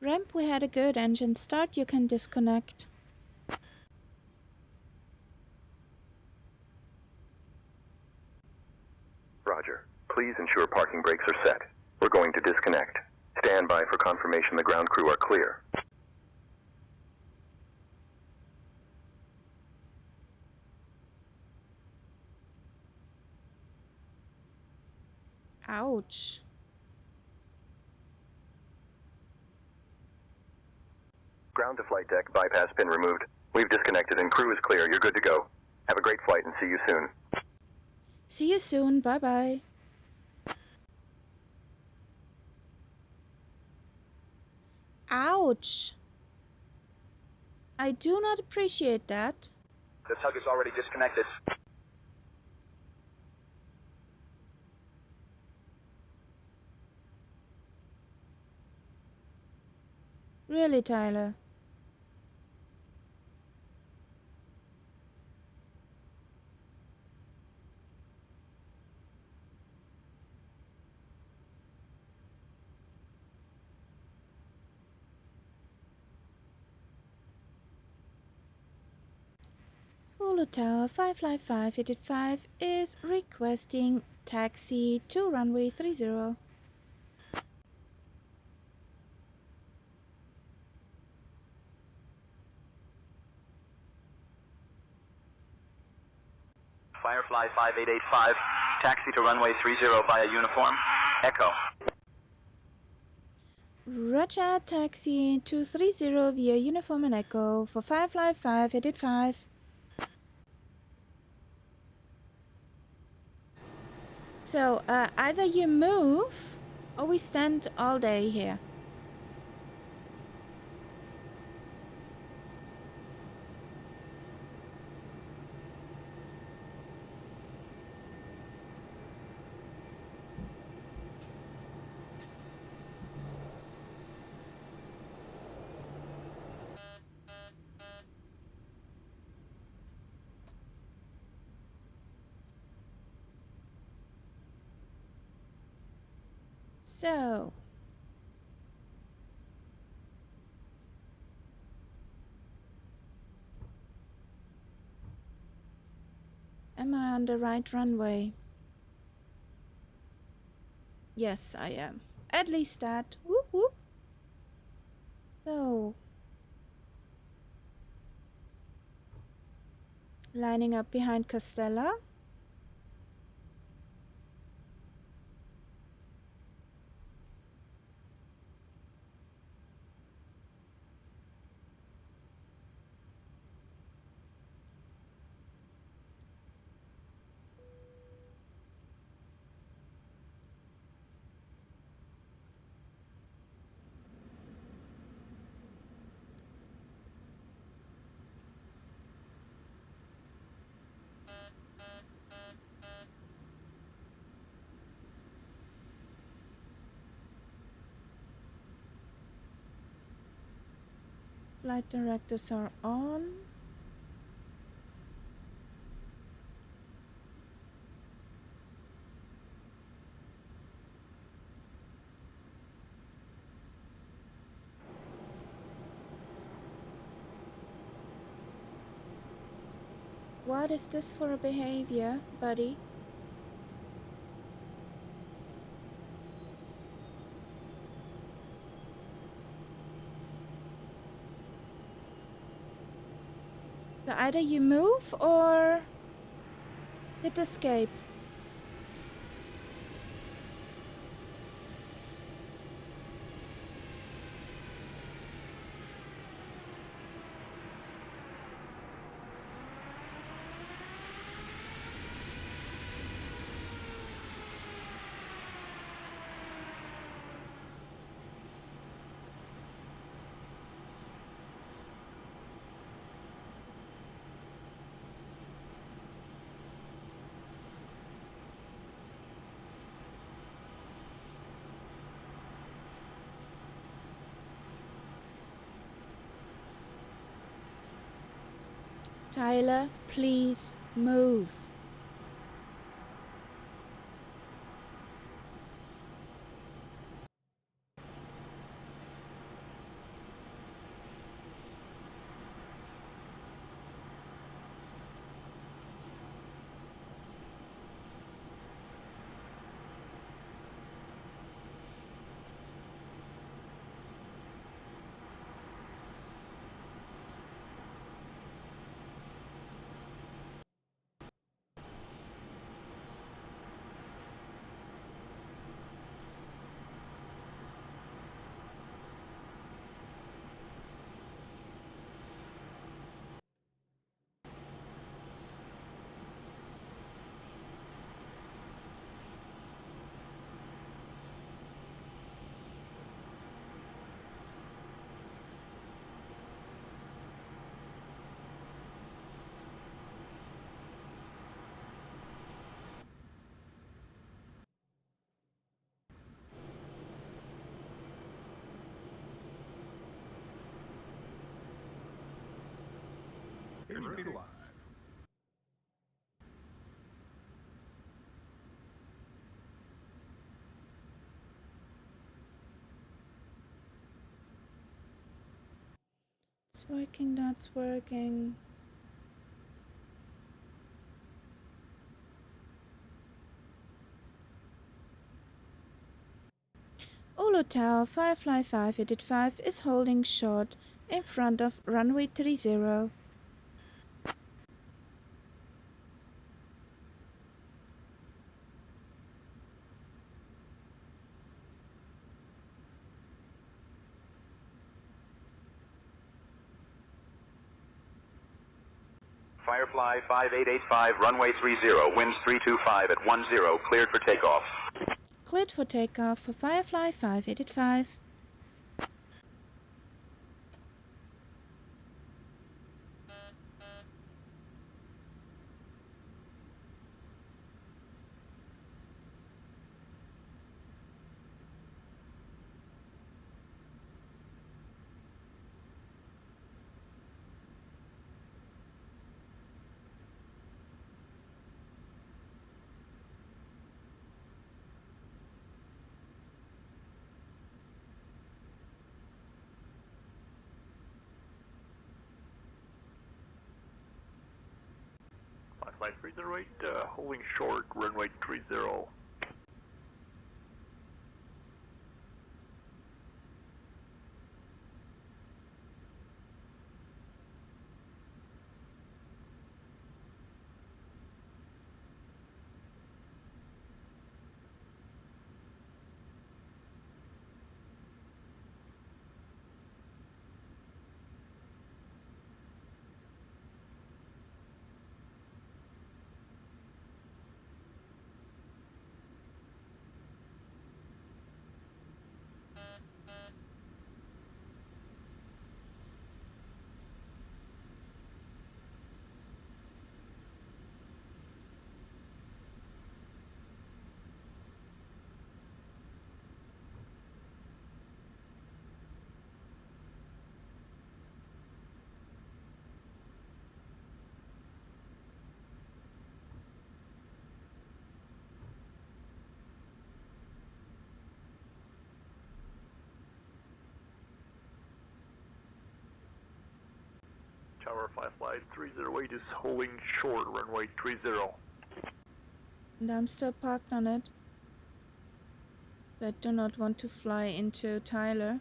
Ramp, we had a good engine start. You can disconnect. Roger. Please ensure parking brakes are set. We're going to disconnect. Stand by for confirmation the ground crew are clear. Ouch. Ground to flight deck, bypass pin removed. We've disconnected and crew is clear. You're good to go. Have a great flight and see you soon. See you soon. Bye-bye. Ouch. I do not appreciate that. The tug is already disconnected. Really, Tyler? Oulu Tower 555 is requesting taxi to runway 30. Firefly 5885, taxi to runway 30 via uniform. Echo. Roger, taxi 230 via uniform and echo for Firefly 585. So, either you move or we stand all day here. So, am I on the right runway? Yes, I am. At least that. Whoop whoop. So, lining up behind Costella. Flight directors are on. What is this for a behavior, buddy? So either you move or hit escape. Tyler, please move. It's working, that's working. Oulu Tower, Firefly 5 Edit 5 is holding short in front of runway 30. Firefly 5885, runway 30, winds 325 at 10, cleared for takeoff. Cleared for takeoff for Firefly 5 Edit 5. Flight 308, holding short, runway 30. Tower, Firefly 308 is holding short, runway 30. And I'm still parked on it. So I do not want to fly into Tyler.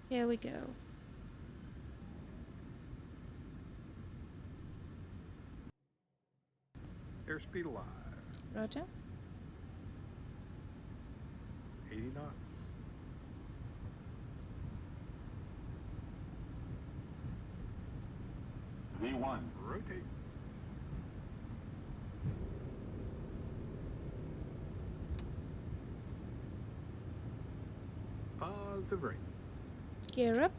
Here we go. Airspeed alive. Roger. 80 knots. V1. Rotate. Positive rate. Gear up.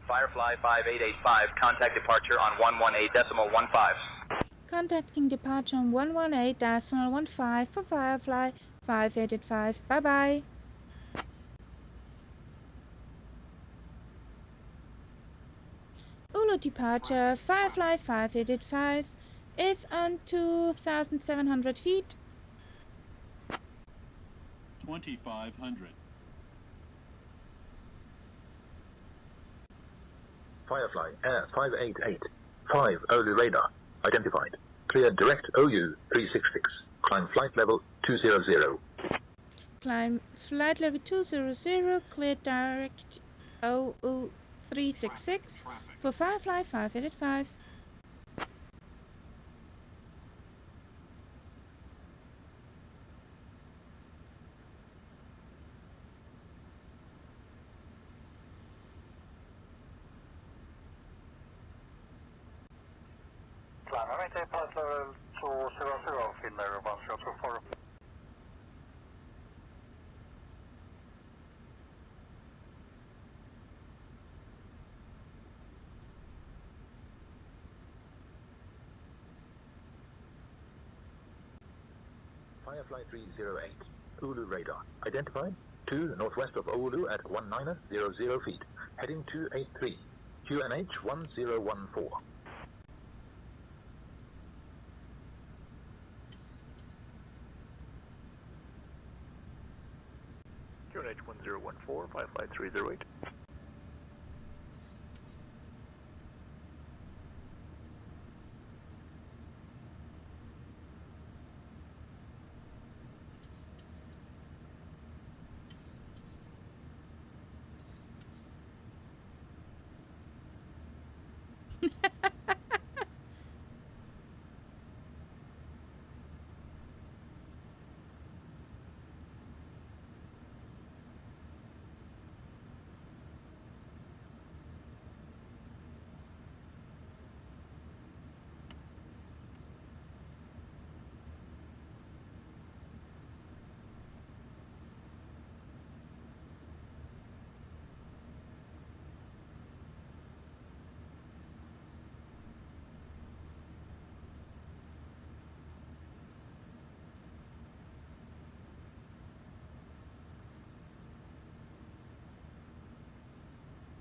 Firefly 5885, contact departure on 118.15. Contacting departure on 118.15 for Firefly 5885. Bye bye. Oulu departure, Firefly 5885 is on 2,700 feet. 2,500. Firefly Air 588. 5 Oulu radar. Identified. Clear direct OU 366. Climb flight level 200. Climb flight level 200, clear direct OU 366 for Firefly 5885. Climb and maintain flight level 200, Finnair 1024. Firefly 308. Oulu radar. Identified. 2 northwest of Oulu at 1900 feet. Heading 283. QNH 1014. QNH 1014, Firefly 308.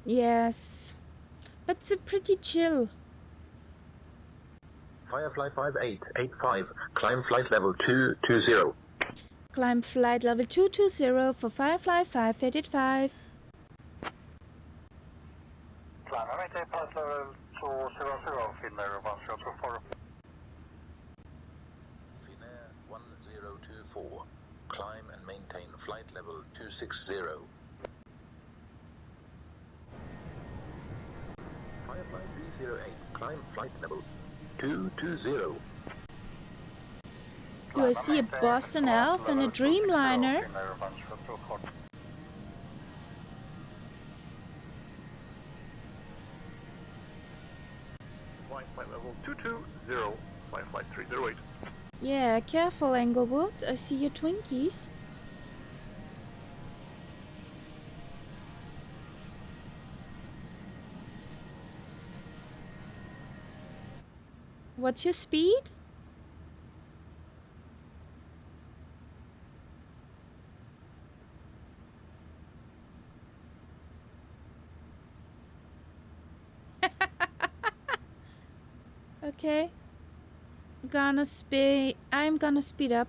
Yes, but it's pretty chill. Firefly 5885. Climb flight level 220. Climb flight level 220 for Firefly 5885. Climb and maintain flight level 200, Finnair 1024. 1024. Climb and maintain flight level 260. Firefly 308. Climb flight level 220. Do I see a Boston Elf and a Dreamliner? Flight level 220, flight 308. Yeah, careful, Englewood. I see your Twinkies. What's your speed? Okay. I'm gonna speed up.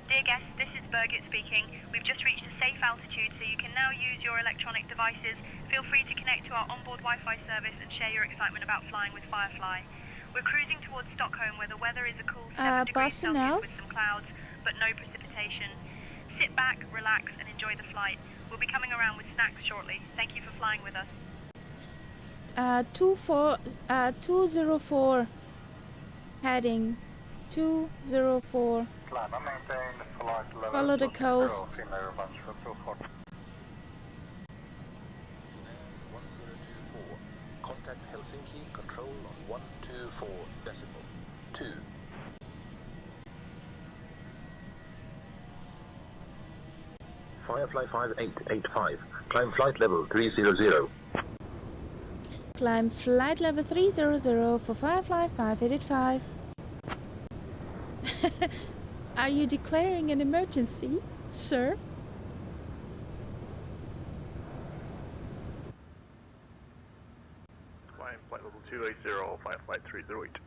Dear guests, this is Birgit speaking. We've just reached a safe altitude, so you can now use your electronic devices. Feel free to connect to our onboard Wi-Fi service and share your excitement about flying with Firefly. We're cruising towards Stockholm, where the weather is a cool 7 degrees Boston Celsius Elf? with some clouds, but no precipitation. Sit back, relax, and enjoy the flight. We'll be coming around with snacks shortly. Thank you for flying with us. 204 heading 204. Climb and maintain flight level Follow the coast. Finnair 1024. Contact Helsinki, control on 124 decimal 2. Firefly 5885. Climb flight level 300. Climb flight level 300 for Firefly 5885. Are you declaring an emergency, sir? Flight level 280, flight 308.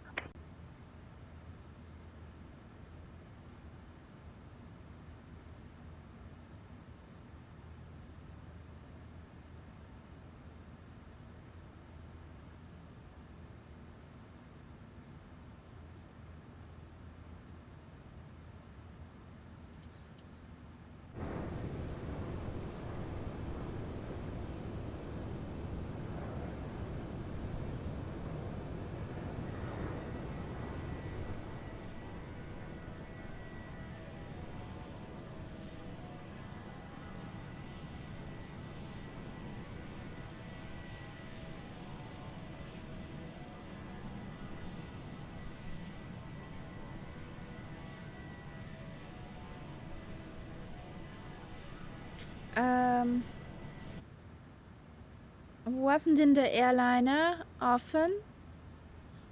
Wasn't in the airliner often,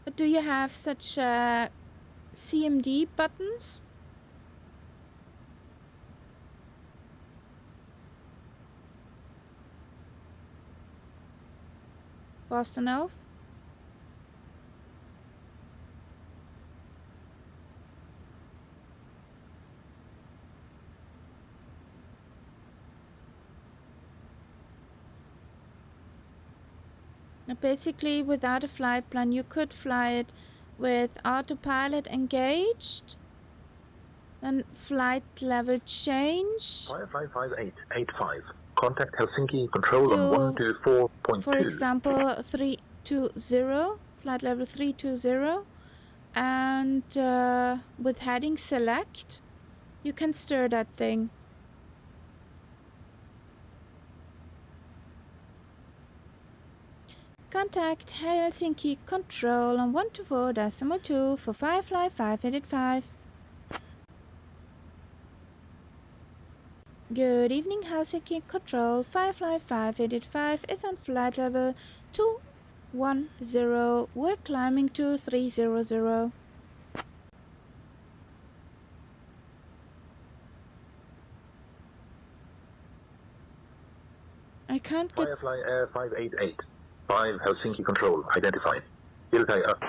but do you have such CMD buttons? Boston Elf? Now basically, without a flight plan, you could fly it with autopilot engaged, then flight level change. Firefly 5885. Contact Helsinki, control on 124.2. For example, 320, flight level 320, and with heading select, you can stir that thing. Contact Helsinki control on 124.2 for Firefly 5885. Good evening, Helsinki control. Firefly 5885 is on flight level 210. We're climbing to 300. I can't get... Firefly Air 588. 5 Helsinki Control identified. Iltai up.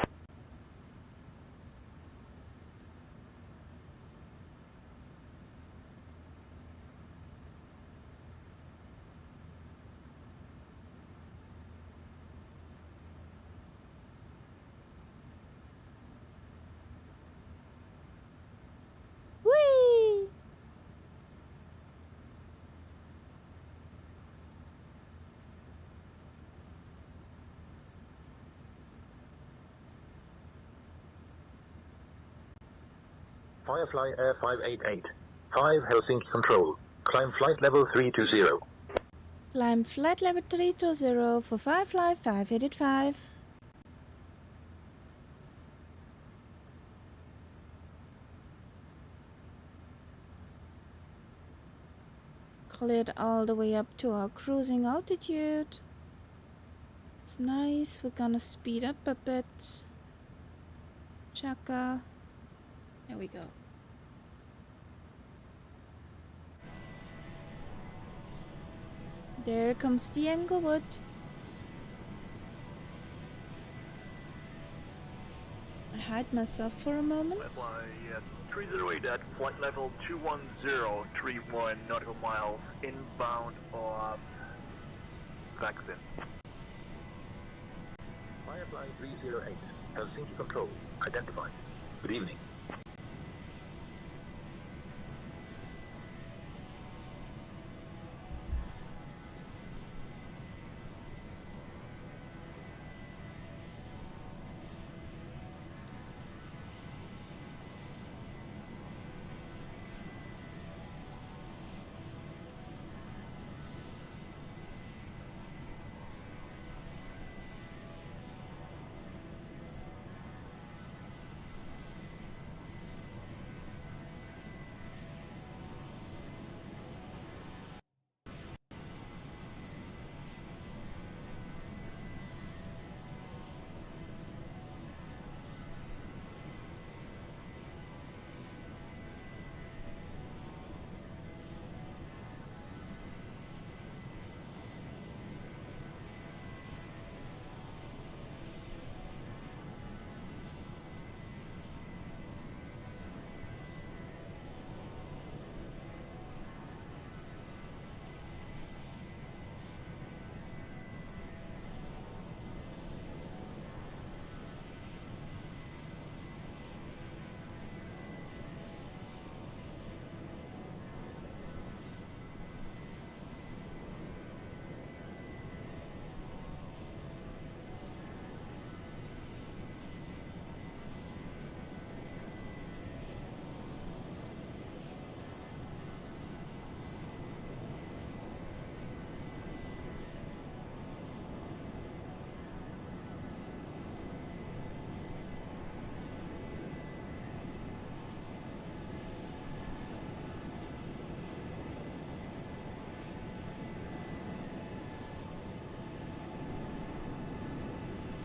Whee! Firefly Air 588. 5 Helsinki Control. Climb flight level 320. Climb flight level 320 for Firefly 585. Cleared all the way up to our cruising altitude. It's nice. We're gonna speed up a bit. Chaka. There we go. There comes the Englewood. I hide myself for a moment. Fly 308 at flight level 21031 nautical miles inbound of Vaxin. Firefly 308. Helsinki Control identified. Good evening.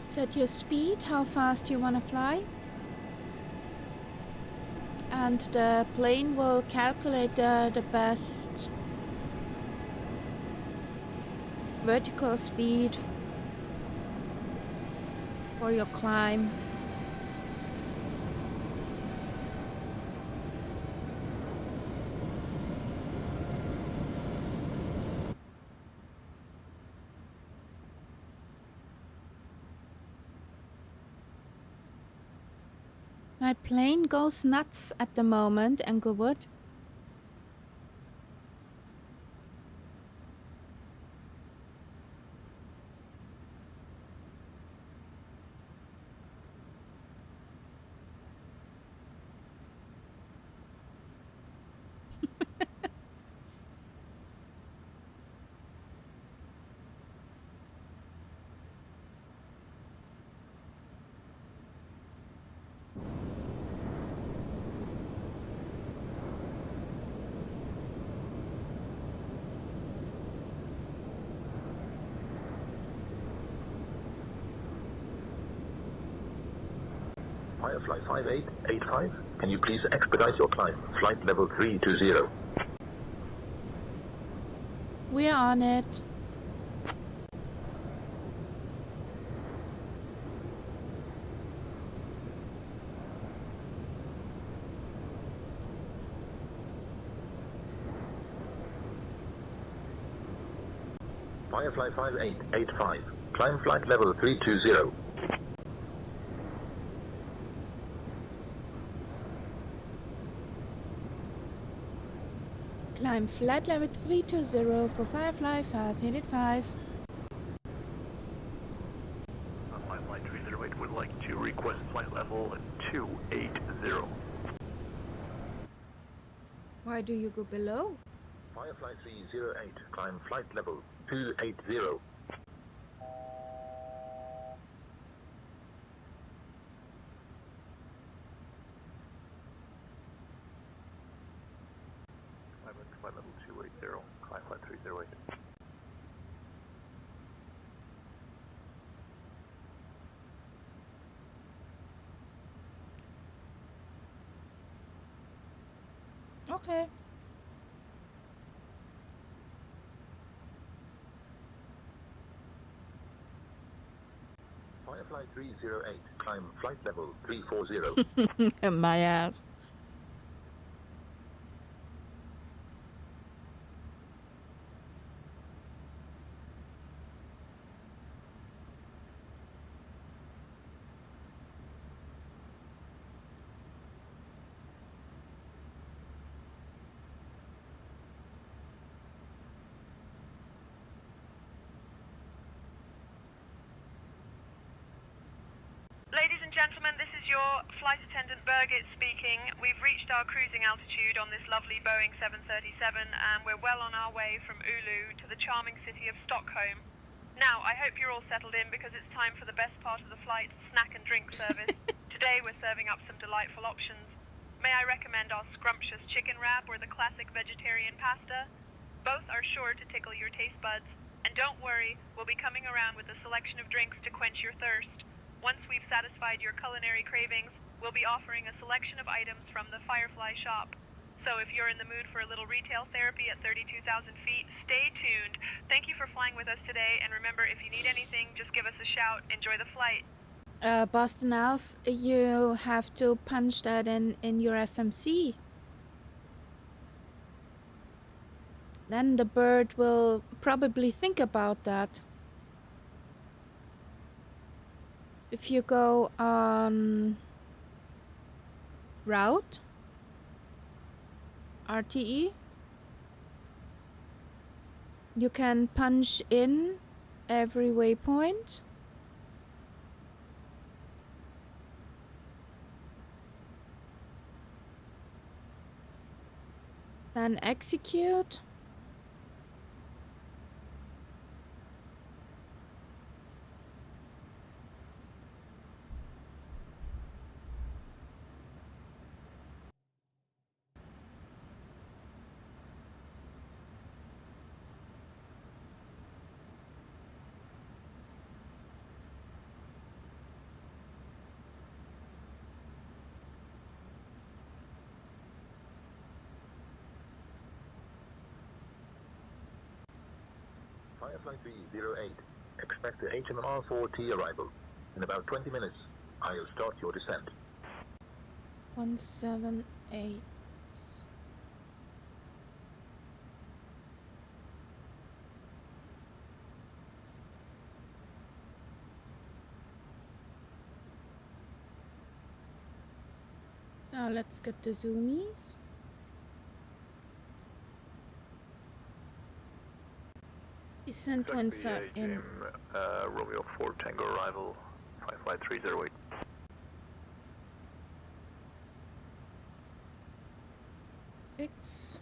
Set your speed, how fast you want to fly. And the plane will calculate the best vertical speed for your climb. My plane goes nuts at the moment, Englewood. Firefly 5885, can you please expedite your climb? Flight level 320. We're on it. Firefly 5885. Climb flight level 320. Climb flight level 320 for Firefly 5885. Firefly 308 would like to request flight level 280. Why do you go below? Firefly 308. Climb flight level 280. Flight level 280, climb flight 308. Okay. Firefly 308. Climb flight level 340. My ass. Ladies and gentlemen, this is your flight attendant Birgit speaking. We've reached our cruising altitude on this lovely Boeing 737 and we're well on our way from Oulu to the charming city of Stockholm. Now, I hope you're all settled in because it's time for the best part of the flight, snack and drink service. Today we're serving up some delightful options. May I recommend our scrumptious chicken wrap or the classic vegetarian pasta? Both are sure to tickle your taste buds. And don't worry, we'll be coming around with a selection of drinks to quench your thirst. Once we've satisfied your culinary cravings, we'll be offering a selection of items from the Firefly shop. So if you're in the mood for a little retail therapy at 32,000 feet, stay tuned. Thank you for flying with us today, and remember, if you need anything, just give us a shout. Enjoy the flight. Boston Alf, you have to punch that in your FMC. Then the bird will probably think about that. If you go on route, RTE, you can punch in every waypoint. Then execute. Firefly 308. Expect the HMR4T arrival. In about 20 minutes, I'll start your descent. 178. So let's get the zoomies. Descent winds are in. Romeo 4 Tango arrival, Firefly 308. Fix.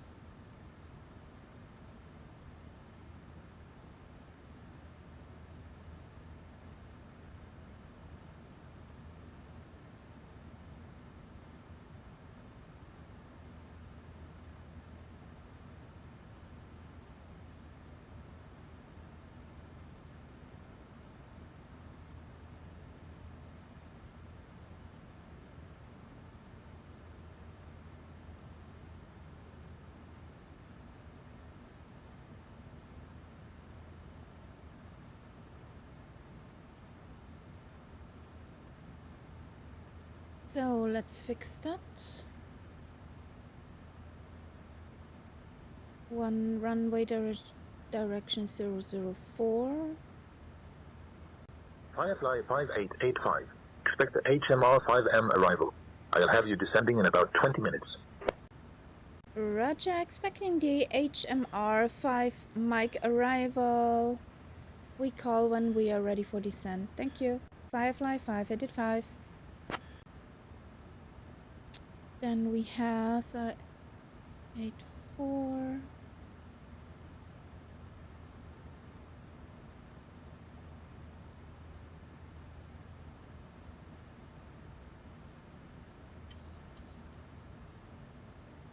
So let's fix that. One runway direction 004. Firefly 5885. Expect the HMR 5M arrival. I'll have you descending in about 20 minutes. Roger, expecting the HMR 5 Mike arrival. We call when we are ready for descent. Thank you. Firefly 5885. Then we have 84.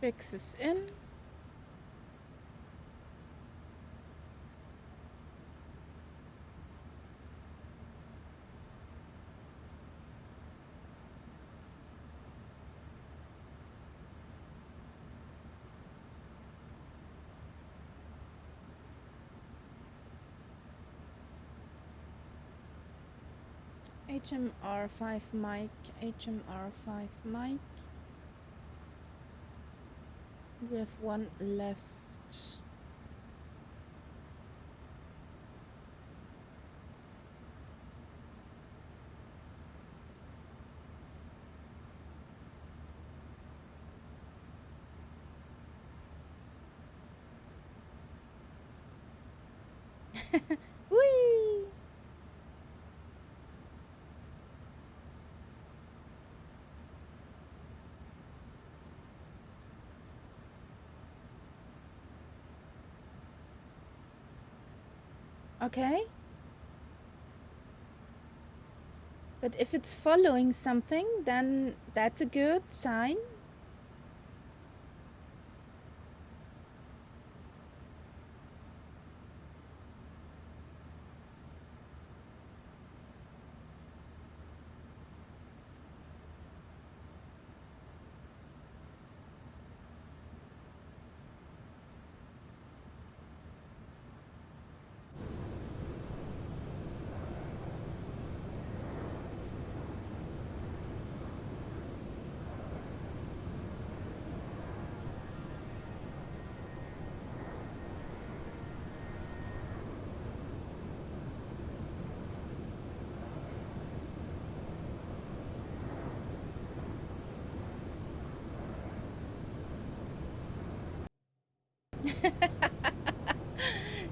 Fixes in. HMR 5 Mike, HMR 5 Mike. We have one left. Whee! Okay. But if it's following something, then that's a good sign.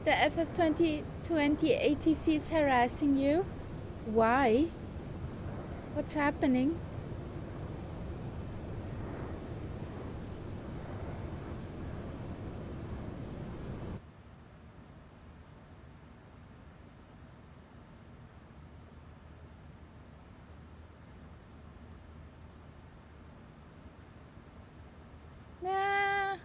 The FS2020 ATC is harassing you. Why? What's happening? Nah.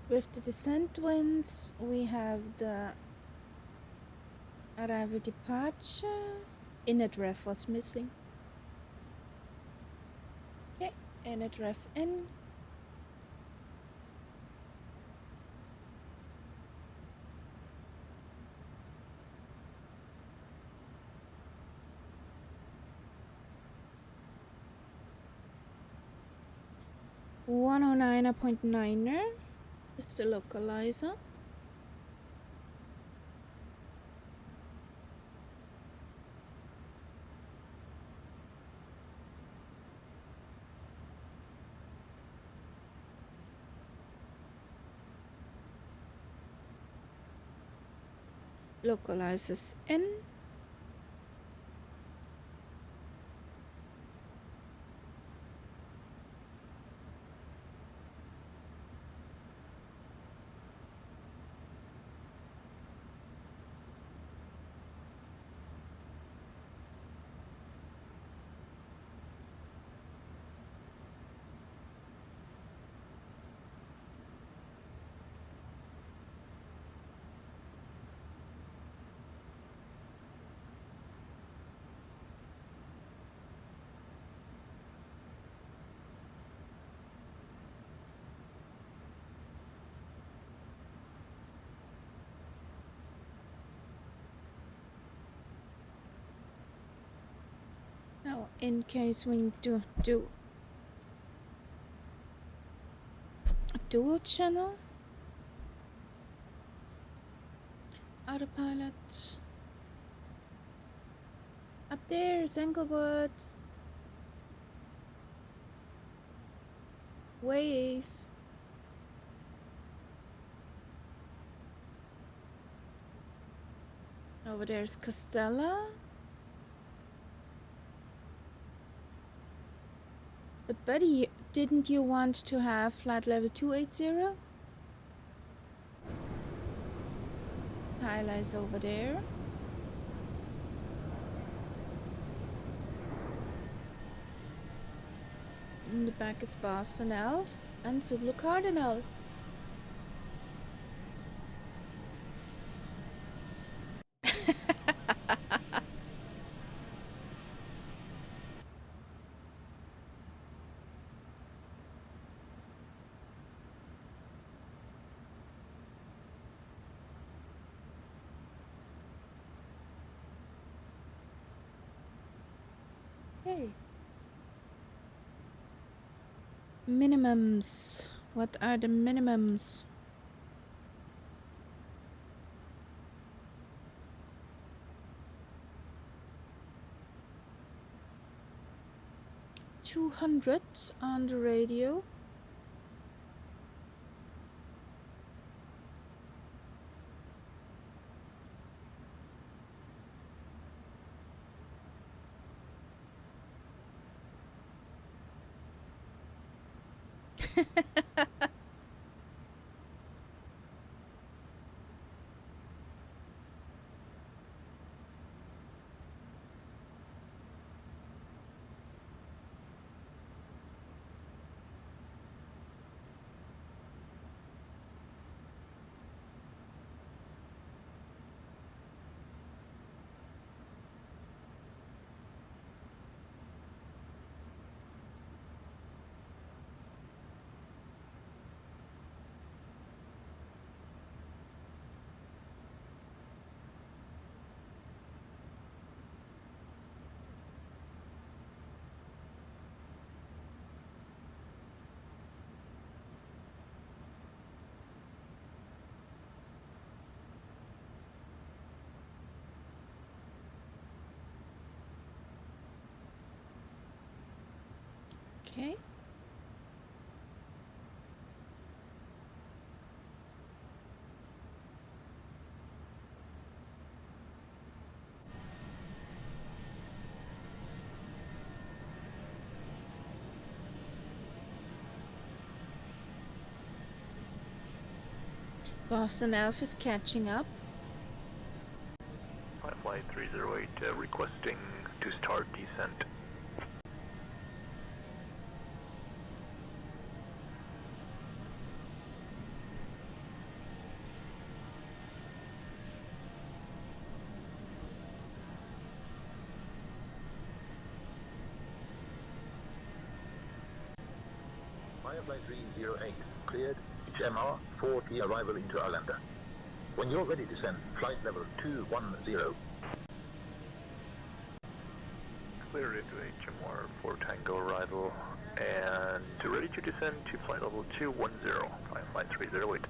With the descent winds, we have the arrival departure. ENAT ref was missing. Okay, ENAT ref in. .9er is the localizer. Localizers in. So in case we do a dual channel autopilot. Up there is Englewood. Wave. Over there's Castella. But buddy, didn't you want to have flight level 280? Kyla is over there. In the back is Boston Elf and Zulu Cardinal. Okay. Minimums. What are the minimums? $200 on the radio. Okay. Boston Elf is catching up. Flight 308 requesting to start descent. Firefly 308, cleared, HMR 40 arrival into Arlada. When you're ready to send flight level 210. Clear into HMR for Tango arrival and ready to descend to flight level 210, Flight 308.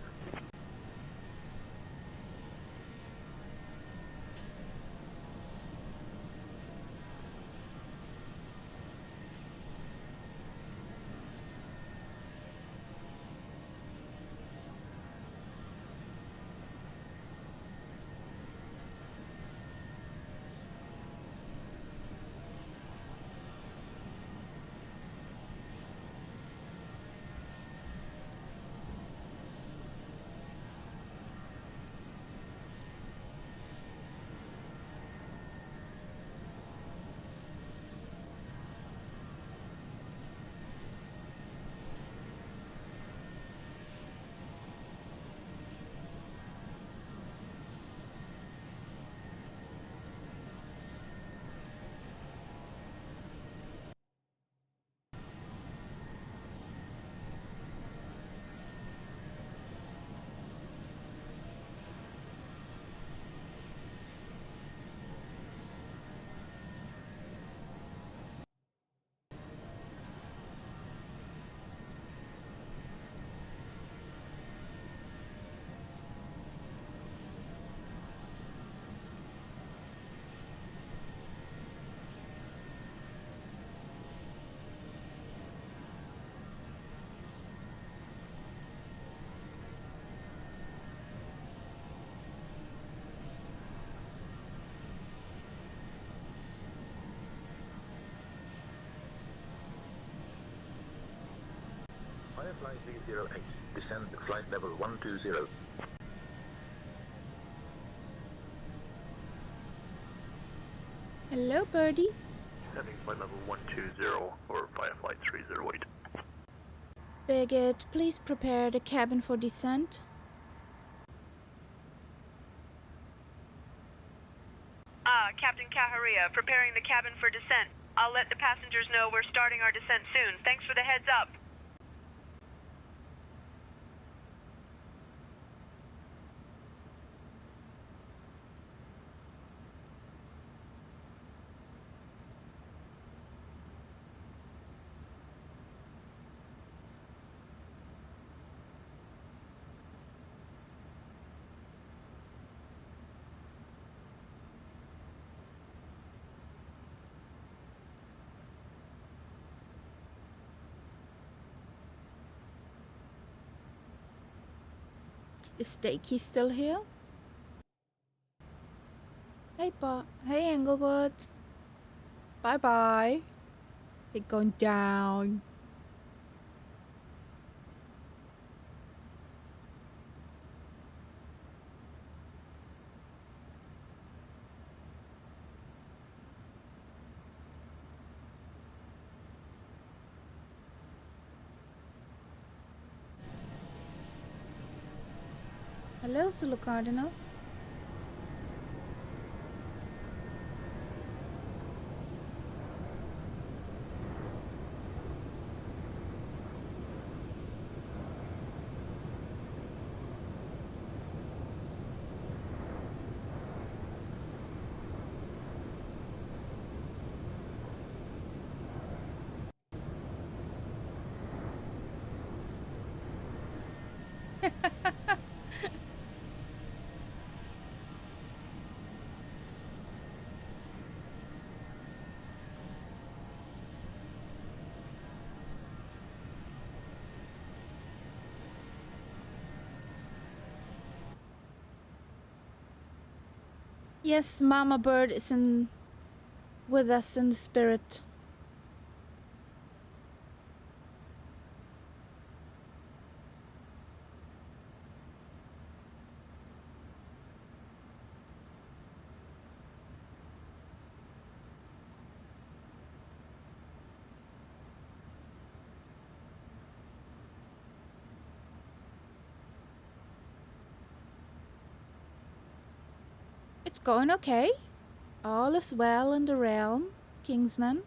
Firefly 308, descend flight level 120. Hello, birdie. Descending flight level 120 for Firefly 308. Birgit, please prepare the cabin for descent. Captain Caharia, preparing the cabin for descent. I'll let the passengers know we're starting our descent soon. Thanks for the heads up. Is Stakey still here? Hey Englewood. Bye bye. They're going down. Hello, Zulu Cardinal. Yes, Mama Bird is with us in the spirit. It's going okay. All is well in the realm, Kingsman.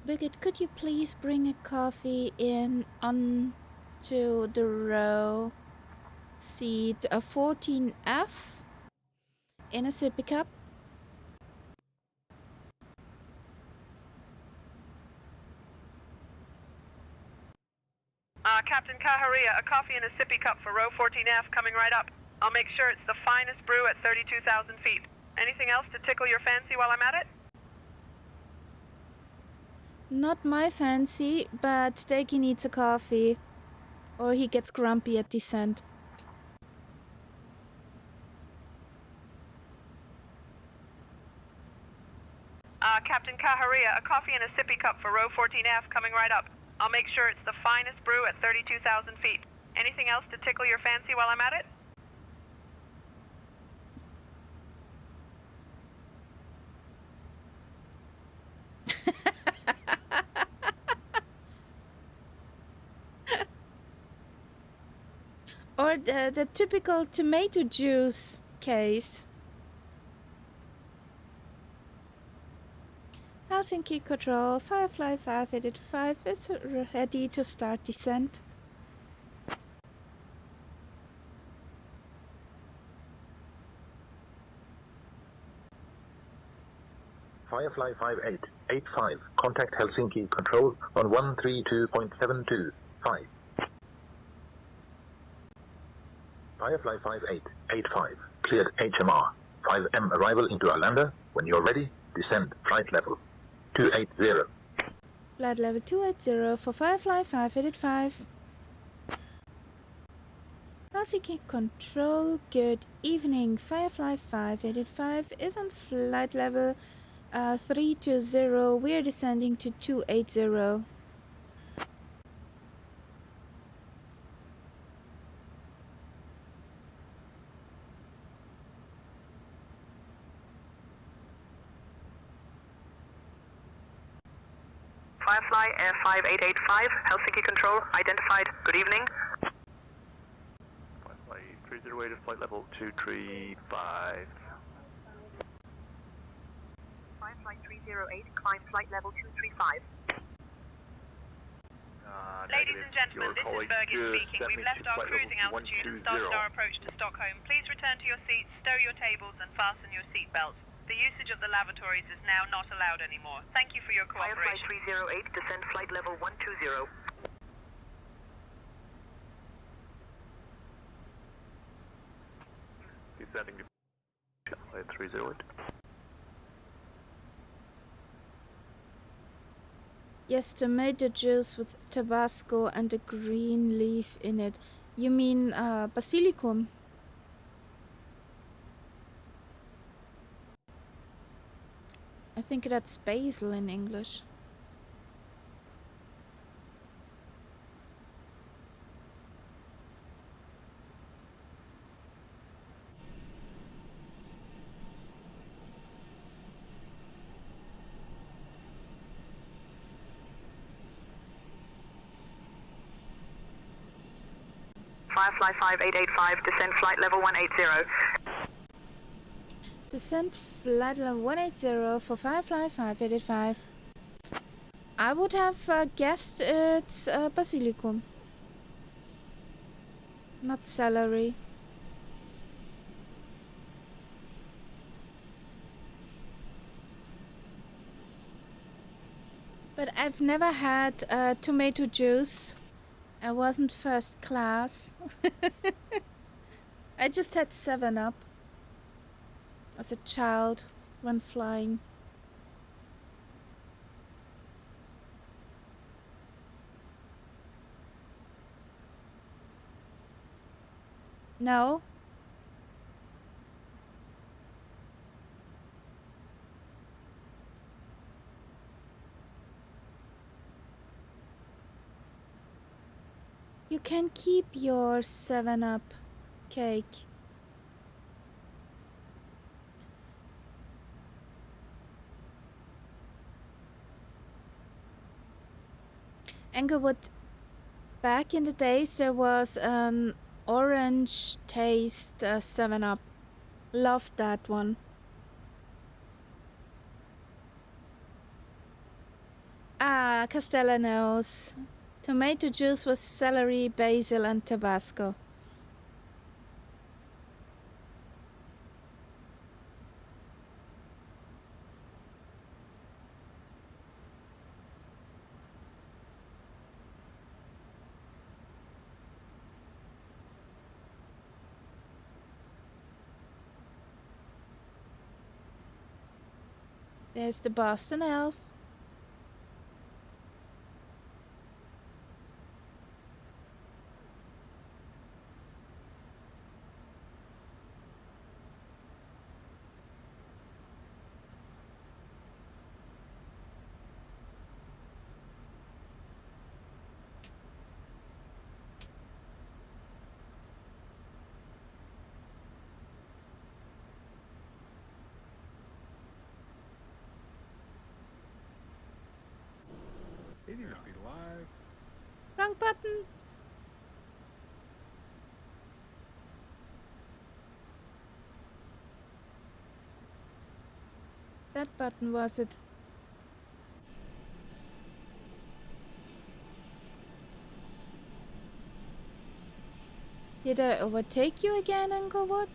Birgit, could you please bring a coffee in onto the row seat 14F in a sippy cup? Captain Caharia, a coffee and a sippy cup for row 14F coming right up. I'll make sure it's the finest brew at 32,000 feet. Anything else to tickle your fancy while I'm at it? Not my fancy, but Stakey needs a coffee, or he gets grumpy at descent. Captain Caharia, a coffee and a sippy cup for row 14F coming right up. I'll make sure it's the finest brew at 32,000 feet. Anything else to tickle your fancy while I'm at it? Or the typical tomato juice case. Helsinki Control, Firefly 585 is ready to start descent. Firefly 5885, contact Helsinki Control on 132.725. Firefly 5885, cleared HMR. 5M arrival into Arlada. When you're ready, descend flight level 280. Flight level 280 for Firefly 585. Helsinki Control, good evening. Firefly 585 is on flight level 320, we're descending to 280. Firefly Air 5885, Helsinki Control, identified. Good evening. Firefly 308 at flight level 235. Firefly 308, climb flight level 235. Ladies and gentlemen, this is Birgit speaking. We've left our cruising altitude and started our approach to Stockholm. Please return to your seats, stow your tables, and fasten your seatbelts. The usage of the lavatories is now not allowed anymore. Thank you for your cooperation. Firefly 308, descend flight level 120. Descending to flight 308. Yes, tomato juice with Tabasco and a green leaf in it. You mean basilicum? I think that's basil in English. Firefly 5885, descend flight level 180. Descent flight level 180 for Firefly 5885. I would have guessed it's basilicum, not celery. But I've never had tomato juice. I wasn't first class. I just had 7-Up as a child when flying. No? You can keep your 7-Up cake. Englewood, back in the days there was an orange taste 7-Up. Loved that one. Ah, Castellanos. Tomato juice with celery, basil and Tabasco. There's the Boston Elf. He needs to be live. Wrong button. That button was it. Did I overtake you again, Englewood?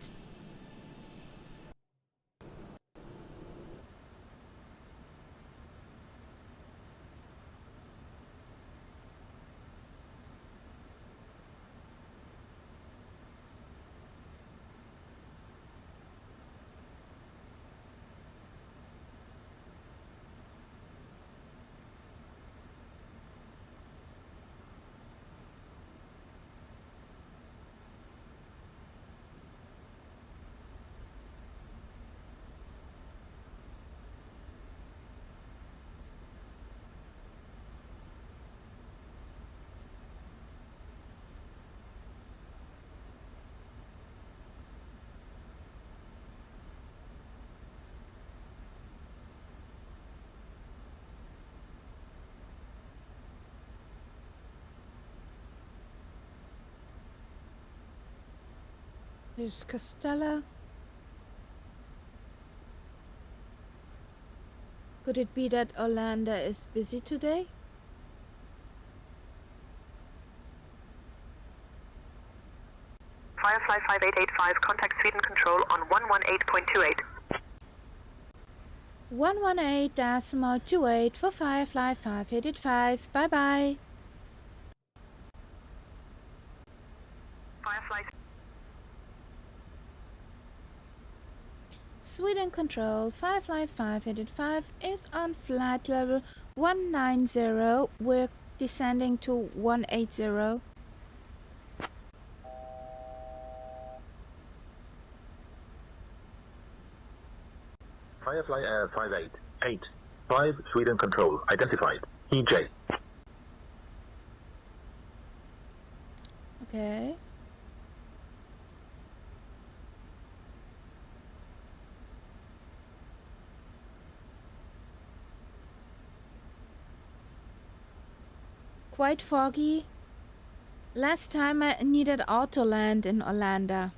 There's Castella. Could it be that Arlada is busy today? Firefly 5885, contact Sweden Control on 118.28. 118.28 for Firefly 5885. Bye bye. Firefly. Sweden Control, Firefly 5885 is on flight level 190. We're descending to 180. Firefly Air 5885, Sweden Control, identified. EJ. Okay. Quite foggy. Last time I needed auto land in Arlada.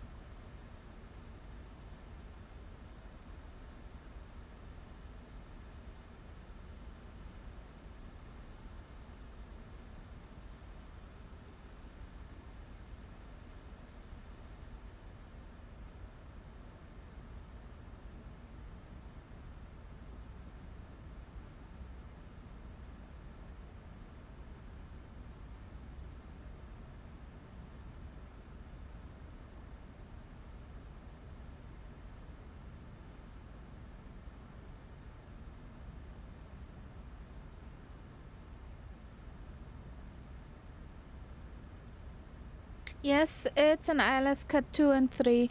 Yes, it's an ILS cut 2 and 3.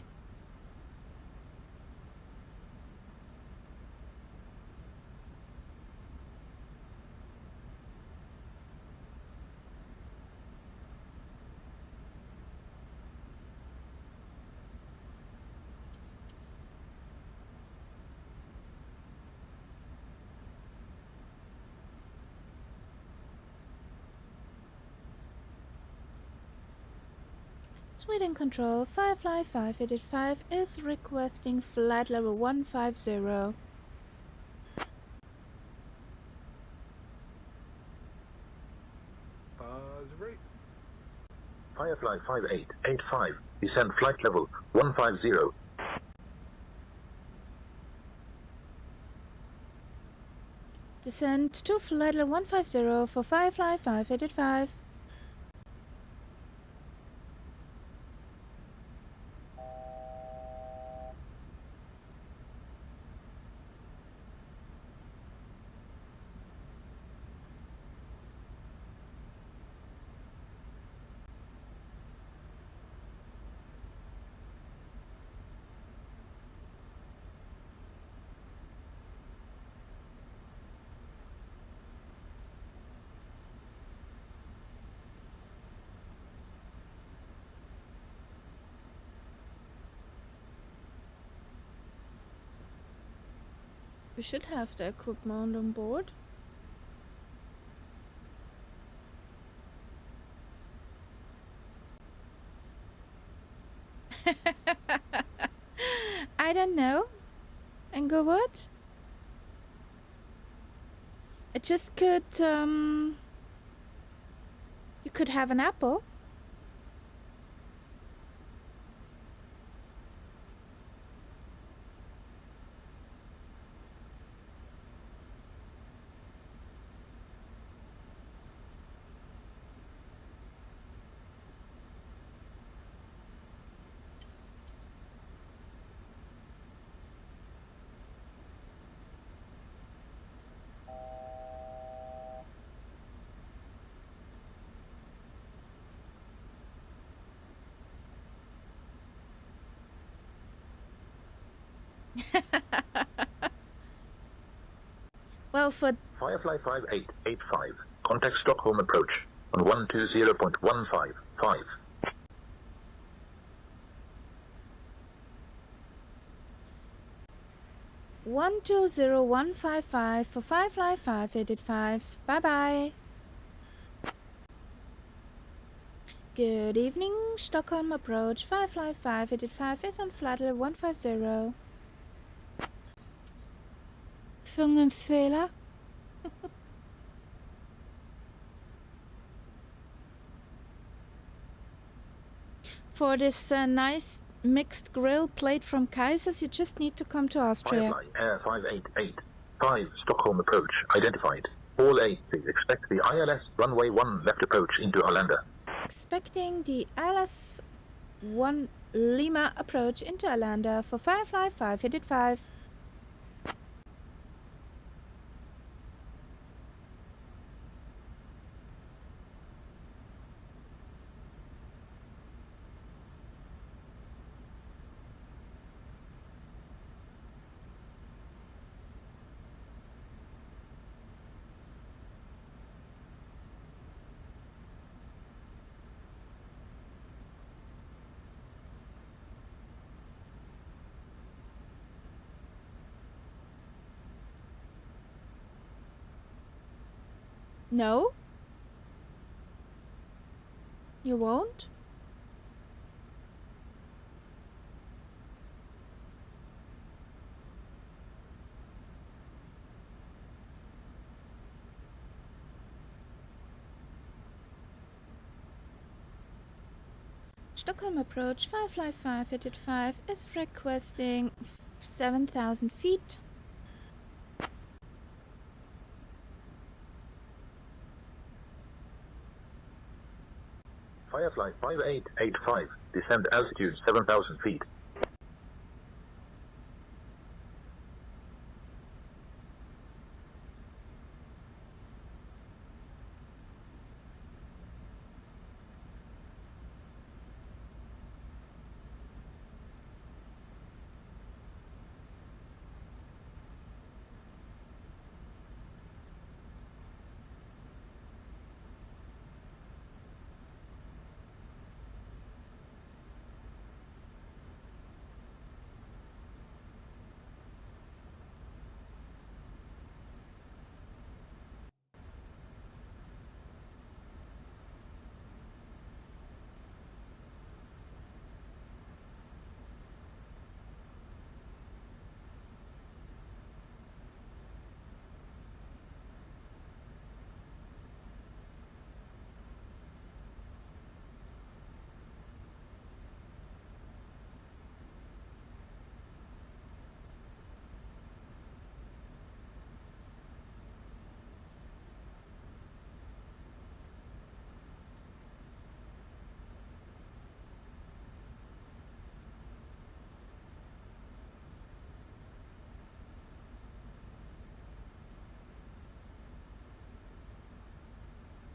Sweden Control, Firefly 5885 is requesting flight level 150. Right. Firefly 5885, descend flight level 150. Descend to flight level 150 for Firefly 5885. We should have the equipment on board. I don't know. Englewood? It just could, you could have an apple. Well, for Firefly 5885, contact Stockholm approach on 120.155. 120.155 for Firefly 5885. Bye bye. Good evening, Stockholm approach 555, headed 5 is on Flattel 150. Zungenfehler? For this nice mixed grill plate from Kaisers, you just need to come to Austria. Firefly Air 5885, Stockholm approach identified. All agencies expect the ILS runway 1 left approach into Arlada. Expecting the ILS 1 Lima approach into Arlada for Firefly 5, headed 5. No? You won't? Stockholm approach Firefly 5, headed 5 is requesting 7,000 feet. Firefly 5885, descend altitude 7,000 feet.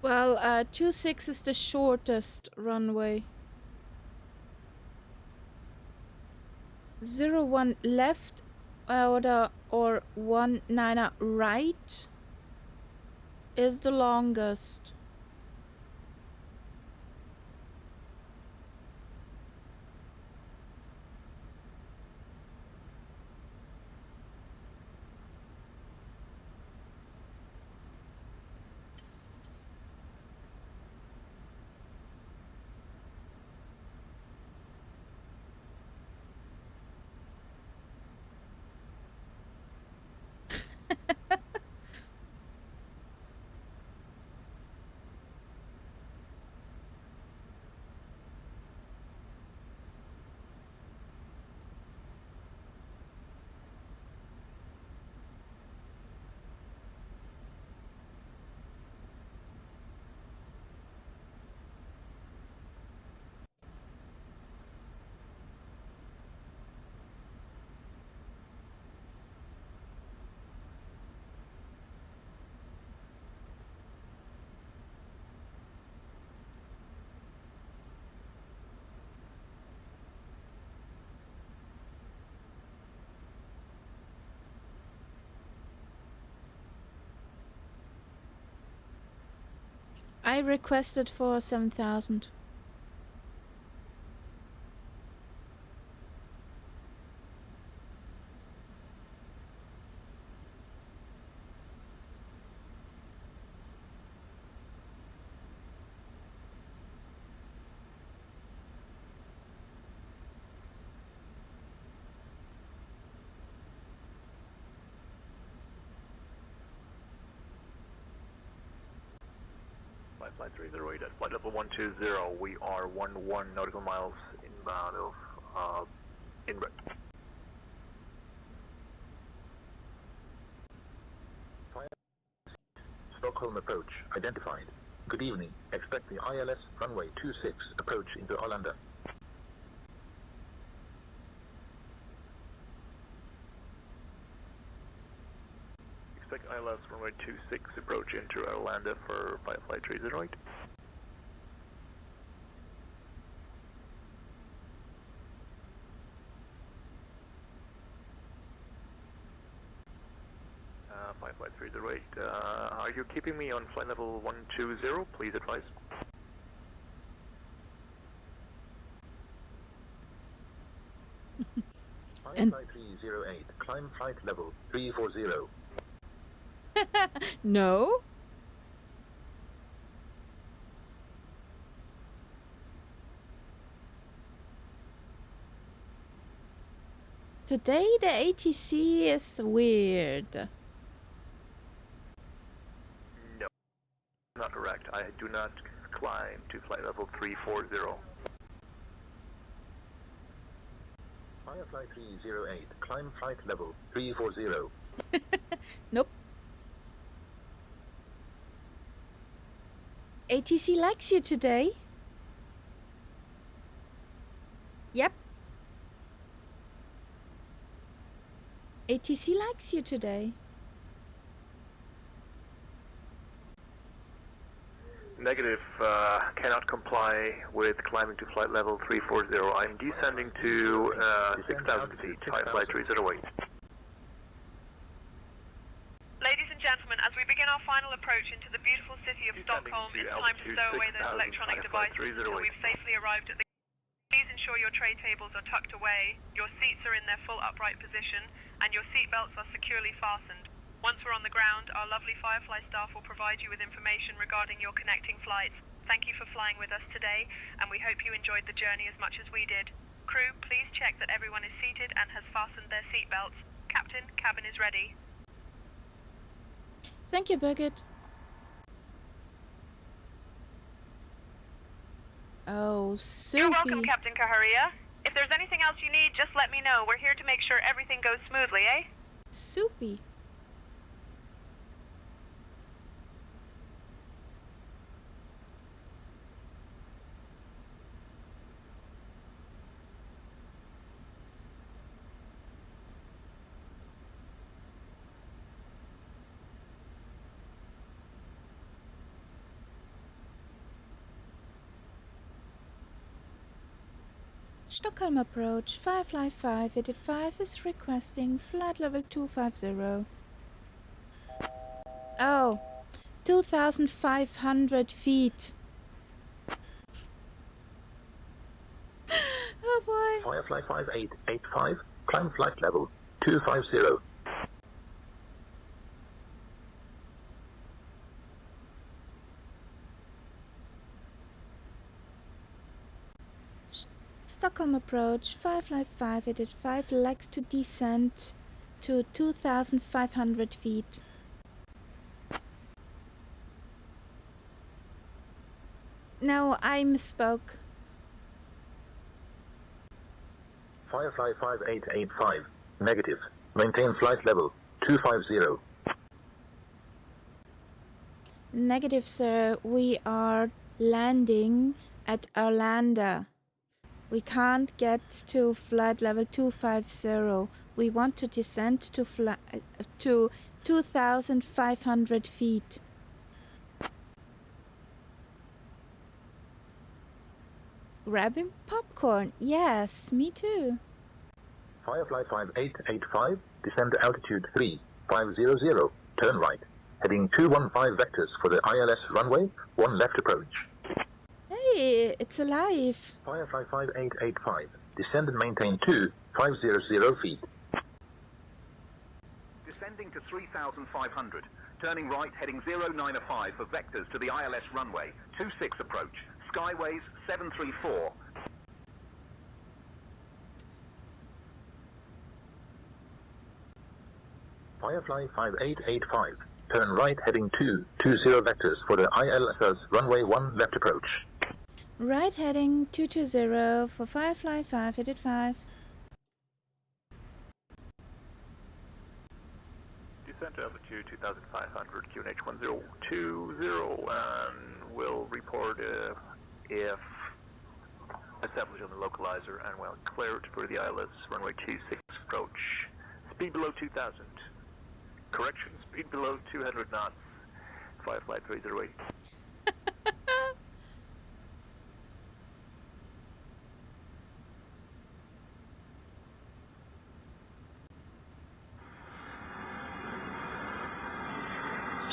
Well, 26 is the shortest runway. 01 left or 19 right is the longest. I requested for 7,000. Firefly 308 at flight level 120. We are 11 nautical miles inbound of inbound. Stockholm approach identified. Good evening. Expect the ILS runway 26 approach into Arlada. Expect ILS runway 26 approach into Arlada for Firefly 308. Firefly 308, are you keeping me on flight level 120? Please advise. Firefly 308, climb flight level 340. No. Today the ATC is weird. No, not correct. I do not climb to flight level 340. Firefly 308, climb flight level 340. Nope. ATC likes you today. Yep. ATC likes you today. Negative, cannot comply with climbing to flight level 340. I'm descending to 6,000 feet, Firefly 308. Ladies and gentlemen, as we begin our final approach into the beautiful city of Stockholm, it's time to stow away those electronic devices until we've safely arrived at the... Please ensure your tray tables are tucked away, your seats are in their full upright position, and your seat belts are securely fastened. Once we're on the ground, our lovely Firefly staff will provide you with information regarding your connecting flights. Thank you for flying with us today, and we hope you enjoyed the journey as much as we did. Crew, please check that everyone is seated and has fastened their seat belts. Captain, cabin is ready. Thank you, Birgit. Oh, Soupy. You're welcome, Captain Kaharia. If there's anything else you need, just let me know. We're here to make sure everything goes smoothly, eh? Soupy. Stockholm approach, Firefly 5, EDDH is requesting flight level 250. Oh, 2,500 feet. Oh boy. Firefly 5885, climb flight level 250. Stockholm approach, Firefly 5, EDDH likes to descend to 2,500 feet. No, I misspoke. Firefly 5885, negative. Maintain flight level 250. Negative, sir. We are landing at Arlada. We can't get to flight level 250. We want to descend to 2,500 feet. Grabbing popcorn. Yes, me too. Firefly 5885, descend altitude 3500, turn right. Heading 215 vectors for the ILS runway, 1 left approach. Hey, it's alive. Firefly 5885, descend and maintain 2,500 feet. Descending to 3,500, turning right, heading 095 for vectors to the ILS runway, 26 approach, Skyways 734. Firefly 5885, turn right heading 220 vectors for the ILS's runway 1 left approach. Right heading 220 for Firefly 585. Descent to altitude 2,500, QNH 1020, and we'll report if established on the localizer, and we'll clear it for the ILS runway 26 approach. Speed below 2,000. Correction, speed below 200 knots. Firefly 308.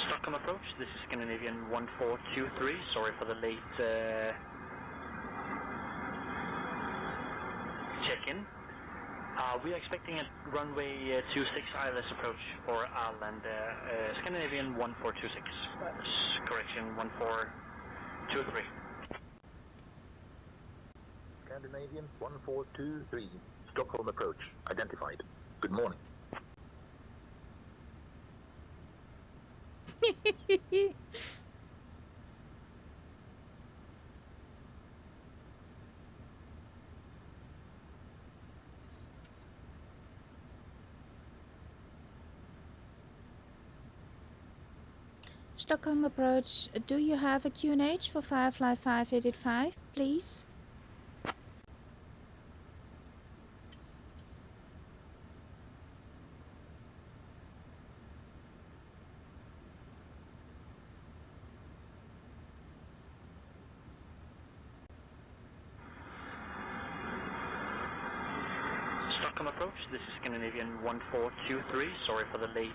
Stockholm approach, this is Scandinavian 1423. Sorry for the late check-in. We are expecting a runway 26 ILS approach for Arlada, Scandinavian 1426. Correction, 1423. Scandinavian 1423. Stockholm approach identified. Good morning. Stockholm approach, do you have a QNH for Firefly 585, please? Stockholm approach, this is Scandinavian 1423. Sorry for the late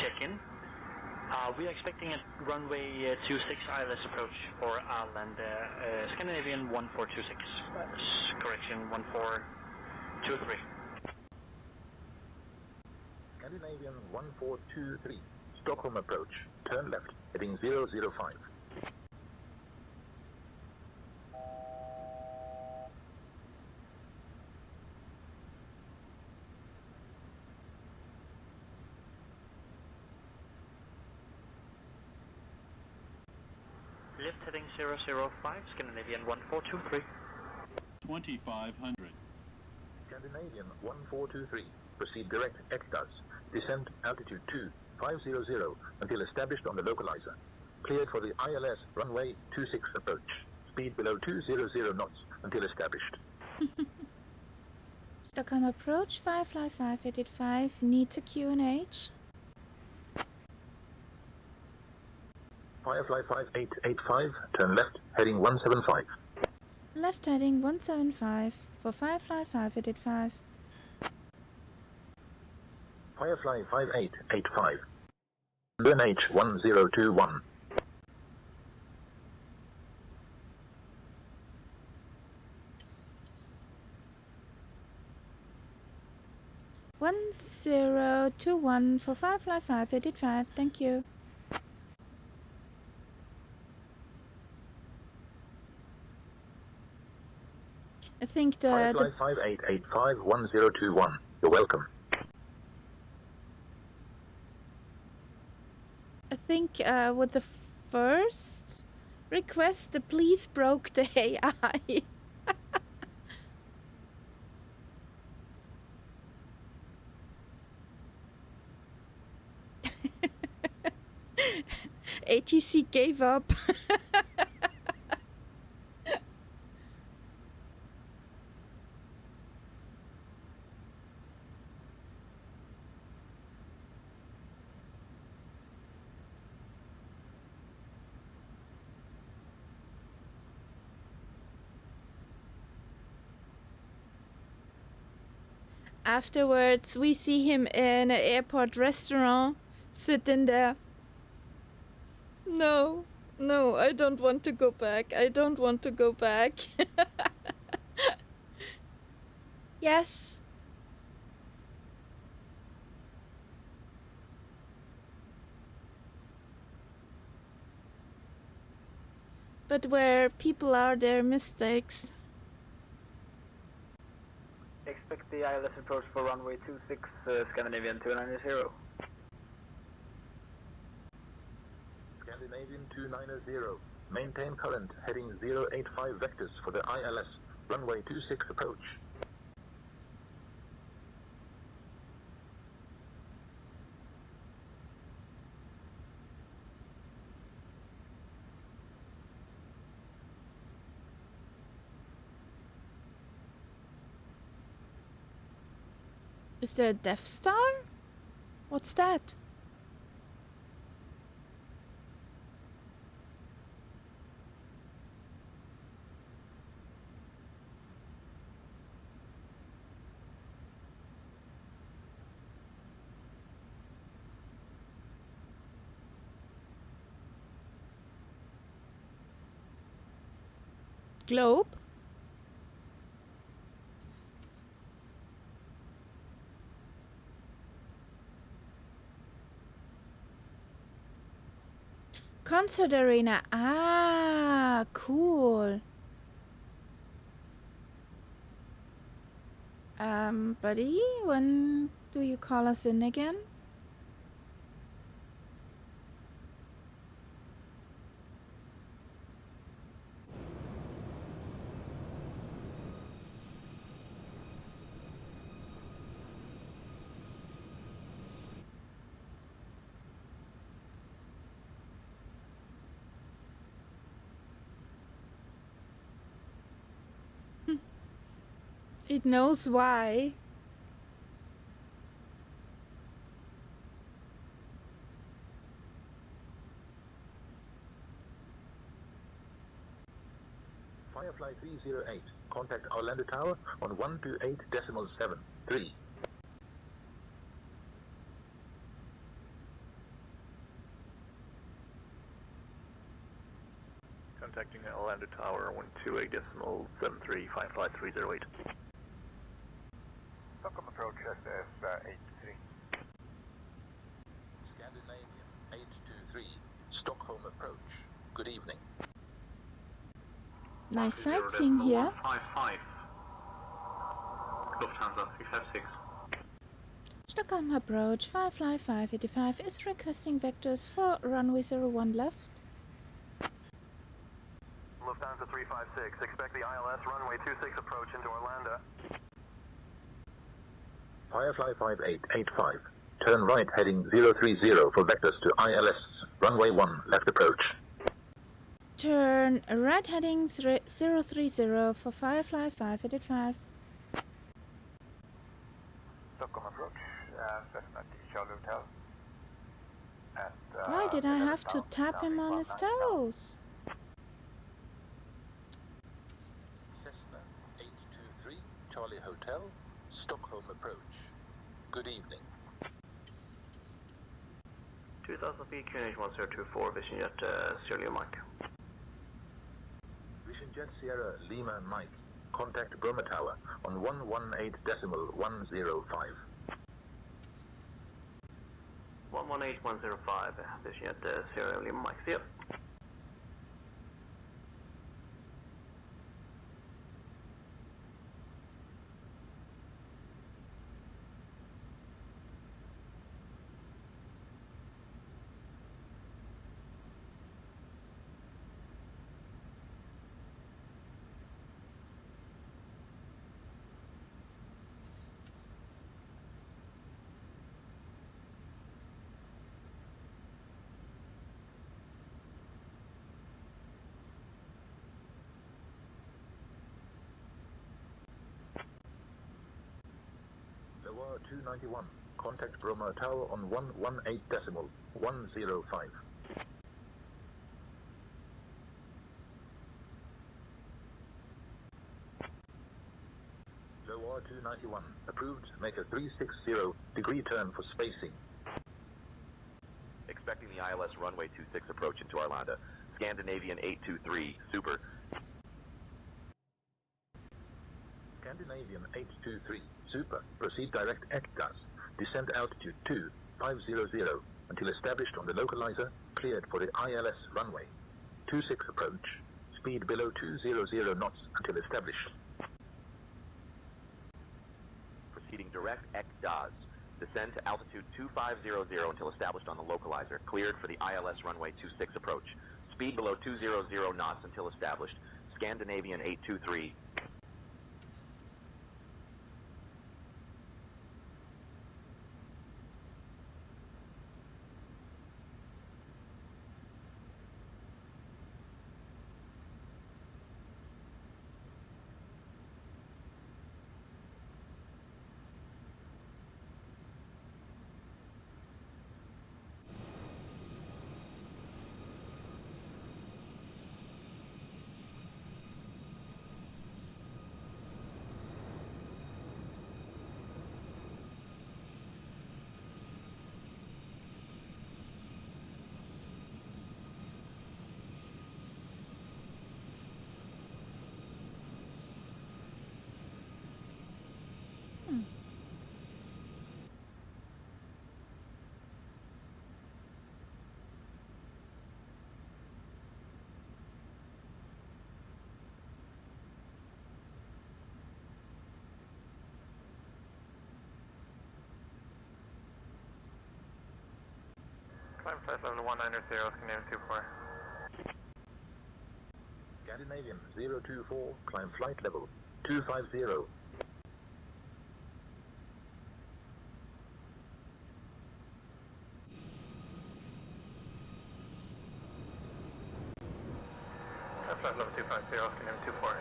check-in. We are expecting a runway 26 ILS approach for Arlada, Scandinavian 1426. Correction, 1423. Scandinavian 1423. Stockholm approach. Turn left, heading 005. Lift heading 005, Scandinavian 1423. 2,500. Scandinavian 1423. Proceed direct EXTAS. Descent altitude 2500 until established on the localizer. Cleared for the ILS runway 26 approach. Speed below 200 knots until established. Stockholm approach, Firefly 585, needs a QNH. Firefly 5885, turn left, heading 175. Left heading 175 for Firefly 585. Firefly 5885. ENH 1021. One 021 for Firefly 585, thank you. I think Firefly 5885 1021. You're welcome. I think with the first request, the police broke the AI. ATC gave up. Afterwards, we see him in an airport restaurant, sitting there. No, no, I don't want to go back. I don't want to go back. Yes. But where people are, their mistakes. Expect the ILS approach for runway 26, Scandinavian 290. Scandinavian 290. Maintain current heading 085 vectors for the ILS. Runway 26 approach. Is there a Death Star? What's that? Globe? Concert arena. Ah, cool. Buddy, when do you call us in again? It knows why. Firefly 308. Contact Arlada Tower on 128.73. Contacting Arlada Tower 128.73, Firefly 308. Stockholm approach SS83. Scandinavian 823. Stockholm approach. Good evening. Nice sightseeing here. 155. Lufthansa 656. Stockholm approach, Firefly 585 is requesting vectors for runway 01 left. Lufthansa 356, expect the ILS runway 26 approach into Arlada. Firefly 5885. Turn right heading 030 for vectors to ILS. Runway 1 left approach. Turn right heading 030 for Firefly 585. Stockholm approach, Cessna Charlie Hotel. Why did I have to tap him on his toes? Cessna 823, Charlie Hotel, Stockholm approach. Good evening. 2000 feet, QNH 1024, Vision Jet Sierra Mike. Vision Jet Sierra Lima Mike. Contact Broma Tower on 118.105. 118.105, Vision Jet Sierra Lima Mike. See ya. Lower 291. Contact Broma Tower on 118.105. Lower 291. Approved. Make a 360-degree turn for spacing. Expecting the ILS runway 26 approach into Arlada. Scandinavian 823, super. Scandinavian 823, super. Proceed direct ECDAS. Descent altitude 2500 until established on the localizer, cleared for the ILS runway. 26 approach. Speed below 200 knots until established. proceeding direct EDDH. Descend to altitude 2500 until established on the localizer. Cleared for the ILS runway 26 approach. Speed below 200 knots until established. Scandinavian 823. Climb flight level 190, Scandinavian 24. Scandinavian 024, climb flight level 250. Climb flight level 250, Scandinavian 24.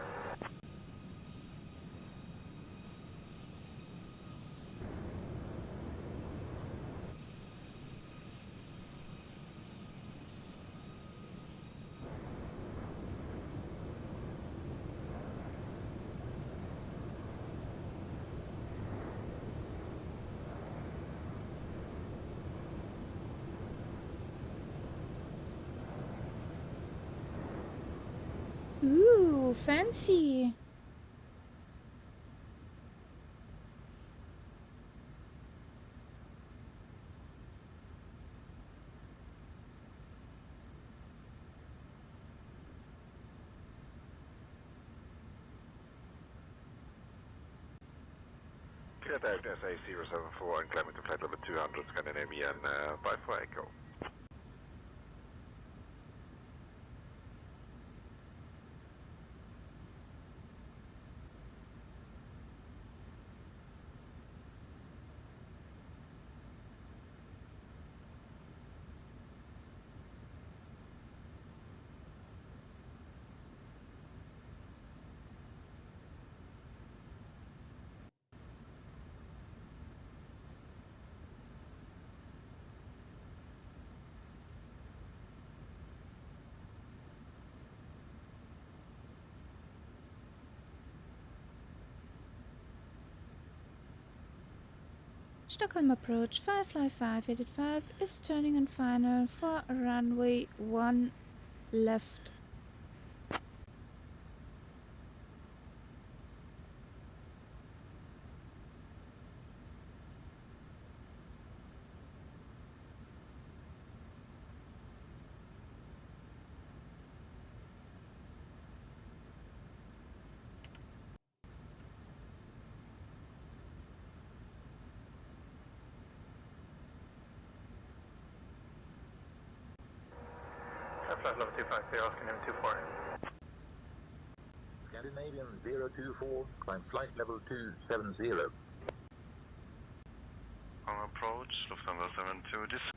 Ooh, fancy. Cleared out SA074 and climbing to flight level 200, Scandinavian by 4 Echo. Stockholm approach 55585 is turning on final for runway 1 left. Flight level 250, Scandinavian 24. Scandinavian 024, climb flight level 270. On approach, Lufthansa 72, descend.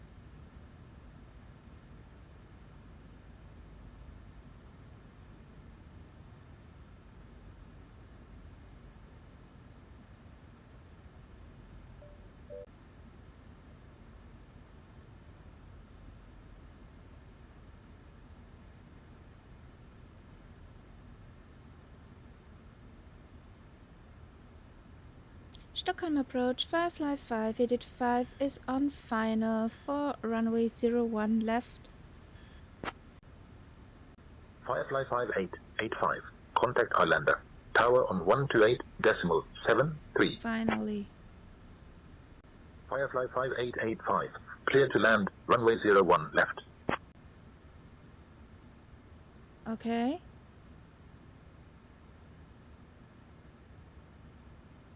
Stockholm approach 55585 is on final for runway 01 left. Firefly 5885, contact Arlada. Tower on 128.73. Finally. Firefly 5885, clear to land, runway 01 left. Okay.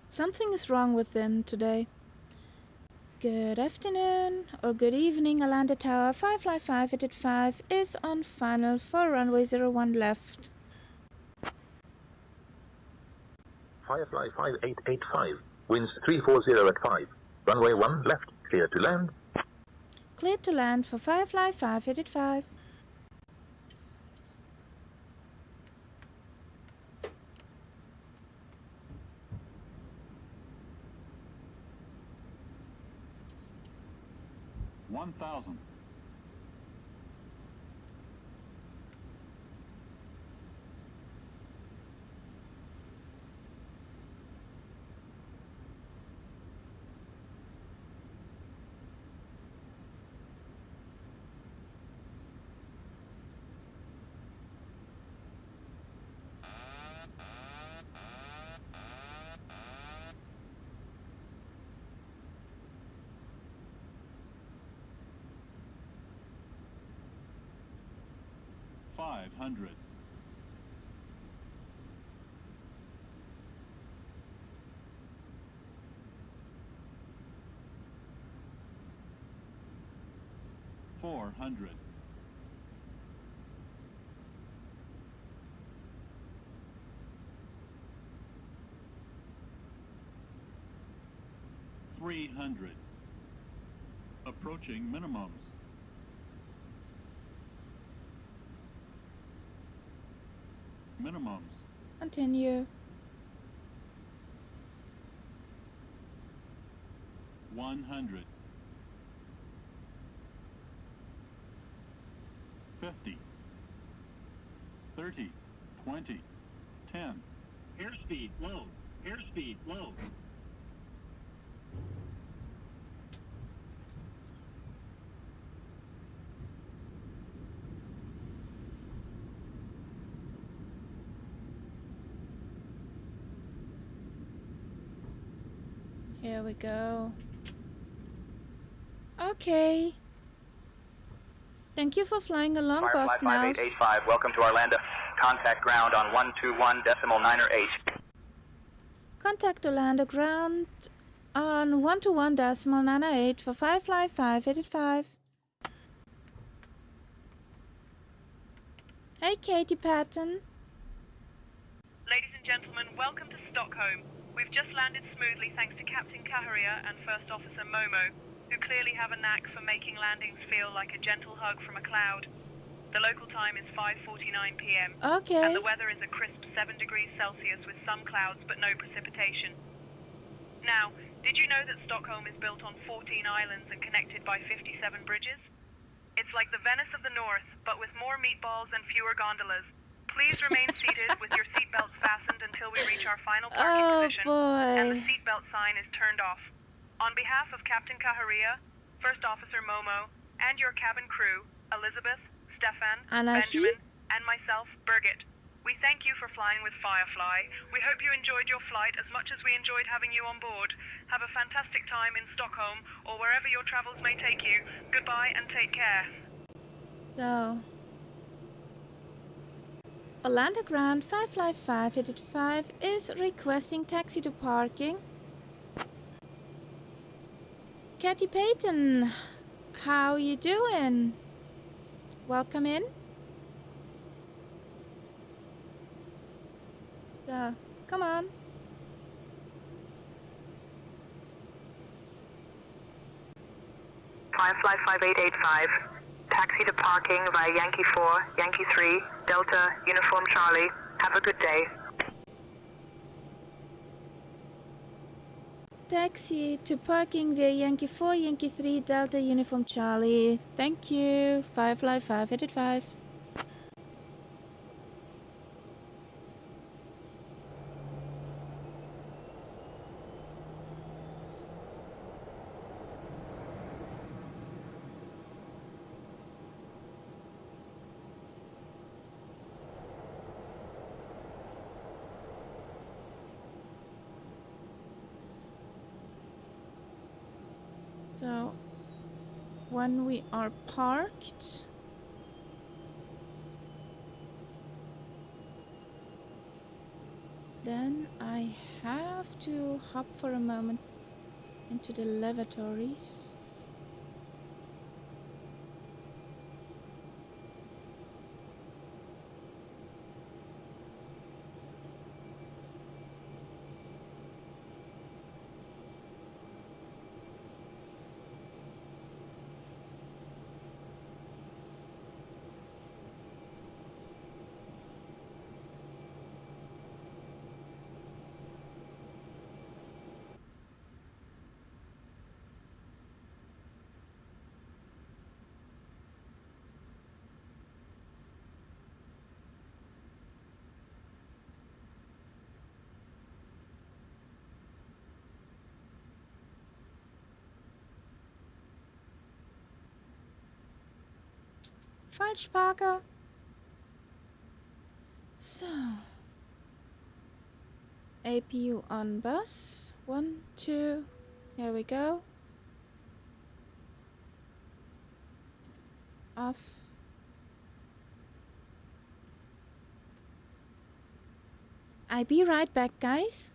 Something is wrong with them today. Good afternoon or good evening, Arlada Tower. Firefly 585 is on final for runway 01 left. Firefly 5885, winds 340 at 5. Runway 1 left, clear to land. Cleared to land for Firefly 5885. $1,000. $500. $400. $300. Approaching minimums. Minimums. Continue. 100. 50. 30. 20. 10. Airspeed low. Airspeed low. Here we go. Okay. Thank you for flying along, Firefly Boss Nels. 5885, welcome to Arlada. Contact ground on 121.908. Contact Arlada ground on 121.908 for Firefly 585. Hey, Katie Patton. Ladies and gentlemen, welcome to Stockholm. We've just landed smoothly thanks to Captain Kaharia and First Officer Momo, who clearly have a knack for making landings feel like a gentle hug from a cloud. The local time is 5:49 p.m. Okay. And the weather is a crisp 7 degrees Celsius with some clouds but no precipitation. Now, did you know that Stockholm is built on 14 islands and connected by 57 bridges? It's like the Venice of the North, but with more meatballs and fewer gondolas. Please remain seated with your seatbelts fastened until we reach our final parking position. And the seatbelt sign is turned off. On behalf of Captain Kaharia, First Officer Momo, and your cabin crew, Elizabeth, Stefan, Benjamin, and myself, Birgit, we thank you for flying with Firefly. We hope you enjoyed your flight as much as we enjoyed having you on board. Have a fantastic time in Stockholm or wherever your travels may take you. Goodbye and take care. So, Arlada Ground Firefly 585 is requesting taxi to parking. Katie Payton, how you doing? Welcome in. So, come on. Firefly 5885. Taxi to parking via Yankee 4, Yankee 3, Delta, Uniform Charlie. Have a good day. Taxi to parking via Yankee 4, Yankee 3, Delta, Uniform Charlie. Thank you. Firefly 585. So, when we are parked, then I have to hop for a moment into the lavatories. Falschparker. So, APU on bus. 1, 2. Here we go. Off. I'll be right back, guys.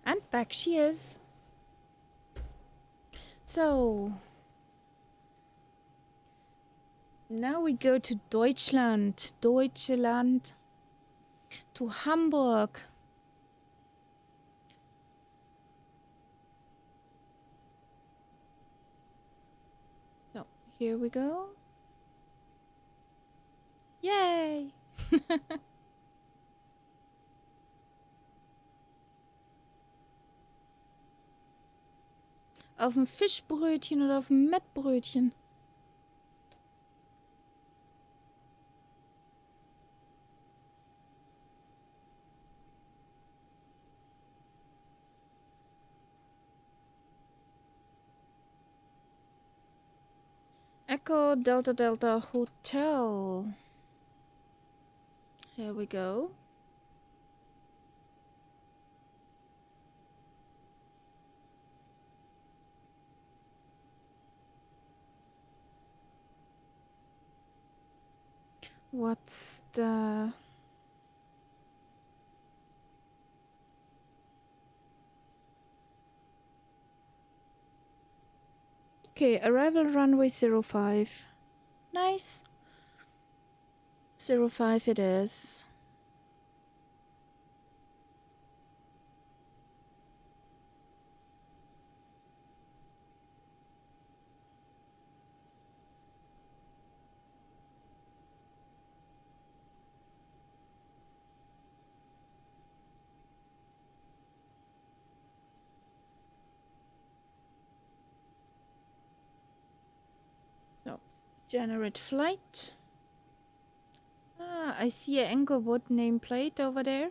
And back she is. So, now we go to Deutschland. Deutschland. To Hamburg. So, here we go. Yay! Auf dem Fischbrötchen oder auf dem Mettbrötchen? Echo Delta Delta Hotel. Here we go. What's the... Okay, arrival runway 05. Nice. 05 it is. So, generate flight. Ah, I see a Englewood nameplate over there.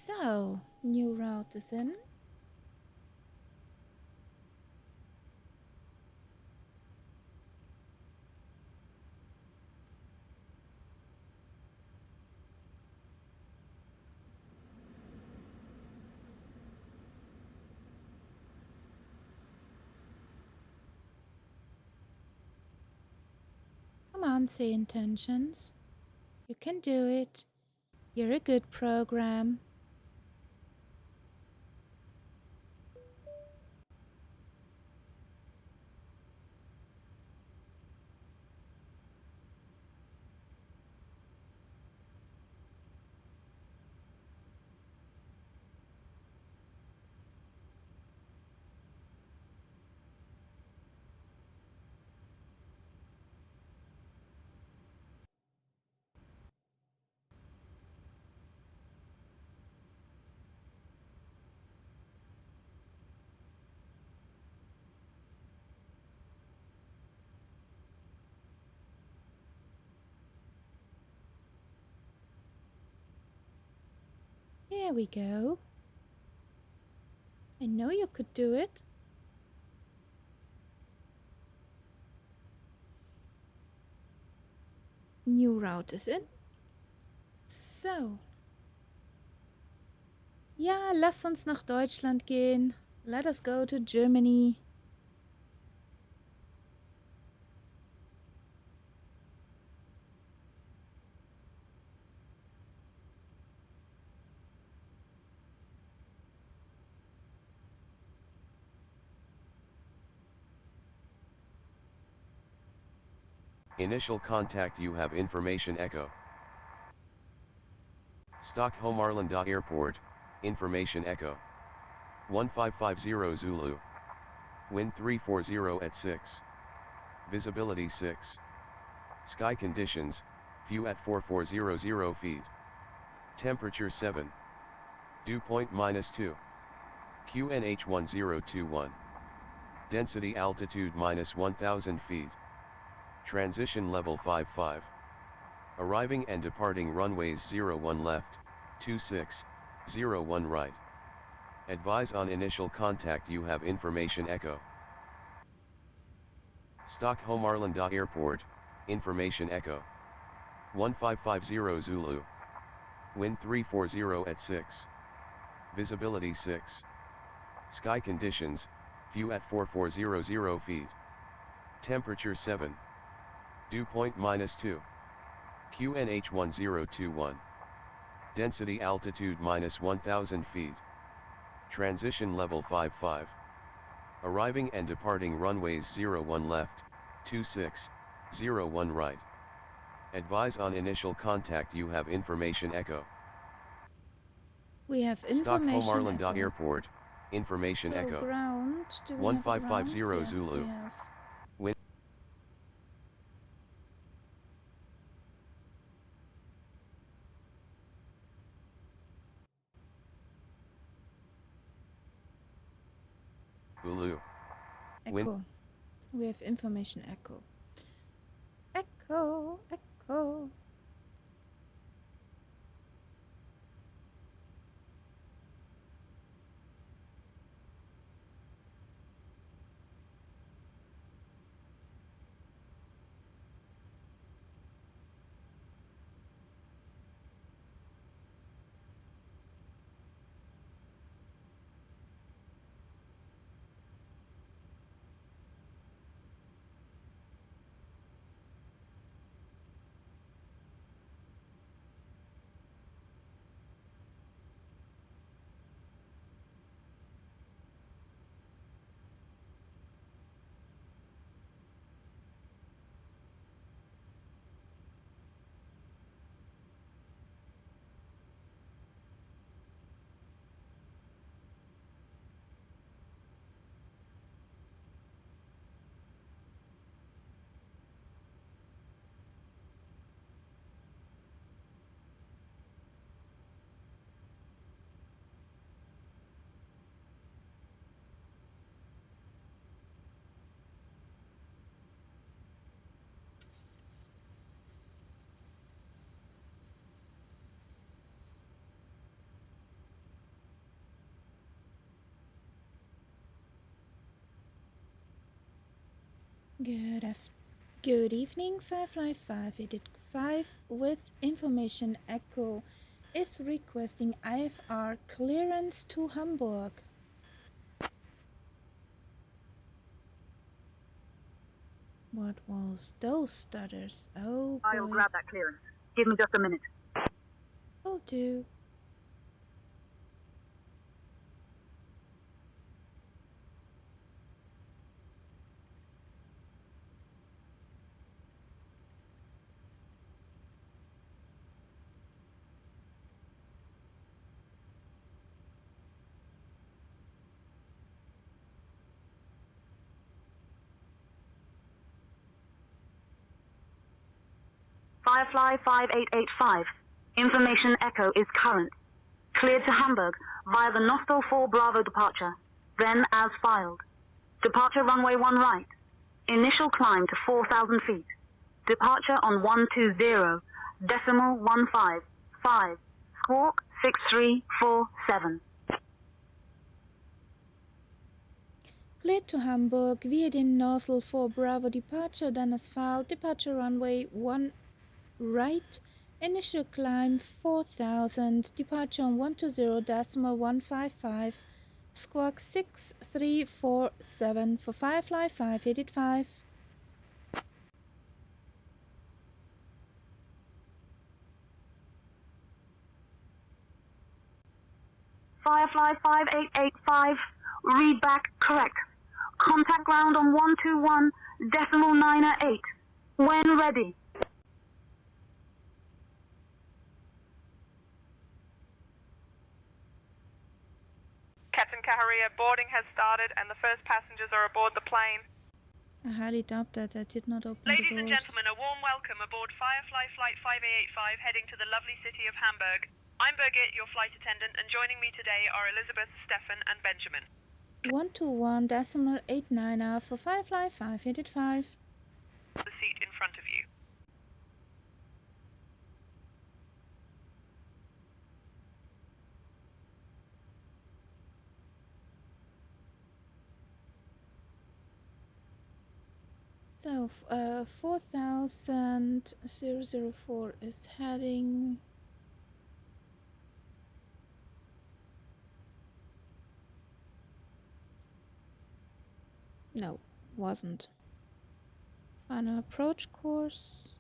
So, new route is in. Come on, say intentions. You can do it. You're a good program. Here we go. I know you could do it. New route is in. So. Ja, lass uns nach Deutschland gehen. Let us go to Germany. Initial contact, you have information echo. Stockholm Arlanda Airport, information echo. 1550 Zulu. Wind 340 at 6. Visibility 6. Sky conditions, view at 4400 feet. Temperature 7. Dew point -2. QNH 1021. Density altitude -1000 feet. Transition level 55. Arriving and departing runways 01 left, 26, 01 right. Advise on initial contact, you have information echo. Stockholm Arlanda Airport, information echo. 1550 Zulu. Wind 340 at 6. Visibility 6. Sky conditions, view at 4400 feet. Temperature 7. Dew point -2. QNH 1021. Density altitude -1000 feet. Transition level 55. Arriving and departing runways 01 left, 26, 01 right. Advise on initial contact, you have information echo. We have information Stockholm Arlanda echo. Airport, information So echo. ground, do we 1550 have a ground? Yes, Zulu. we have. Wind Oulu. Echo. We have information echo. Echo, echo. Good evening, Firefly 585 with information Echo is requesting IFR clearance to Hamburg. What was those stutters? Oh boy. I'll grab that clearance. Give me just a minute. Will do. Firefly 5885. Information Echo is current. Cleared to Hamburg via the Nostel 4 Bravo departure. Then as filed. Departure runway 1 right. Initial climb to 4,000 feet. Departure on 120, decimal 155. Squawk 6347. Cleared to Hamburg via den Nozzle 4 Bravo departure, then as filed, departure runway 1 right, initial climb 4,000, departure on 120 decimal 155, squawk 6347 for Firefly 585. Firefly 5885, read back correct. Contact ground on 121, decimal 908. When ready. Captain Kaharia, boarding has started and the first passengers are aboard the plane. I highly doubt that. I did not open Ladies the doors. and gentlemen, a warm welcome aboard Firefly Flight 5885 heading to the lovely city of Hamburg. I'm Birgit, your flight attendant, and joining me today are Elizabeth, Stefan, and Benjamin. 121 decimal 89 for Firefly 585. The seat in front of you. So, 4,004 is heading. No, wasn't. Final approach course.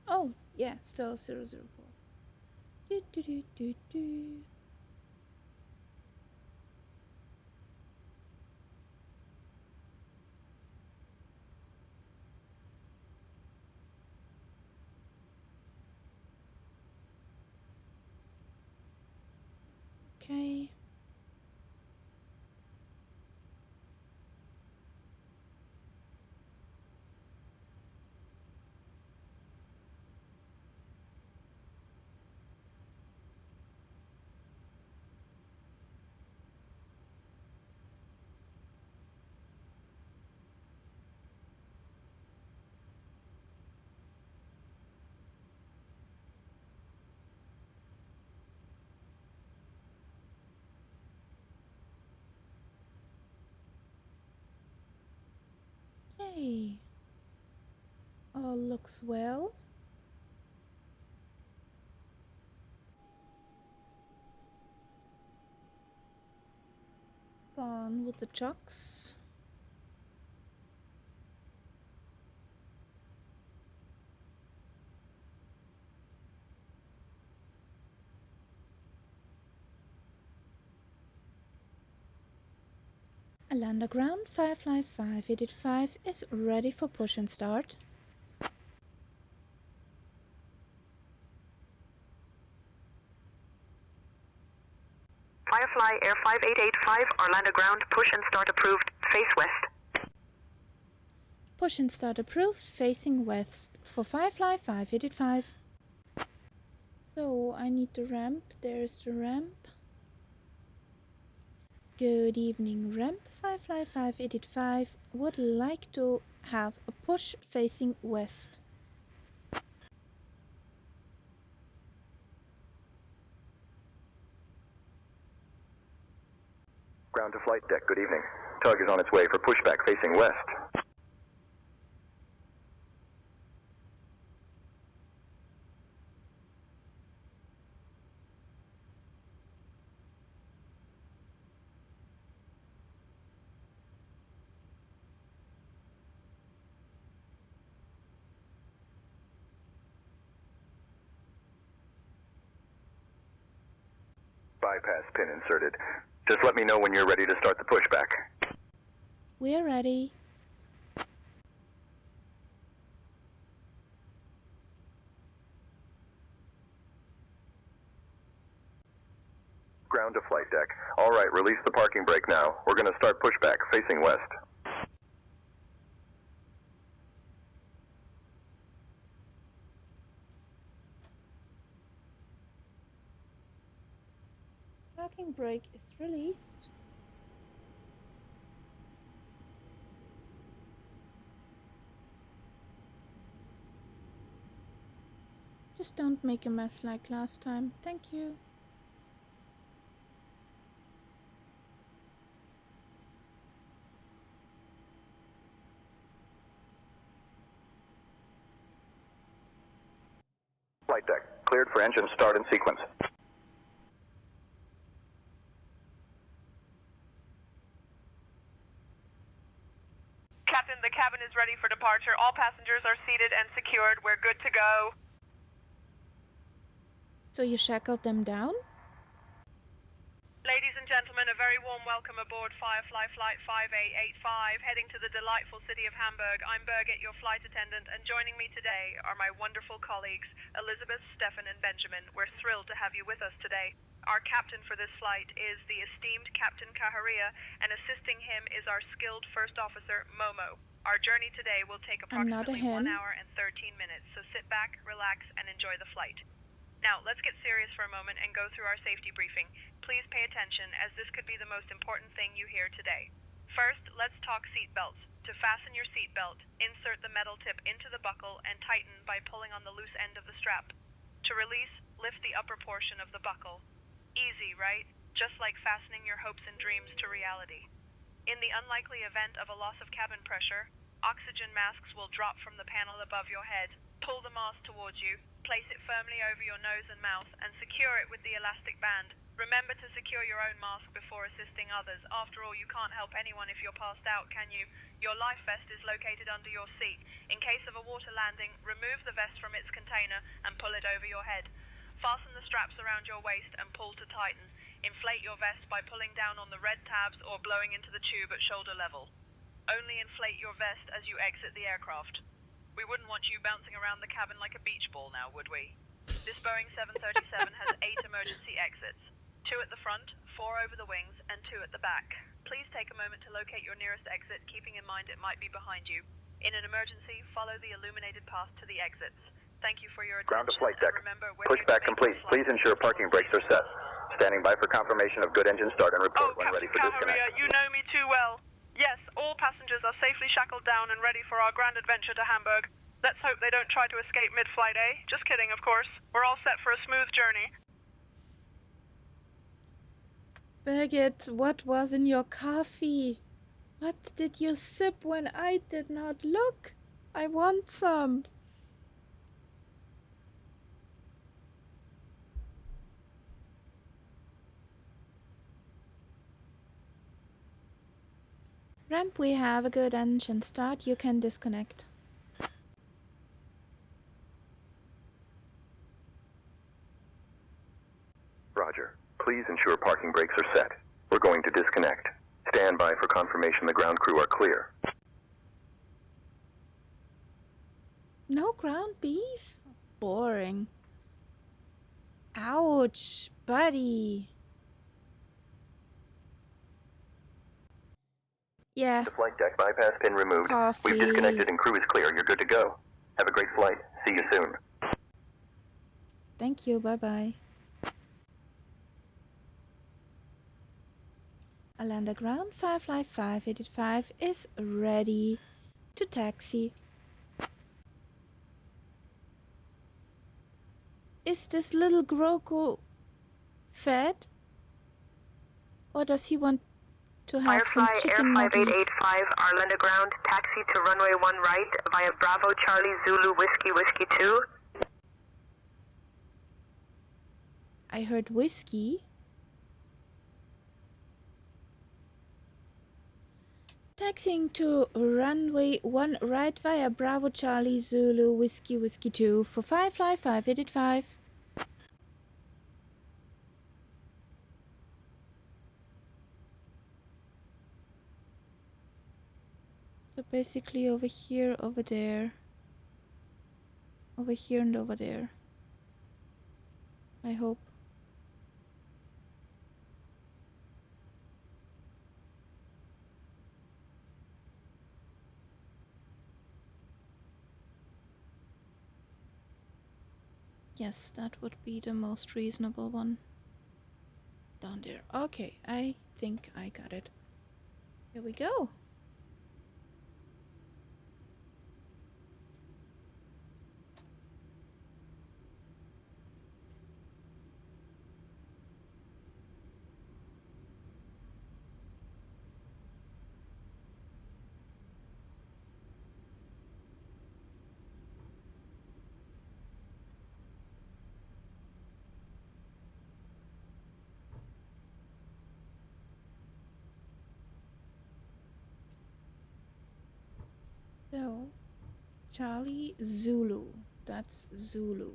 Oh, yeah, still 004. Do, do, do, do, do. Okay. Okay. All looks well. Gone with the chocks. Arlada ground Firefly 585 is ready for push and start. Firefly Air 5885, Arlada ground, push and start approved, face west. Push and start approved, facing west for Firefly 585. So I need the ramp. There's the ramp. Good evening, ramp. Firefly 585 would like to have a push facing west. Ground to flight deck, good evening. tug is on its way for pushback facing west. Bypass pin inserted. Just let me know when you're ready to start the pushback. We're ready. Ground to flight deck. All right, release the parking brake now. We're going to start pushback facing west. Parking brake is released. Just don't make a mess like last time. Thank you. Flight deck. Cleared for engine start and sequence. Captain, the cabin is ready for departure. All passengers are seated and secured. We're good to go. So you shackled them down? Ladies and gentlemen, a very warm welcome aboard Firefly Flight 5885, heading to the delightful city of Hamburg. I'm Birgit, your flight attendant, and joining me today are my wonderful colleagues, Elizabeth, Stefan, and Benjamin. We're thrilled to have you with us today. Our captain for this flight is the esteemed Captain Kaharia, and assisting him is our skilled first officer, Momo. Our journey today will take approximately 1 hour and 13 minutes, so sit back, relax, and enjoy the flight. Now, let's get serious for a moment and go through our safety briefing. Please pay attention, as this could be the most important thing you hear today. First, let's talk seat belts. To fasten your seat belt, insert the metal tip into the buckle and tighten by pulling on the loose end of the strap. To release, lift the upper portion of the buckle. Easy, right? Just like fastening your hopes and dreams to reality. In the unlikely event of a loss of cabin pressure, oxygen masks will drop from the panel above your head. Pull the mask towards you, place it firmly over your nose and mouth, and secure it with the elastic band. Remember to secure your own mask before assisting others. After all, you can't help anyone if you're passed out, can you? Your life vest is located under your seat. In case of a water landing, remove the vest from its container and pull it over your head. Fasten the straps around your waist and pull to tighten. Inflate your vest by pulling down on the red tabs or blowing into the tube at shoulder level. Only inflate your vest as you exit the aircraft. We wouldn't want you bouncing around the cabin like a beach ball now, would we? This Boeing 737 has 8 emergency exits. 2 at the front, 4 over the wings, and 2 at the back. Please take a moment to locate your nearest exit, keeping in mind it might be behind you. In an emergency, follow the illuminated path to the exits. Thank you for your attention. Ground to flight deck. Remember, Pushback complete. Please ensure parking brakes are set. Standing by for confirmation of good engine start and report when ready for disconnect. You know me too well. Yes, all passengers are safely shackled down and ready for our grand adventure to Hamburg. Let's hope they don't try to escape mid-flight, eh? Just kidding, of course. We're all set for a smooth journey. Birgit, what was in your coffee? What did you sip when I did not look? I want some. Ramp, we have a good engine start. You can disconnect. Roger. Please ensure parking brakes are set. We're going to disconnect. Stand by for confirmation the ground crew are clear. No ground beef? Boring. Ouch, buddy. Yeah. The flight deck bypass pin removed. Coffee. We've disconnected and crew is clear. You're good to go. Have a great flight. See you soon. Thank you. Bye-bye. Arlada ground 55585 is ready to taxi. Is this little Grogu fed? Or does he want to have some Firefly chicken Air nuggies. 5885, Arlada ground, taxi to runway 1 right via Bravo Charlie Zulu Whiskey Whiskey 2. I heard whiskey. Taxiing to runway 1 right via Bravo Charlie Zulu Whiskey Whiskey 2 for Firefly 5885. So basically over here, over there. Over here and over there. I hope. Yes, that would be the most reasonable one. Down there. Okay, I think I got it. Here we go. So, Charlie Zulu. That's Zulu.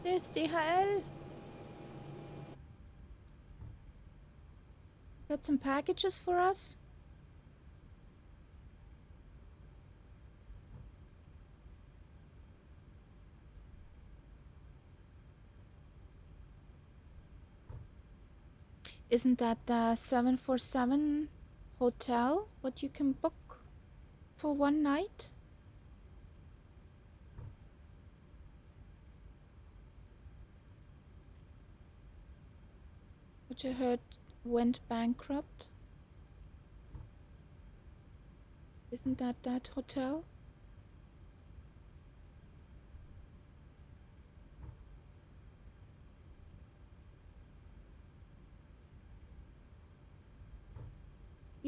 There's DHL. Got some packages for us? Isn't that the 747 hotel what you can book for one night? Which I heard went bankrupt. Isn't that hotel?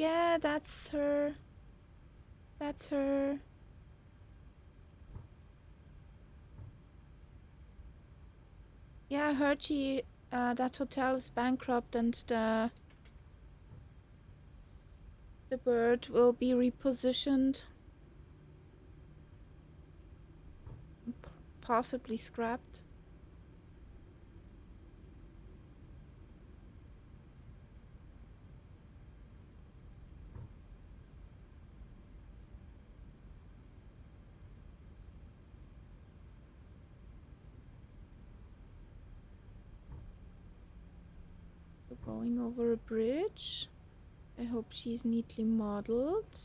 Yeah, that's her. That's her. Yeah, I heard that hotel is bankrupt and the bird will be repositioned. Possibly scrapped. So going over a bridge. I hope she's neatly modeled.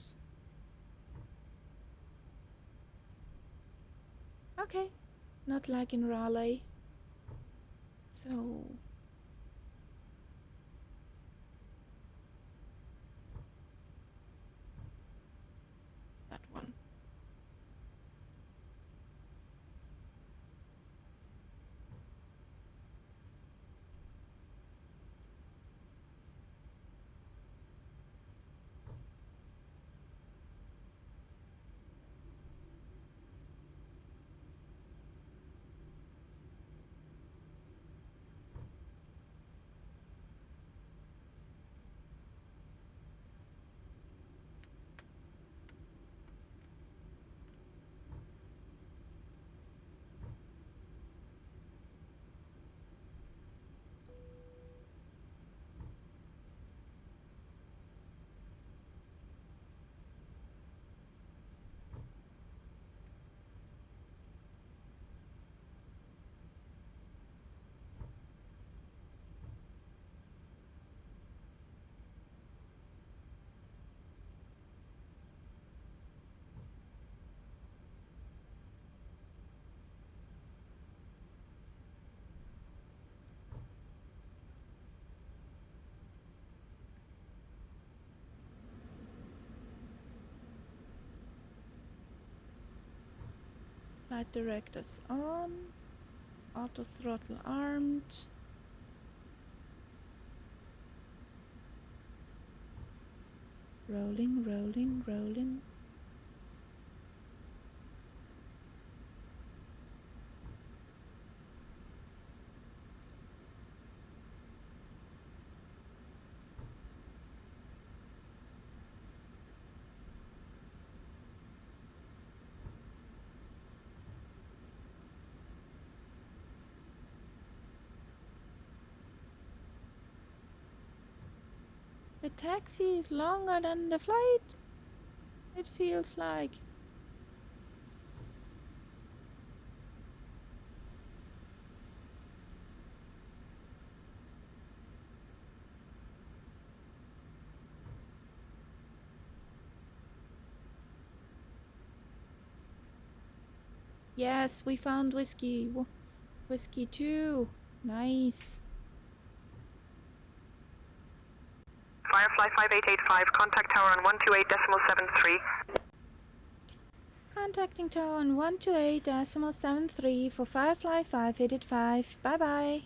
Okay, not like in Raleigh. So that one. Flight directors on. Auto throttle armed. Rolling, rolling, rolling. The taxi is longer than the flight. It feels like. Yes, we found whiskey. Whiskey too. Nice. Firefly 5885, contact tower on 128.73. Contacting tower on 128.73 for Firefly 5885. Bye bye.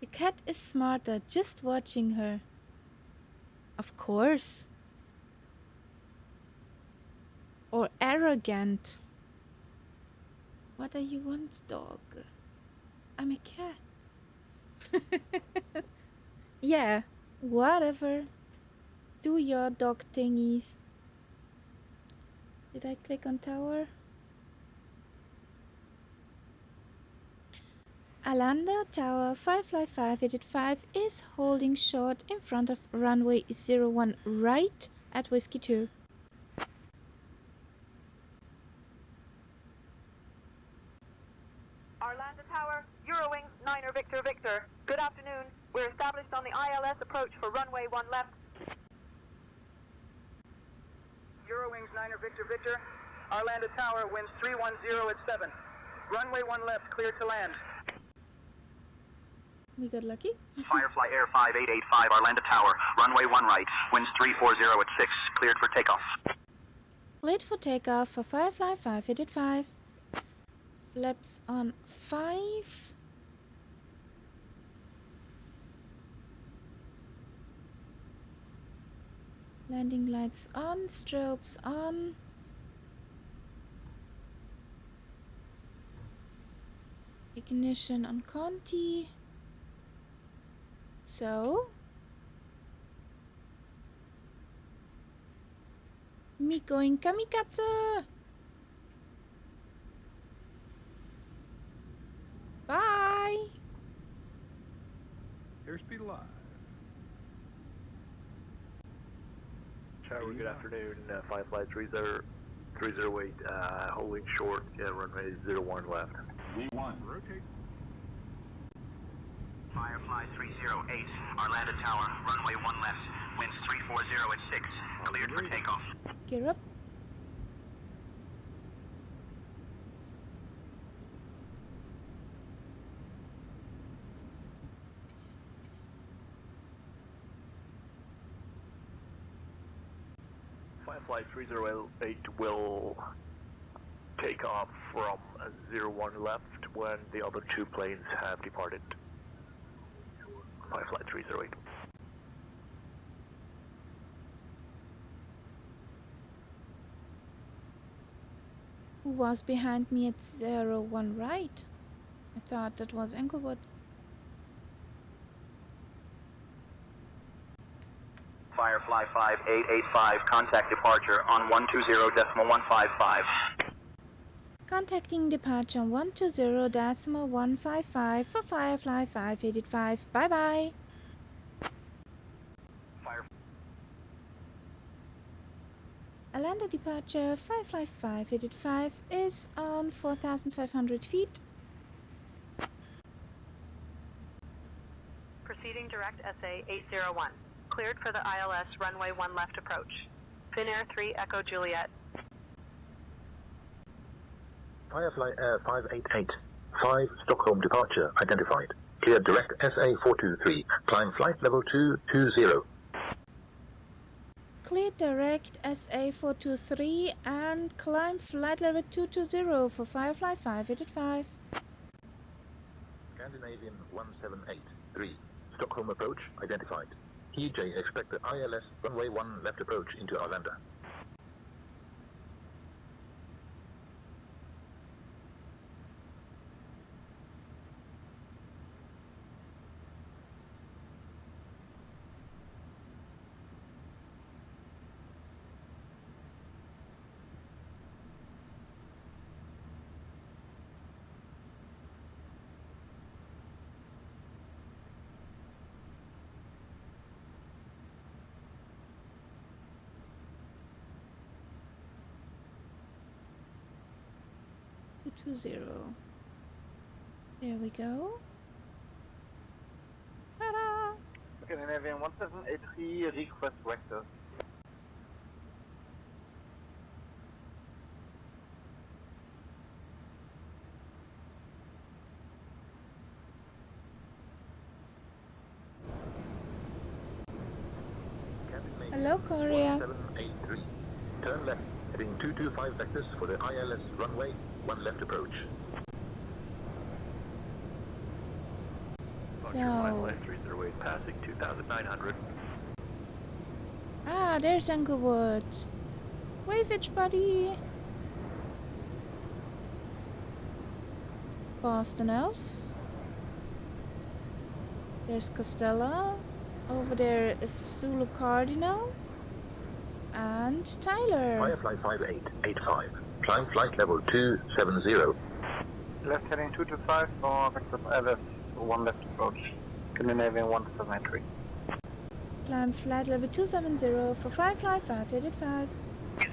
The cat is smarter just watching her. Of course. Or arrogant. What do you want, dog? I'm a cat. Yeah, whatever. Do your dog thingies. Did I click on tower? Arlada Tower 555 is holding short in front of runway 01 right at Whiskey 2. Arlada Tower, Eurowings, 9er Victor Victor. Good afternoon. We're established on the ILS approach for runway 1 left. Eurowings 9er Victor Victor. Arlada Tower, winds 310 at 7. Runway 1 left, clear to land. We got lucky. Firefly Air 5885, Arlada Tower, runway 1 right, winds 340 at 6, cleared for takeoff. Cleared for takeoff for Firefly 5885. Flaps on 5. Landing lights on, strobes on. Ignition on Conti. So, me going kamikaze. Bye. Airspeed alive. Tower, good afternoon. Firefly 308, holding short, runway 01 left. V1. Rotate. Firefly 308, Arlada Tower, runway 1 left, winds 340 at 6, cleared for takeoff. Gear up. Firefly 308 will take off from 01 left when the other two planes have departed. Firefly 308. Who was behind me at 01 right? I thought that was Englewood. Firefly 5885, contact departure on 120.155. Contacting departure 120.155 for Firefly 585. Bye bye. Arlada departure Firefly 585 is on 4,500 feet. Proceeding direct SA 801. Cleared for the ILS runway 1 left approach. Finnair 3 Echo Juliet. Firefly Air 588. 5 Stockholm departure identified. Cleared direct SA 423. Climb flight level 220. Clear direct SA 423 and climb flight level 220 for Firefly 585. Scandinavian 1783. Stockholm approach identified. EJ expect the ILS runway 1 left approach into Arlanda. There we go. Ta-da! Scandinavian 1783, request vector. Hello, Korea. 1783. Turn left, heading 225 vectors for the ILS runway 1 left approach. So, Firefly 308 passing 2,900. ah, there's Englewood. Wavage, buddy. Boston Elf. There's Costello. Over there is Zulu Cardinal. And Tyler. Firefly 5885. Climb flight level 270. Left heading 225 for vector ILS 1 left approach. Scandinavian 1783. Climb flight level 270 for Firefly 585.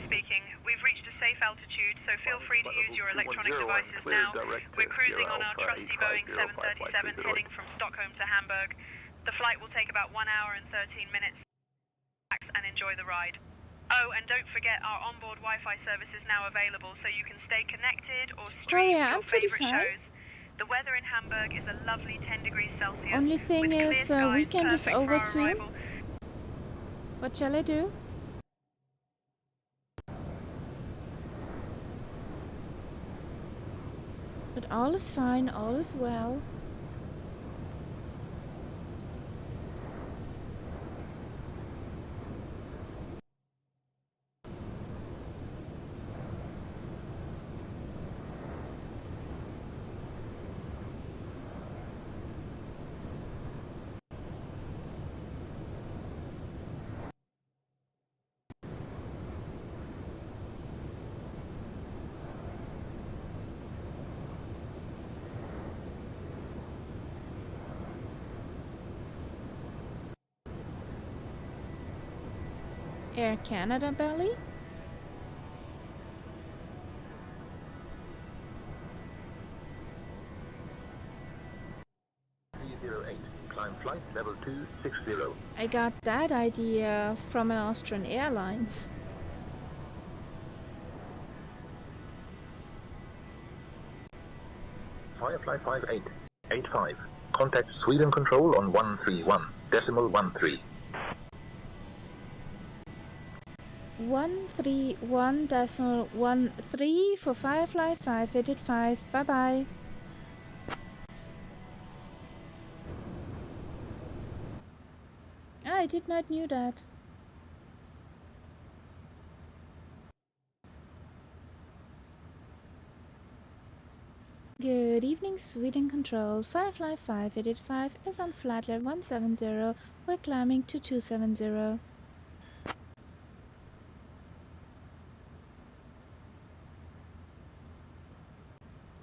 Speaking. We've reached a safe altitude, so feel free to use your electronic devices now. We're cruising on our trusty Boeing 737 heading from Stockholm to Hamburg. The flight will take about 1 hour and 13 minutes. Relax and enjoy the ride. Oh, and don't forget our onboard Wi-Fi service is now available, so you can stay connected or stream Korea, your I'm pretty favorite fine. shows. The weather in Hamburg is a lovely 10 degrees Celsius. Only thing with clear is, skies, weekend is perfect for over our soon. arrival. What shall I do? But But all is fine, all is well. Air Canada belly? Climb flight level 260. I got that idea from an Austrian Airlines. Firefly 5885. Contact Sweden Control on 131.13. 131.13 for Firefly 5885. Bye bye. I did not knew that. Good evening, Sweden Control. Firefly 5885 is on flight level 170. We're climbing to 270.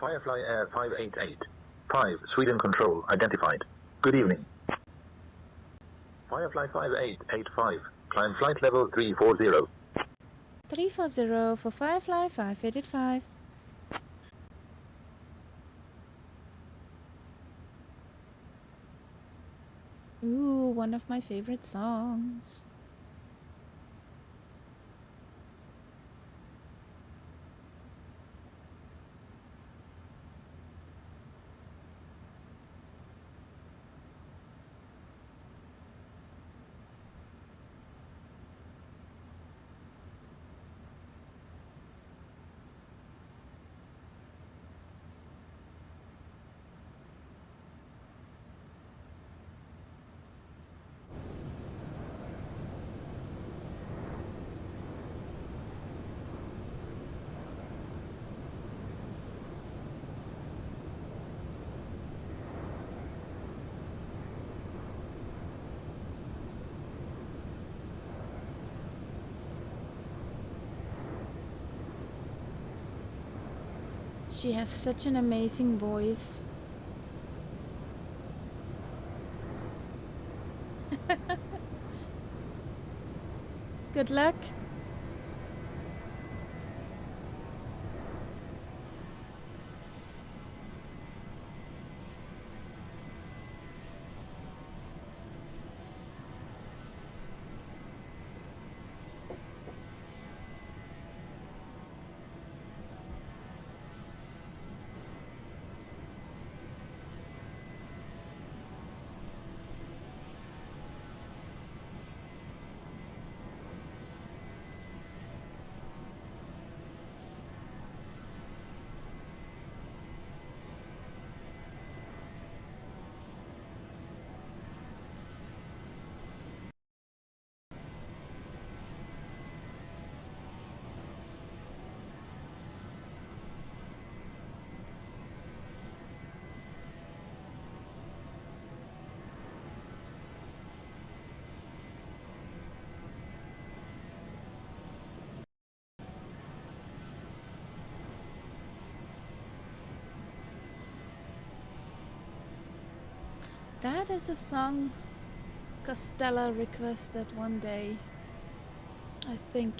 Firefly Air 588. 5, Sweden Control, identified. Good evening. Firefly 5885. Climb flight level 340. 340 for Firefly 5885. Ooh, one of my favorite songs. She has such an amazing voice. Good luck. That is a song Costello requested one day, I think.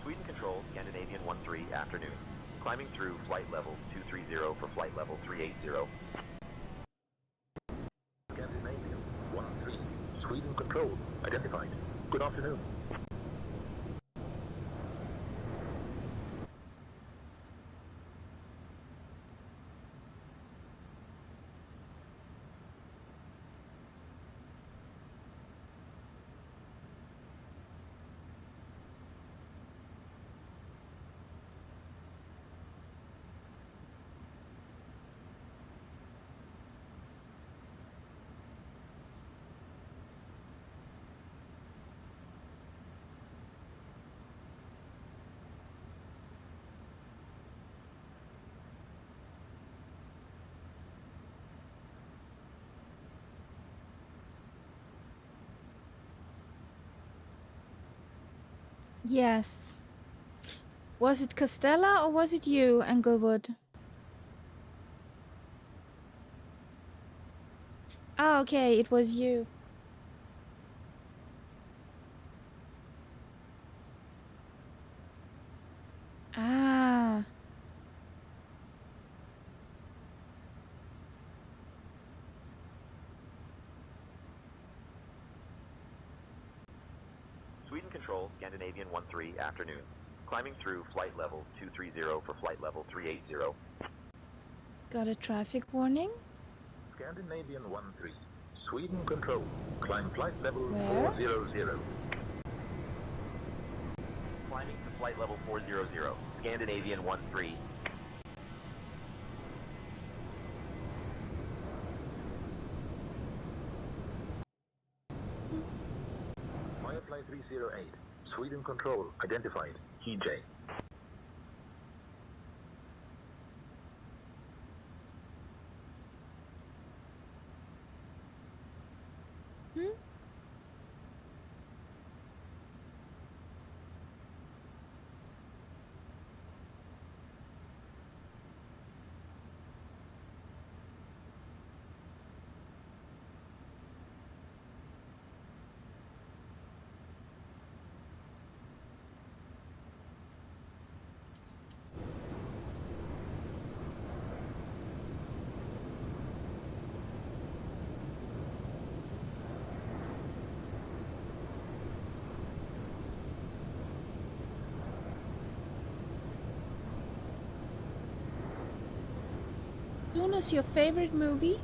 Sweden Control, Scandinavian 13, afternoon. Climbing through flight level 230 for flight level 380. Scandinavian 13, Sweden Control, identified. Good afternoon. Yes. Was it Castella or was it you, Englewood? Oh, okay, it was you. Ah. Sweden Control, Scandinavian 13, afternoon. Climbing through flight level 230 for flight level 380. Got a traffic warning? Scandinavian 13, Sweden Control, climb flight level Where? 400. Climbing to flight level 400, Scandinavian 13. Firefly 308, Sweden Control, identified, EJ. Tuna's your favorite movie?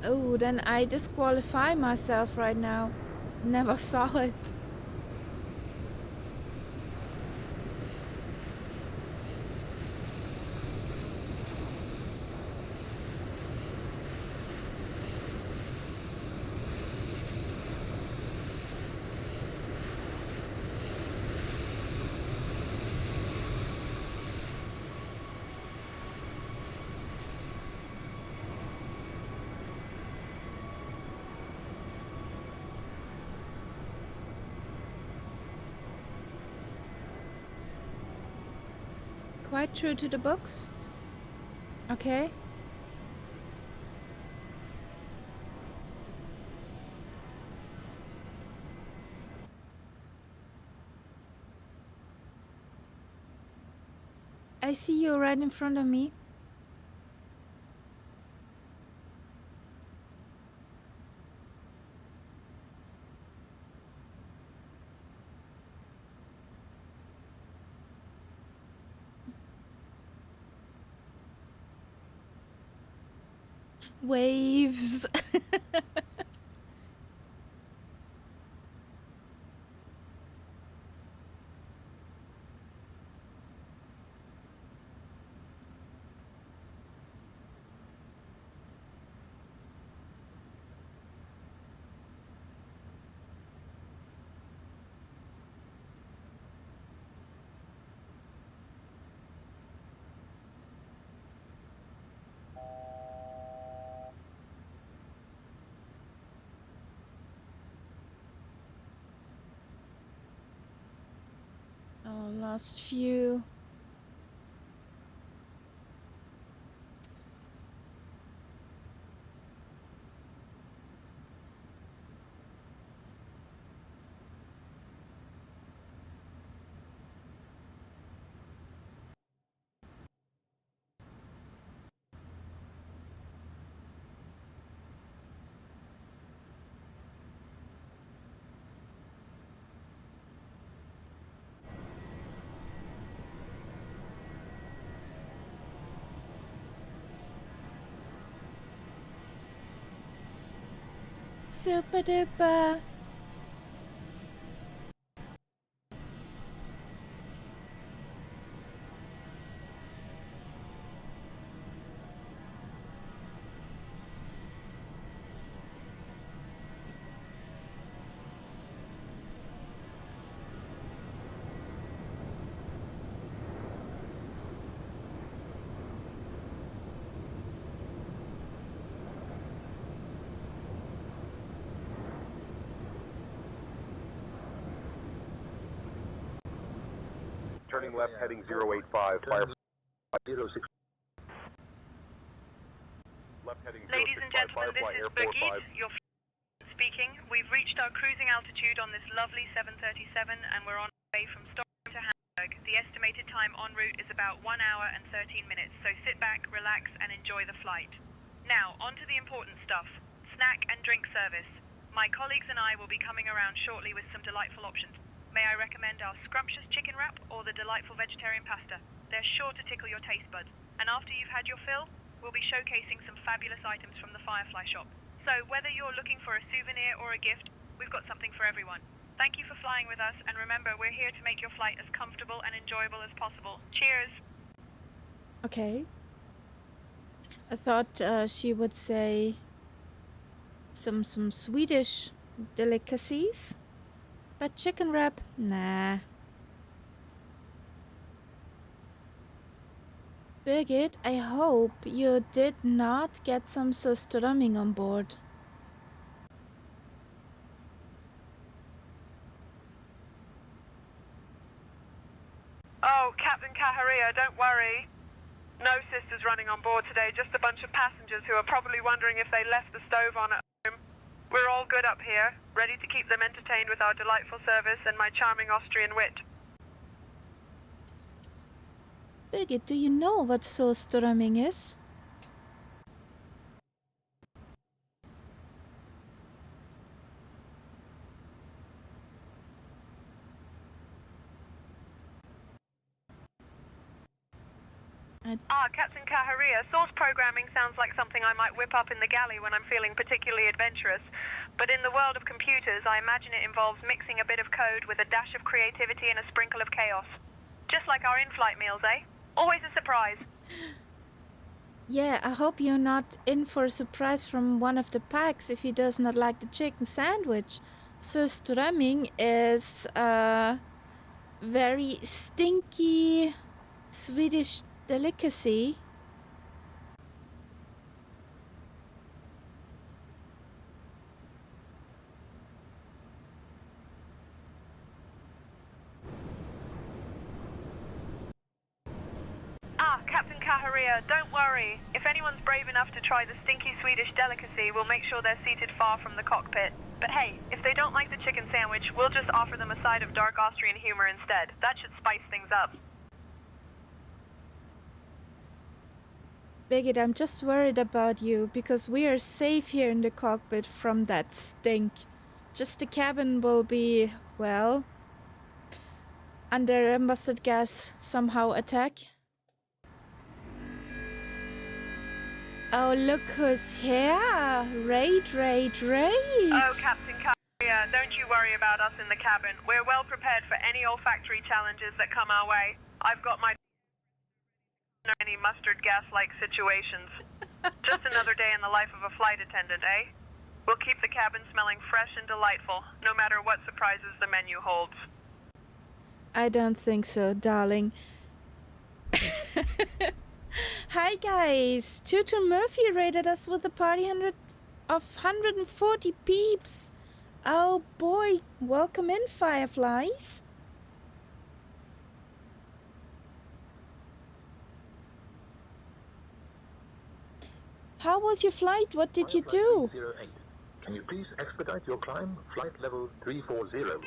Oh, then I disqualify myself right now. Never saw it. Quite true to the books. Okay. I see you right in front of me. Waves. Oh, last few. Super duper. turning left, heading 085, fire 06. Left heading 065, Ladies and gentlemen, this Firefly is Air Birgit, 45. your speaking. We've reached our cruising altitude on this lovely 737 and we're on our way from Stockholm to Hamburg. The estimated time en route is about 1 hour and 13 minutes, so sit back, relax and enjoy the flight. Now, on to the important stuff. Snack and drink service. My colleagues and I will be coming around shortly with some delightful options. May I recommend our scrumptious chicken wrap or the delightful vegetarian pasta? They're sure to tickle your taste buds. And after you've had your fill, we'll be showcasing some fabulous items from the Firefly shop. So whether you're looking for a souvenir or a gift, we've got something for everyone. Thank you for flying with us, and remember, we're here to make your flight as comfortable and enjoyable as possible. Cheers! Okay. I thought she would say some Swedish delicacies, but chicken wrap, nah. Birgit, I hope you did not get some surströmming on board. Oh, Captain Caharia, don't worry. No sisters running on board today, just a bunch of passengers who are probably wondering if they left the stove on at home. We're all good up here, ready to keep them entertained with our delightful service and my charming Austrian wit. Birgit, do you know what surströmming is? Captain Caharia, source programming sounds like something I might whip up in the galley when I'm feeling particularly adventurous. But in the world of computers, I imagine it involves mixing a bit of code with a dash of creativity and a sprinkle of chaos. Just like our in-flight meals, eh? Always a surprise. Yeah, I hope you're not in for a surprise from one of the packs if he does not like the chicken sandwich. Surströmming is a very stinky Swedish delicacy. Captain Caharia, don't worry. If anyone's brave enough to try the stinky Swedish delicacy, we'll make sure they're seated far from the cockpit. But hey, if they don't like the chicken sandwich, we'll just offer them a side of dark Austrian humor instead. That should spice things up. Birgit, I'm just worried about you because we are safe here in the cockpit from that stink. Just the cabin will be, well, under a mustard gas somehow attack. Oh, look who's here! Raid! Oh, Captain Caharia, don't you worry about us in the cabin. We're well prepared for any olfactory challenges that come our way. I've got my any mustard gas-like situations. Just another day in the life of a flight attendant, eh? We'll keep the cabin smelling fresh and delightful, no matter what surprises the menu holds. I don't think so, darling. Hi guys! Tutor Murphy rated us with a party of 140 peeps. Oh boy, welcome in, Fireflies. How was your flight? What did you do? 308. Can you please expedite your climb? Flight level 340.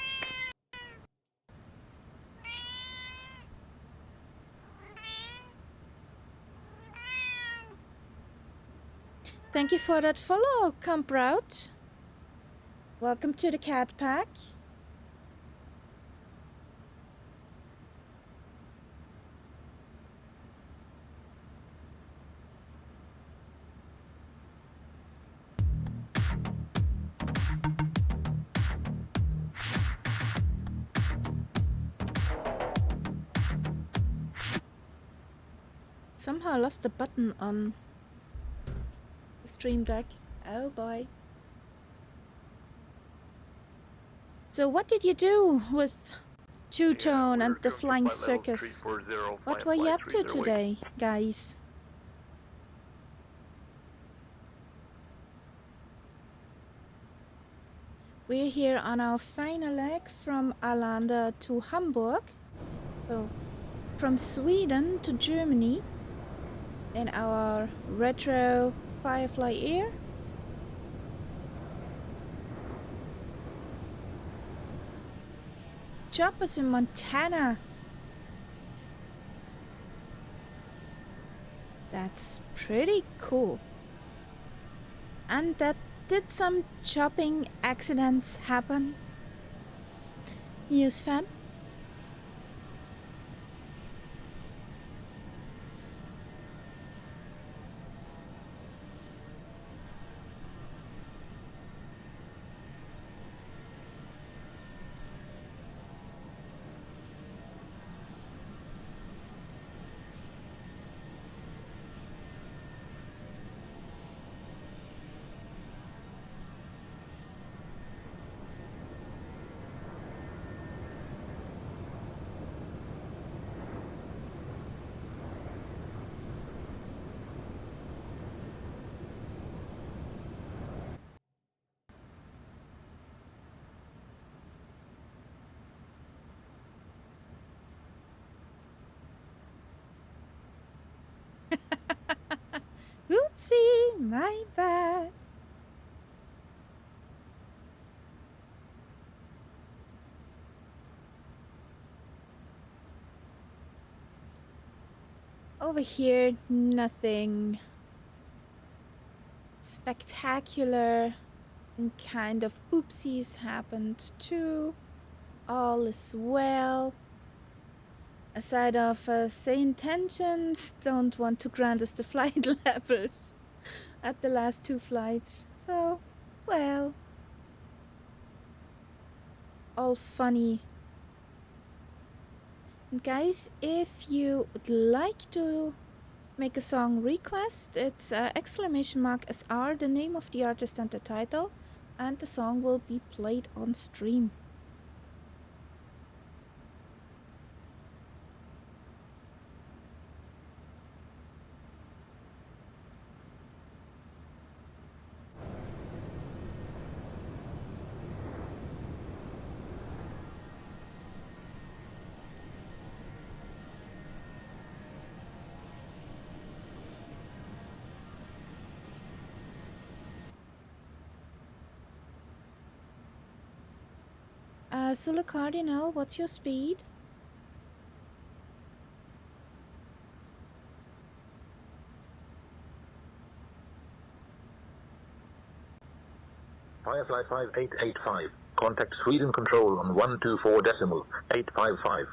Thank you for that follow, Comprout. Welcome to the Cat Pack. Somehow lost the button on the Stream Deck. Oh boy. So what did you do with Two-Tone and the Flying Circus? What were you up to today, guys? We're here on our final leg from Arlada to Hamburg. So from Sweden to Germany in our retro Firefly Air. Choppers in Montana. That's pretty cool. And that did some chopping accidents happen? News fan? Oopsie, my bad. Over here, nothing spectacular and kind of oopsies happened too. All is well. Aside of say intentions, don't want to grant us the flight levels at the last 2 flights. So, well, all funny. And guys, if you would like to make a song request, it's !SR, the name of the artist and the title, and the song will be played on stream. Zulu Cardinal, what's your speed? Firefly 5885. Contact Sweden Control on 124.855.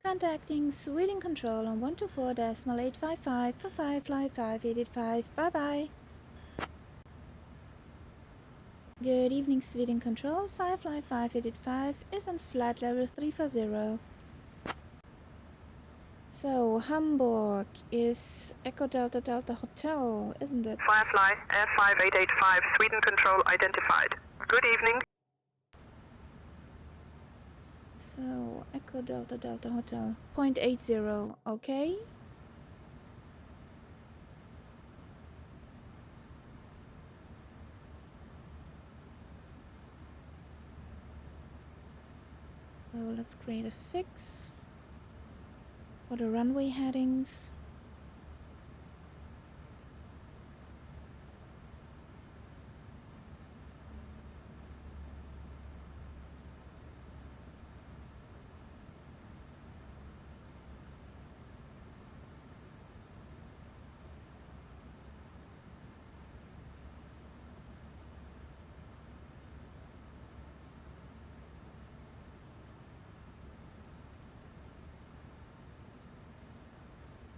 Contacting Sweden Control on 124.855 for Firefly 5885. Bye bye. Good evening, Sweden Control. Firefly 5885 is on flight level 340. So, Hamburg is Echo Delta Delta Hotel, isn't it? Firefly F5885, Sweden Control identified. Good evening. So, Echo Delta Delta Hotel, 0.80, okay? So let's create a fix for the runway headings.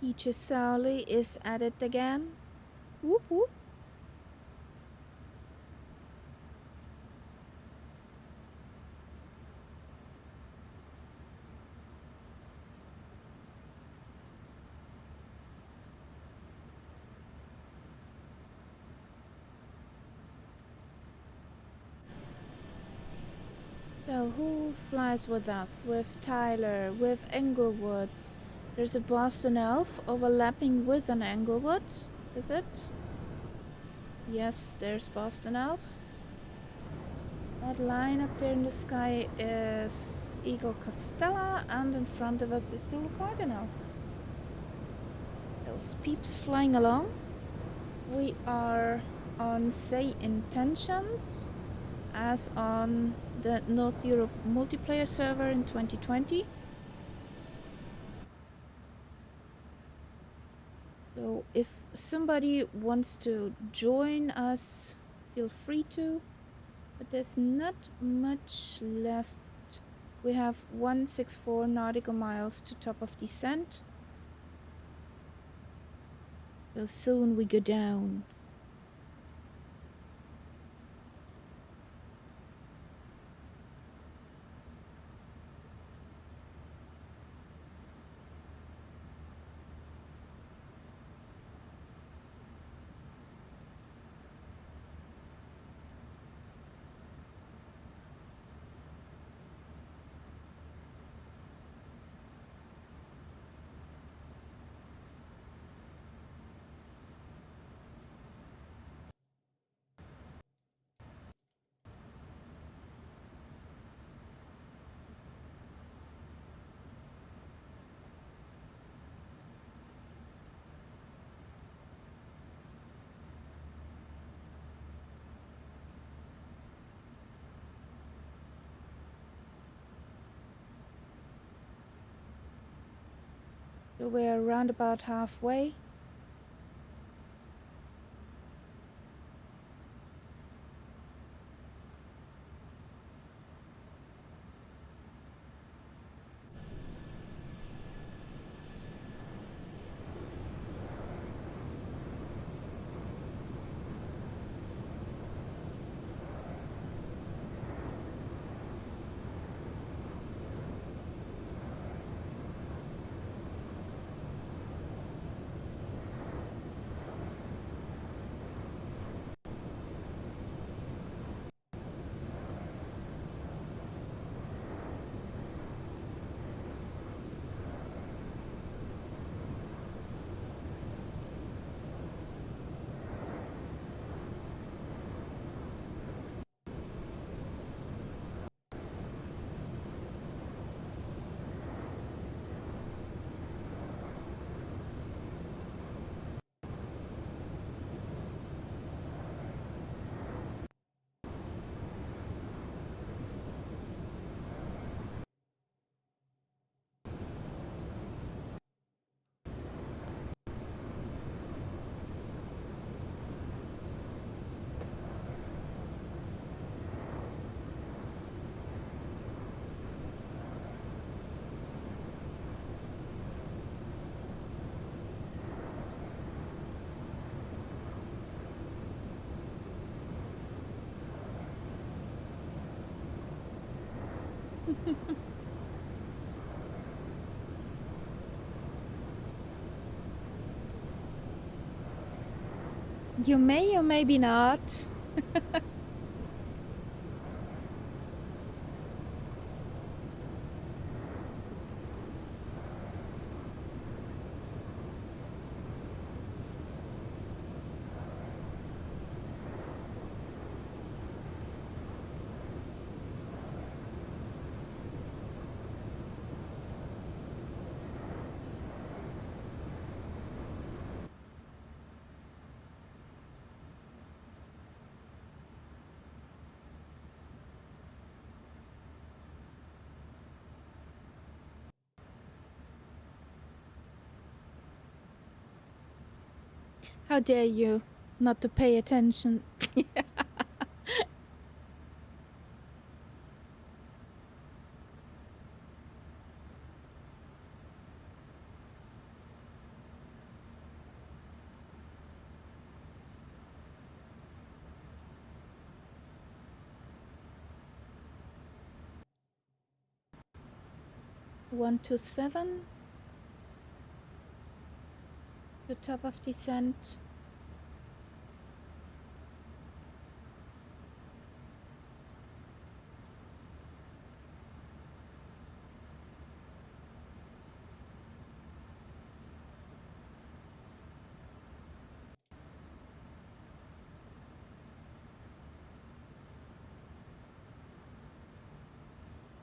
Teacher Sally is at it again. Whoop whoop. So who flies with us? With Tyler, with Englewood. There's a Boston Elf overlapping with an Englewood, is it? Yes, there's Boston Elf. That line up there in the sky is Eagle Costella, and in front of us is Zulu Cardinal. Those peeps flying along. We are on Say Intentions, as on the North Europe multiplayer server in 2020. So if somebody wants to join us, feel free to. But there's not much left. We have 164 nautical miles to top of descent. So soon we go down. So we're around about halfway. You may or maybe not. How dare you not to pay attention? 127 to top of descent.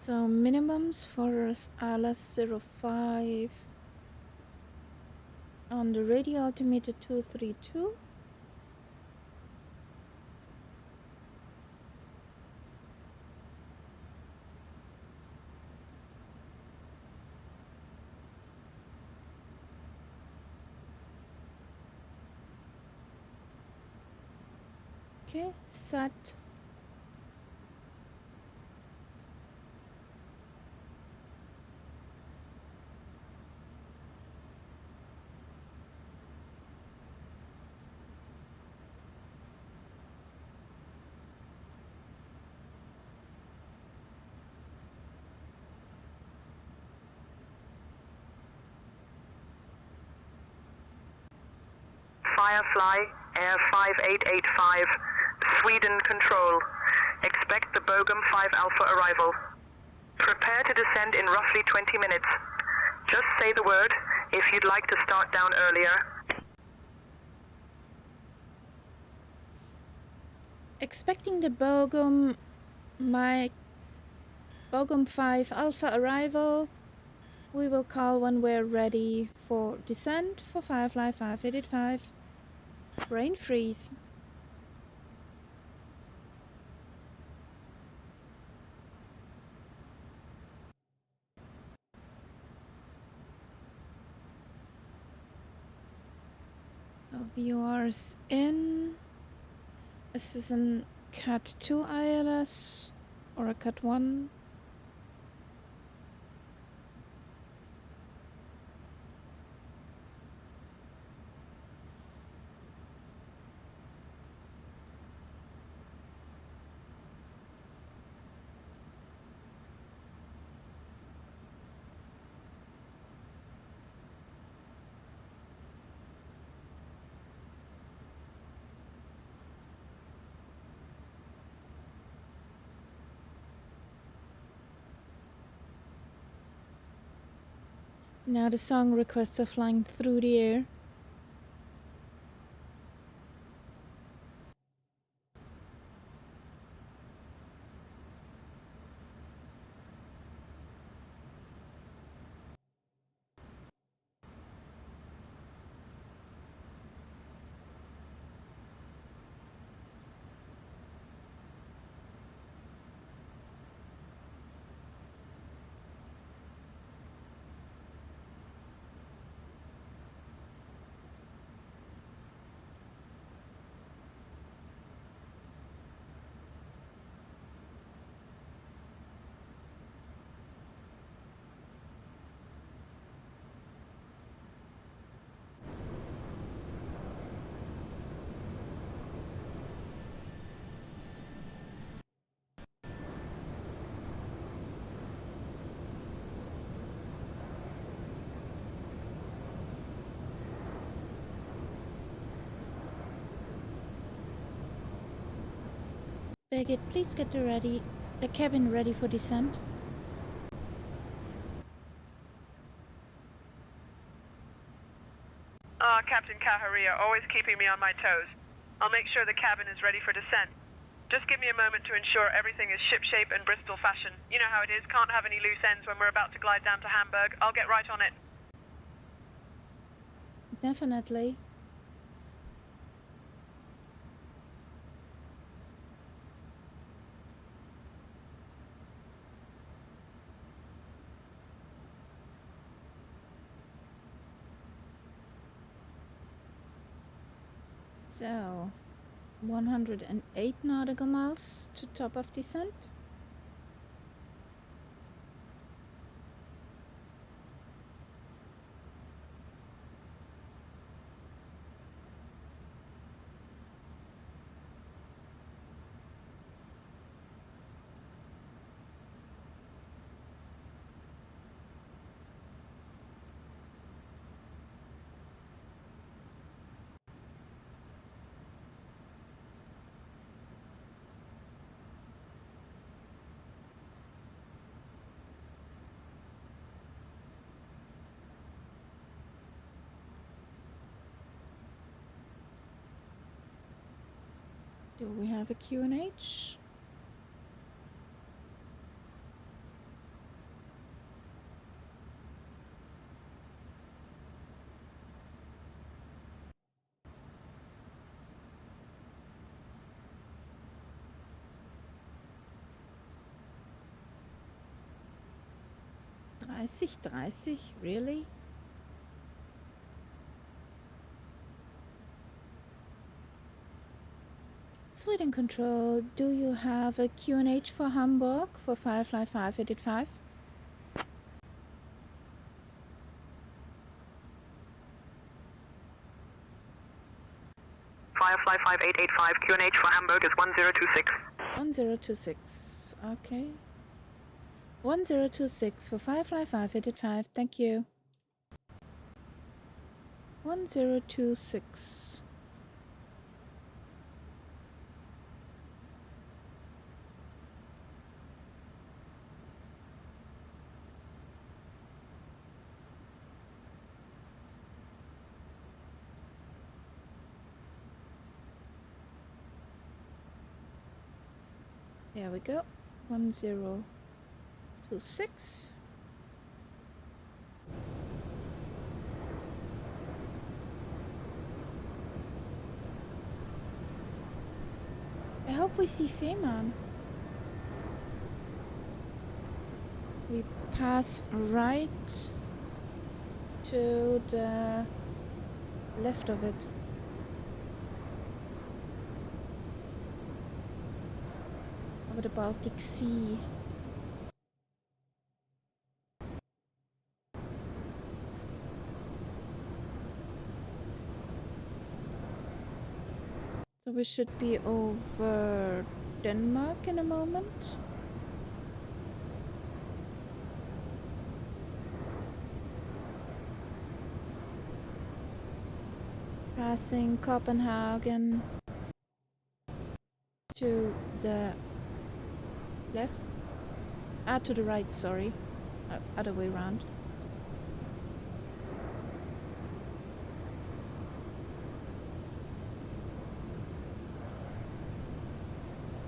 So minimums for ALS 05 on the radio altimeter 232. Okay, set. Firefly, Air 5885, Sweden Control. Expect the Bogum 5 Alpha arrival. Prepare to descend in roughly 20 minutes. Just say the word if you'd like to start down earlier. Expecting the Bogum 5 Alpha arrival. We will call when we're ready for descent for Firefly 5885. Brain freeze. So viewers in. Is this a Cat 2 ILS or a Cat 1? Now the song requests are flying through the air. Baggett, please get the cabin ready for descent. Captain Caharia, always keeping me on my toes. I'll make sure the cabin is ready for descent. Just give me a moment to ensure everything is shipshape and Bristol fashion. You know how it is, can't have any loose ends when we're about to glide down to Hamburg. I'll get right on it. Definitely. So, 108 nautical miles to top of descent. Do we have a QNH? 30, really? Sweden Control, do you have a QNH for Hamburg for Firefly 5885? Firefly 5885, QNH for Hamburg is 1026. 1026, okay. 1026 for Firefly 5885, thank you. 1026. There we go. 1026. I hope we see Fehmarn. We pass right to the left of it. Over the Baltic Sea. So we should be over Denmark in a moment. Passing Copenhagen to the left. To the right, sorry. Other way around.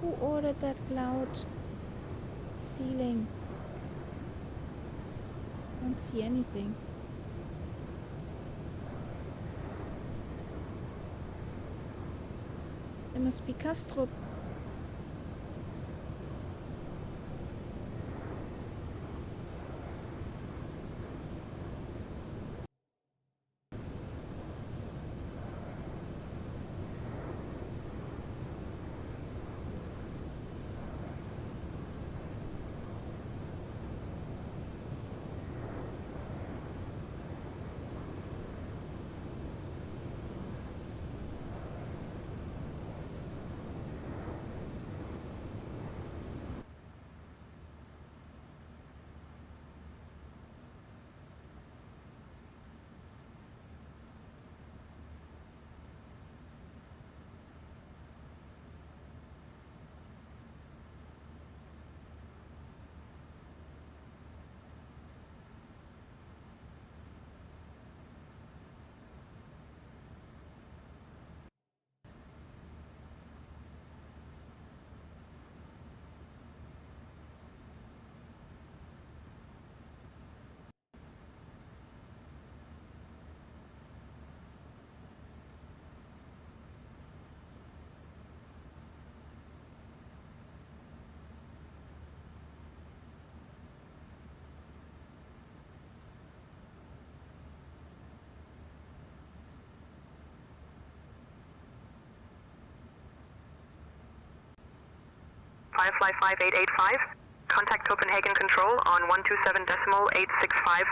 Who ordered that cloud ceiling? Don't see anything. It must be Castro. Firefly 5885. Contact Copenhagen Control on 127.865.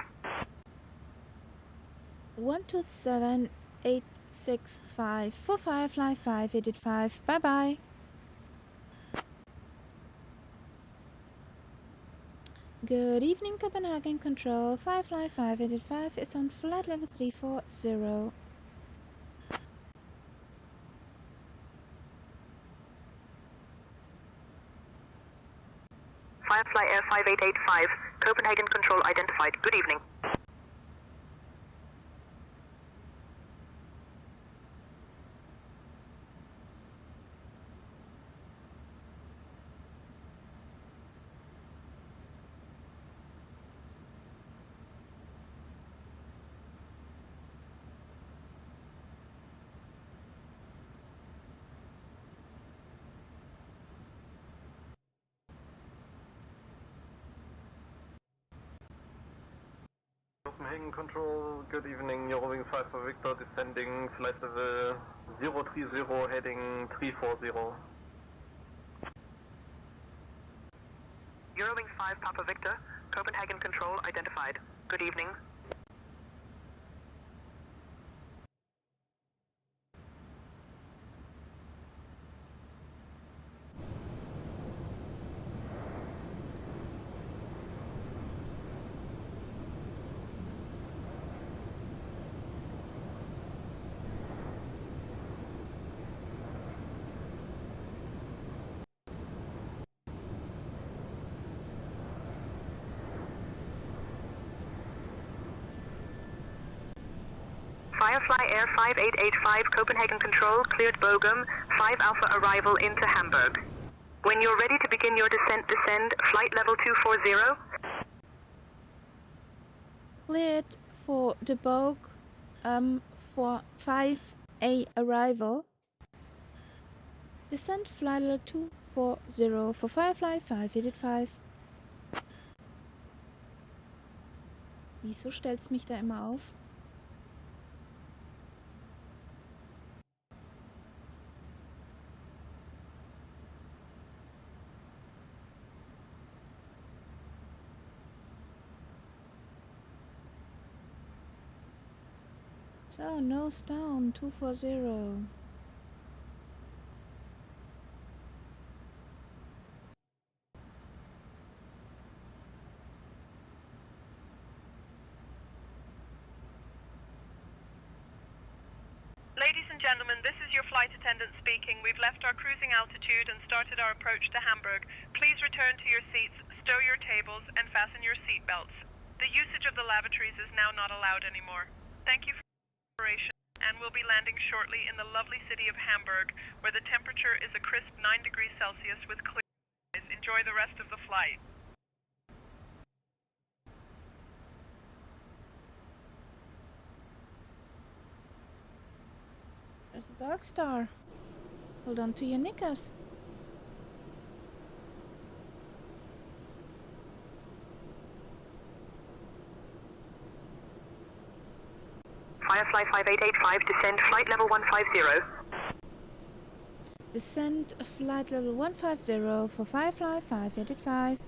127.865 for Firefly 5885. Bye bye. Good evening, Copenhagen Control. Firefly 5885 is on flight level 340. Firefly Air 5885. Copenhagen Control identified. Good evening. Copenhagen Control, good evening. Eurowing 5 for Victor, descending flight level 030, heading 340. Eurowing 5 Papa Victor, Copenhagen Control identified. Good evening. Firefly Air 5885 Copenhagen Control cleared Bogum 5 Alpha arrival into Hamburg. When you're ready to begin your descent, descend flight level 240. Cleared for the Bog for 5A arrival. Descent flight level 240 for Firefly 5885. Wieso stellt's mich da immer auf? So, nose down, 240. Ladies and gentlemen, this is your flight attendant speaking. We've left our cruising altitude and started our approach to Hamburg. Please return to your seats, stow your tables, and fasten your seat belts. The usage of the lavatories is now not allowed anymore. Thank you for your cooperation, and we'll be landing shortly in the lovely city of Hamburg, where the temperature is a crisp 9 degrees Celsius with clear skies. Enjoy the rest of the flight. There's a dark star. Hold on to your knickers. Firefly 5885, descend flight level 150. Descend flight level 150 for Firefly 5885.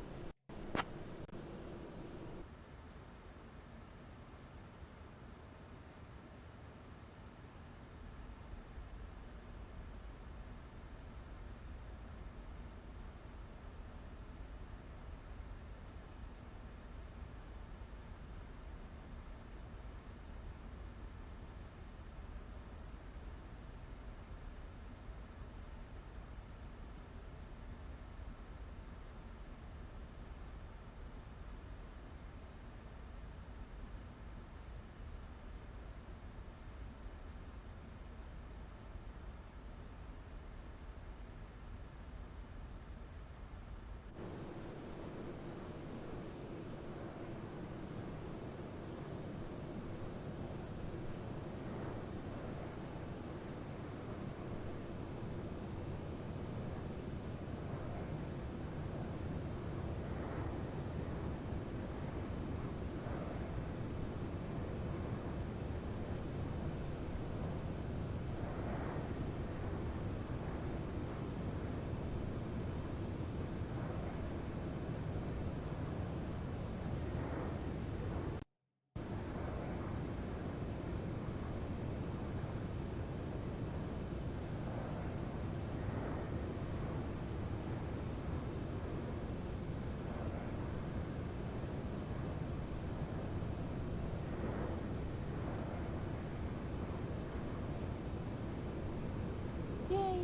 Yay!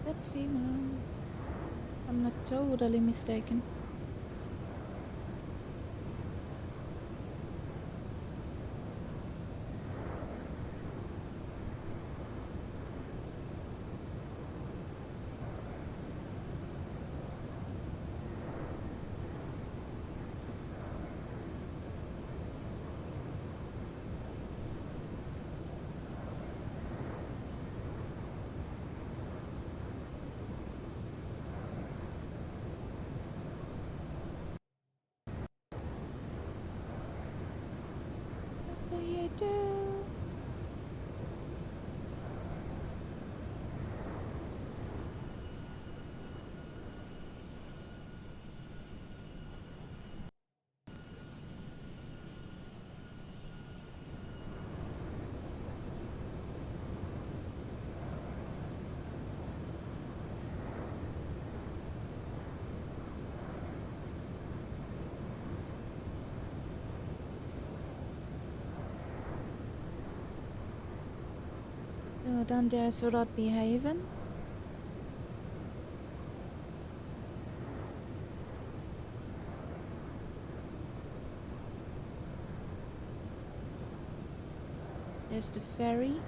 That's female. I'm not totally mistaken. they do? So dan there's Rugby Haven. There's the ferry.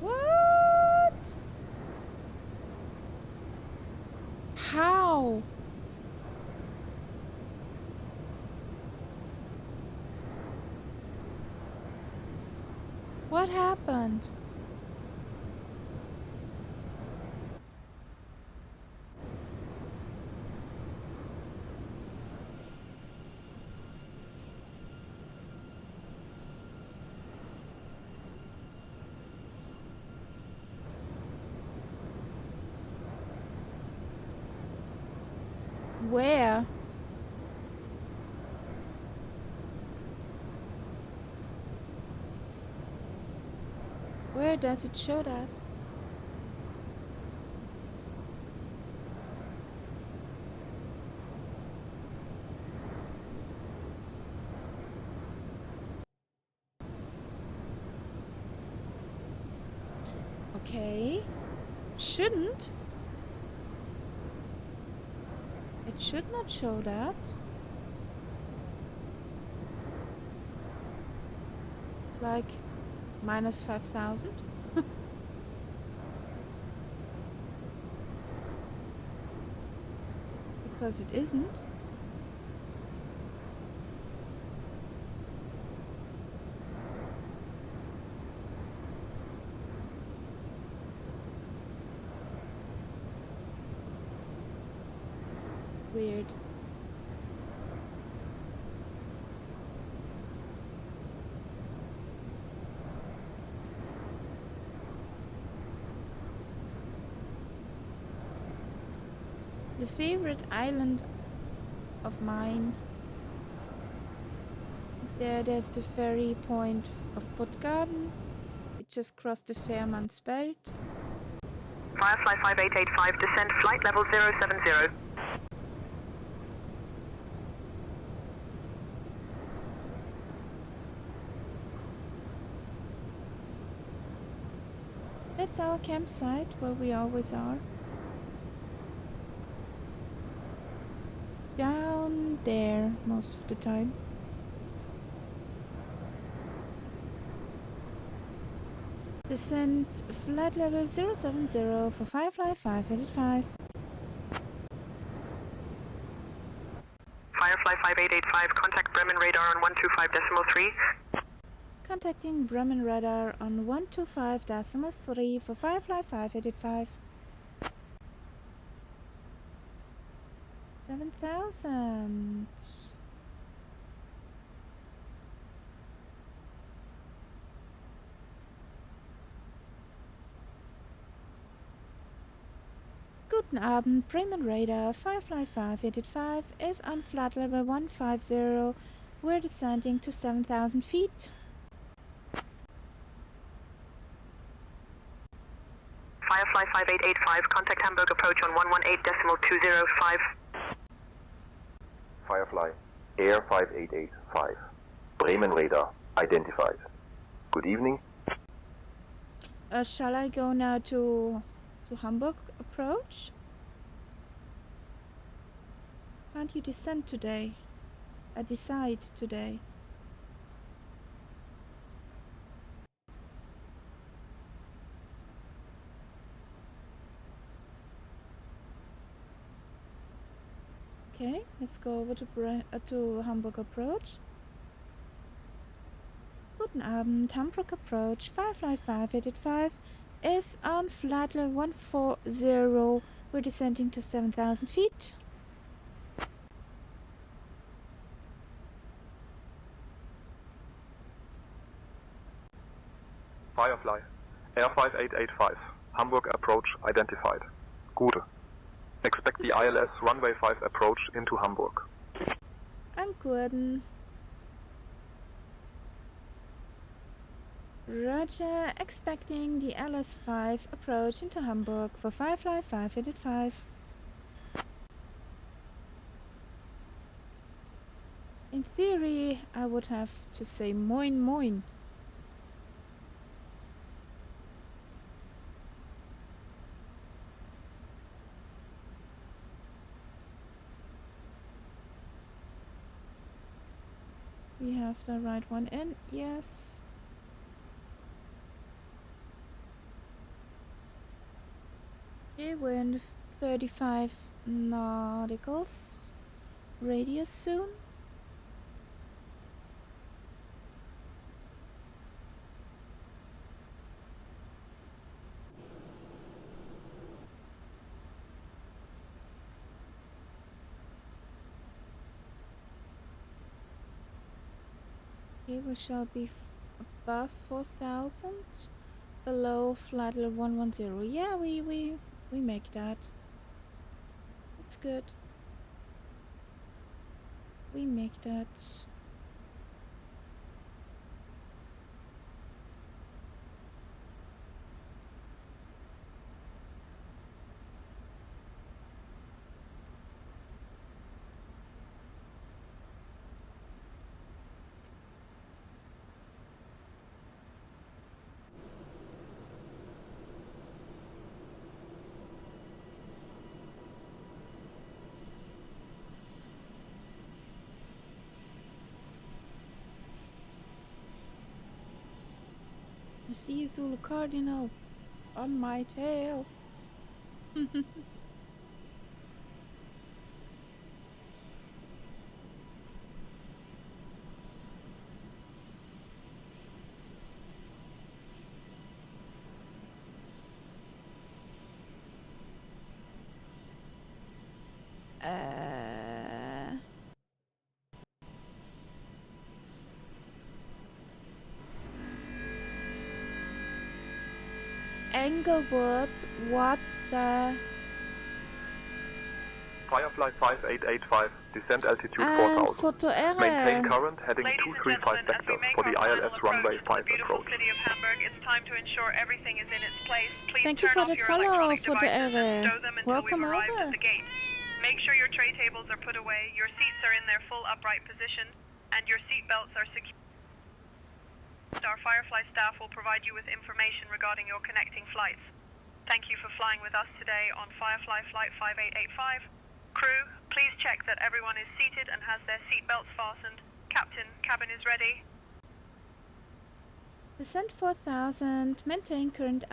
What? How? What happened? Where? Where does it show that? Okay. Shouldn't. It should not show that. Like minus 5,000. Because it isn't. Weird. The favorite island of mine. There's the ferry point of Puttgarden. We just crossed the Fährmannsbelt. Firefly 5885, descend flight level 070. That's our campsite where we always are. Down there most of the time. Descend flight level 070 for Firefly 585. Firefly 5885, contact Bremen radar on 125.3. Contacting Bremen radar on 125.3 for Firefly 585. 7,000. Guten Abend, Bremen radar, Firefly 585 is on flight level 150. We're descending to 7,000 feet. Firefly 5885, contact Hamburg approach on 118.205. Firefly, Air 5885. Bremen radar identified. Good evening. Shall I go now to to Hamburg approach. Can't you descend today? Decide today. Okay, let's go over to Hamburg approach. Guten Abend, Hamburg approach 55585 is on flight level 140. We're descending to 7,000 feet. Firefly, Air 5885, Hamburg approach identified. Gute. Expect the ILS runway 5 approach into Hamburg. And Gordon. Roger, expecting the LS5 approach into Hamburg for Firefly 585. In theory, I would have to say moin moin. We have the right one in, yes. Okay, we're in 35 nauticals radius soon. Okay, we shall be above 4,000, below flight level 110. Yeah, we make that. It's good. We make that. I see a Zulu Cardinal on my tail. Englewood, what the... Firefly 5885, descent altitude 4000. Maintain current heading 235 vectors for the ILS runway 5 approach. City of Hamburg, it's time to ensure everything is in its place. Please Thank you for that follow, for the welcome over. At the gate. Make sure your tray tables are put away, your seats are in their full upright position, and your seat belts are secure. Our Firefly staff will provide you with information regarding your connecting flights. Thank you for flying with us today on Firefly Flight 5885. Crew, please check that everyone is seated and has their seat belts fastened. Captain, cabin is ready. Descent 4,000, maintain current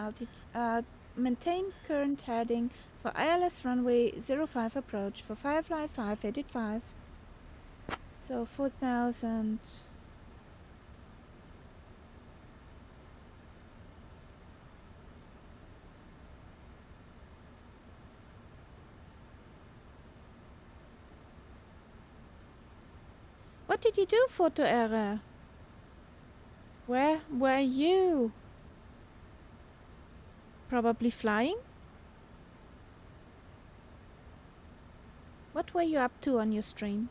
heading for ILS runway 05 approach for Firefly 5885. So 4,000. What did you do, photo error? Where were you? Probably flying? What were you up to on your stream?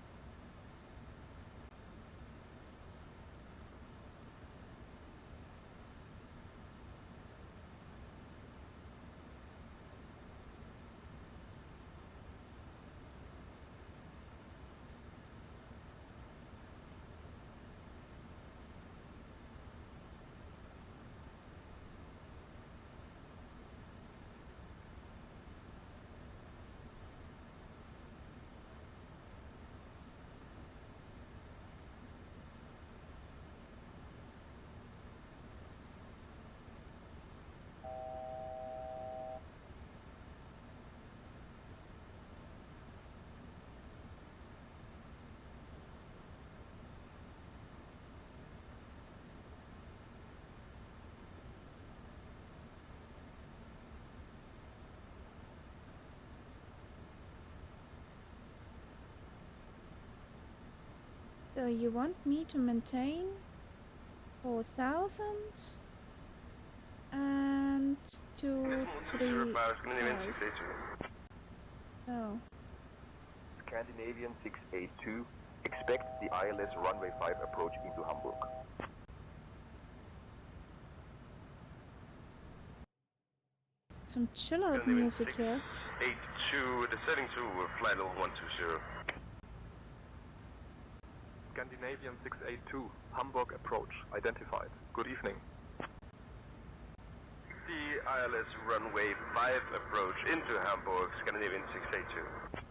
So you want me to maintain 4,000 and 2, 3, 5. So Scandinavian 682, expect the ILS runway 5 approach into Hamburg. some chill out music here. 82, descending to flight level 120. Scandinavian 682, Hamburg approach, identified. Good evening. The ILS runway 5 approach into Hamburg, Scandinavian 682.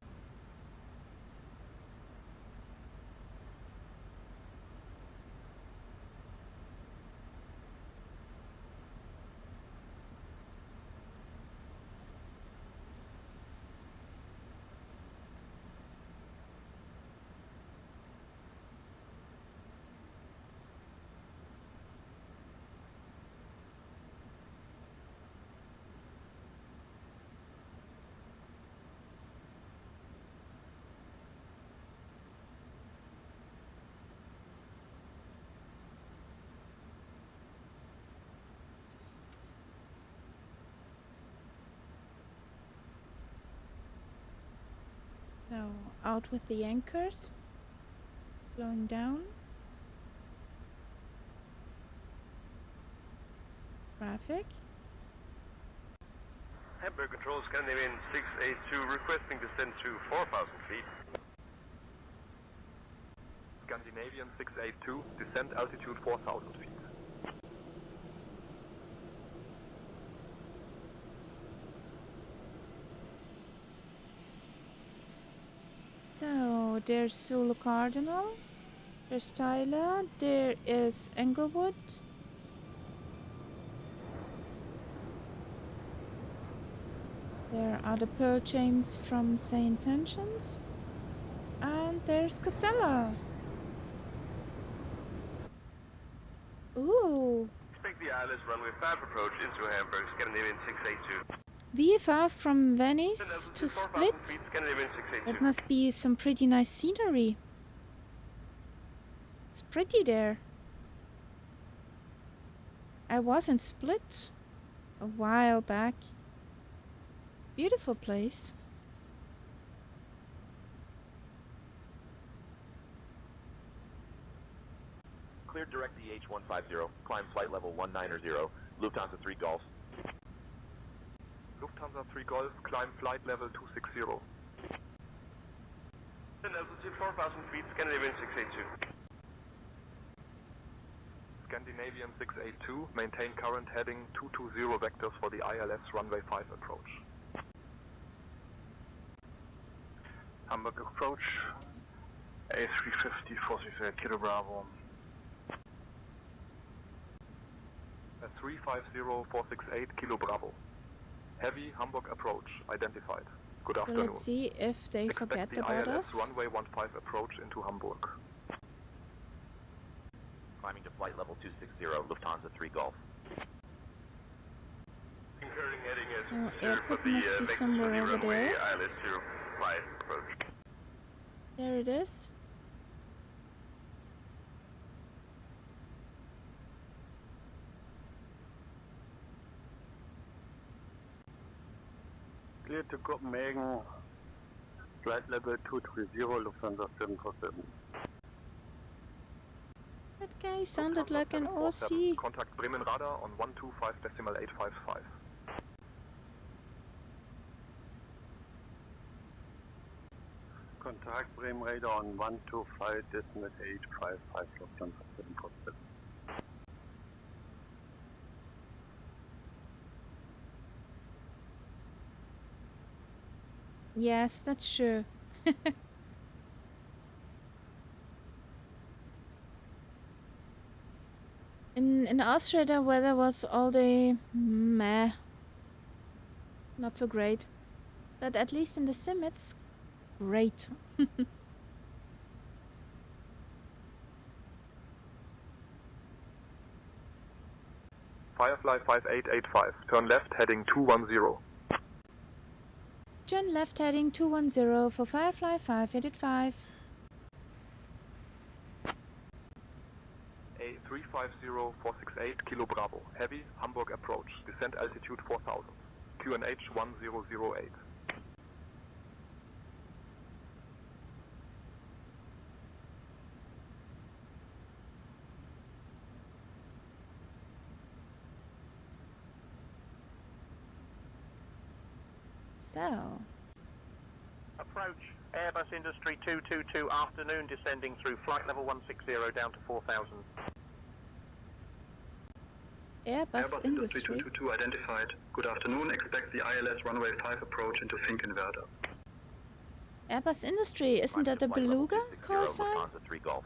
So out with the anchors, slowing down. Traffic. Hamburg control, Scandinavian 682, requesting descent to 4,000 feet. Scandinavian 682, descent altitude 4,000 feet. So there's Zulu Cardinal, there's Tyler, there is Englewood. There are the Pearl James from Say Intentions. And there's Castella. Ooh. Expect the ILS runway 5 approach into Hamburg, Scandinavian 682. VFR from Venice to Split. That must be some pretty nice scenery. It's pretty there. I was in Split a while back. Beautiful place. Cleared direct EDDH150, climb flight level 190, Lufthansa 3 Golf. Lufthansa 3 Golf, climb flight level 260. And altitude 4,000 feet, Scandinavian 682. Scandinavian 682, maintain current heading 220 vectors for the ILS runway 5 approach. Hamburg approach, A350, 47 Kilo Bravo. A 350468 Kilo Bravo. Heavy Hamburg approach, identified. Good So afternoon. let's see if they forget Expect the about ILS us. runway 15 approach into Hamburg. Climbing to flight level 260, Lufthansa 3 Golf. Incurring heading as So airport must be somewhere over there. ILS 2 5 approach. There it is. Clear to Copenhagen, flight level 230, Lufthansa 747. That guy sounded like an 747. Aussie. Contact Bremen radar on 125.855. Contact Bremen radar on 125.855, Lufthansa 747. Yes, that's true. In Austria, the weather was all day meh. Not so great. But at least in the sim, it's great. Firefly 5885, turn left heading 210. Turn left heading 210 for Firefly 5885. runway 350468 Kilo Bravo, heavy, Hamburg approach, descent altitude 4000, QNH 1008. So, approach Airbus Industry 222 afternoon, descending through flight level 160 down to 4000. Airbus Industry 222 identified. Good afternoon, expect the ILS runway 5 approach into Finkenwerder. Airbus Industry, isn't that a Beluga call sign? Lufthansa 3 Golf.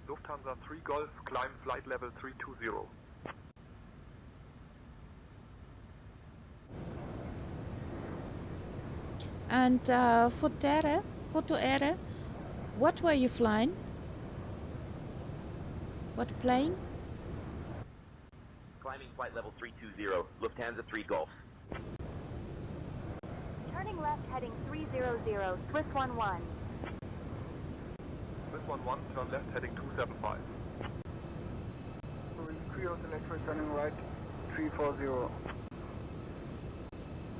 Lufthansa 3 Golf, climb flight level 320. And Foto Air, what were you flying? What plane? Climbing flight level 320, Lufthansa 3 Golf. Turning left heading 300, Swiss 11. Swiss 11, turn left heading 275. Krios Electric turning right 340.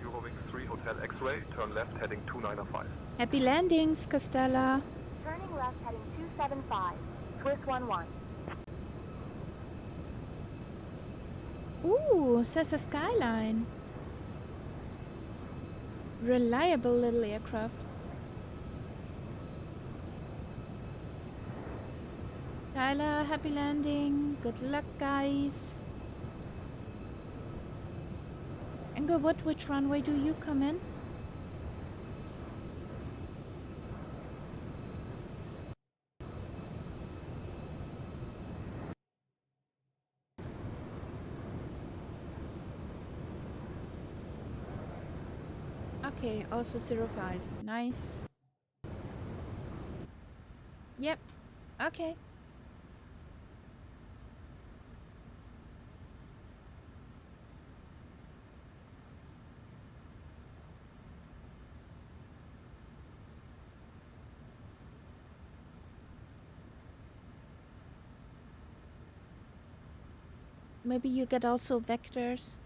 Eurowings 3 Hotel X-Ray, turn left heading 295. Happy landings, Castella. Turning left heading 275, Swiss 11. Ooh, Cessna Skyline. Reliable little aircraft. Tyler, happy landing. Good luck, guys. Englewood, which runway do you come in? Okay, also 05. Nice. Yep. Okay. Maybe you get also vectors.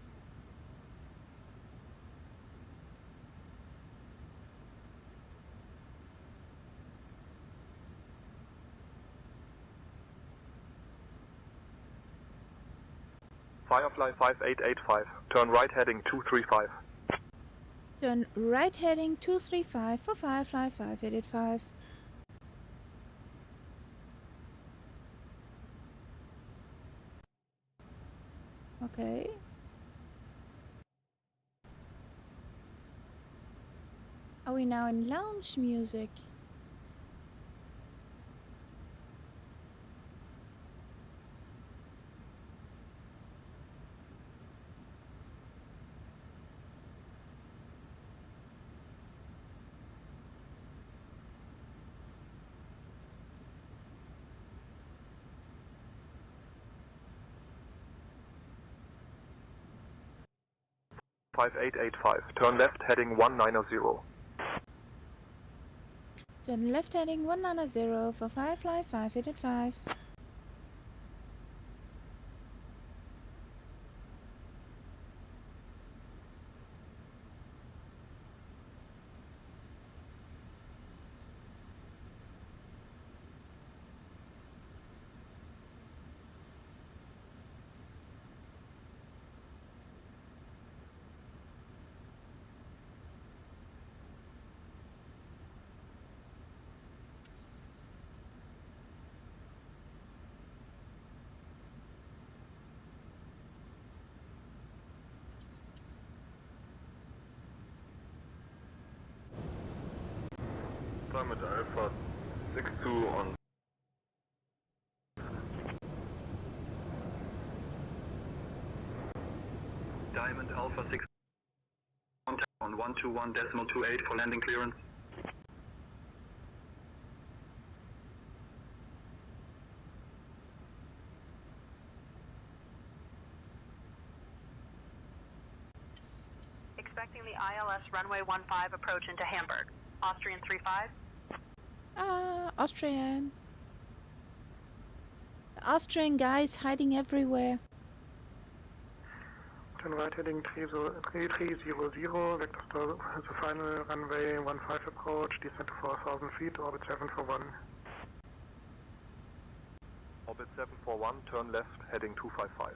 Firefly 5885, turn right heading 235. Turn right heading 235 for Firefly 5885. Okay. Are we now in lounge music? Five 5885, turn left heading 190. Turn left heading 190 for Firefly 5885. Mit Alpha 62 on Diamond Alpha 6 contact on 121.28 for landing clearance. Expecting the ILS runway 15 approach into Hamburg. Austrian 35. Austrian. Austrian guys hiding everywhere. Turn right heading 3300, vector stall, the final runway 15 approach, descent to 4,000 feet, orbit 741. Orbit 741, turn left, heading 255.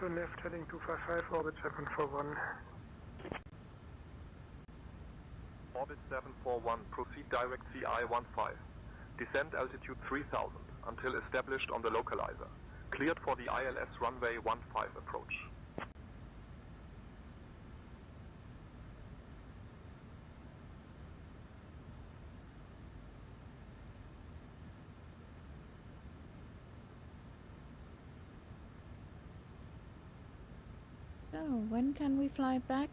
Turn left heading 255, orbit 741. Orbit 741, proceed direct CI 15. Descent altitude 3000 until established on the localizer. Cleared for the ILS runway 15 approach. So, when can we fly back?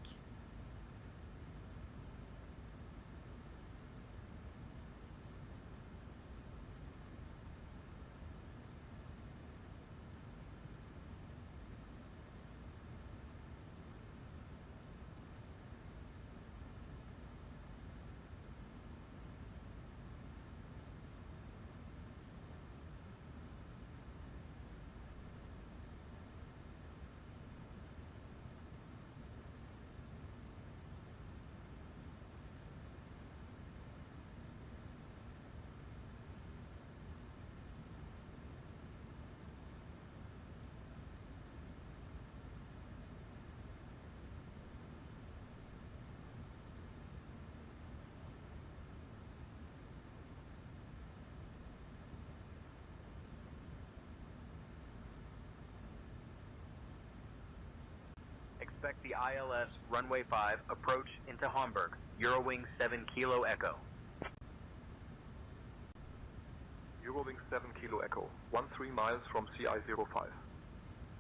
Expect the ILS runway 5 approach into Hamburg, Eurowing 7 Kilo Echo. Eurowing 7 Kilo Echo, 13 miles from CI 05.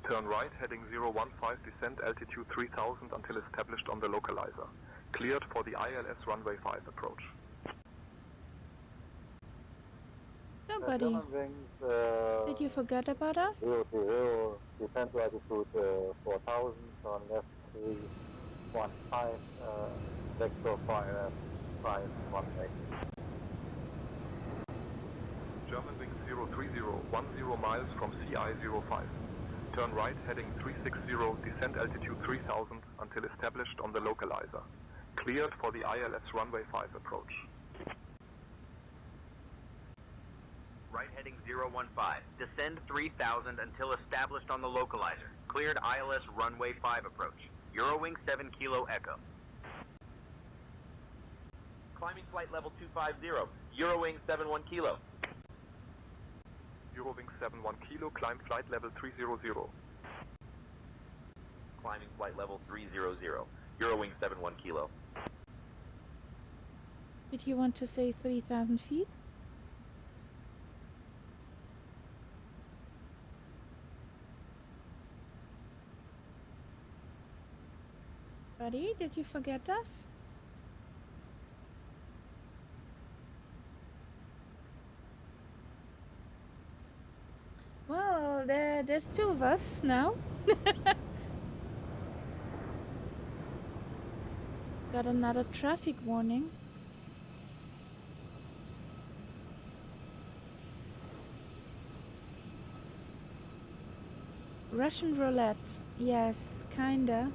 Turn right heading 015, descent altitude 3000 until established on the localizer. Cleared for the ILS runway 5 approach. Somebody, did you forget about us? 020, descent to altitude 4000, turn left 315, vector 518. German wing 030, 10 miles from CI 05. Turn right heading 360, descent altitude 3000 until established on the localizer. Cleared for the ILS runway 5 approach. Right heading 015. Descend 3000 until established on the localizer. Cleared ILS runway 5 approach. Eurowing 7 Kilo Echo. Climbing flight level 250. Eurowing 71 Kilo. Eurowing 71 Kilo, climb flight level 300. Climbing flight level 300. Eurowing 71 Kilo. Did you want to say 3,000 feet? Buddy, did you forget us? Well, there's two of us now. Got another traffic warning. Russian roulette. Yes, kinda.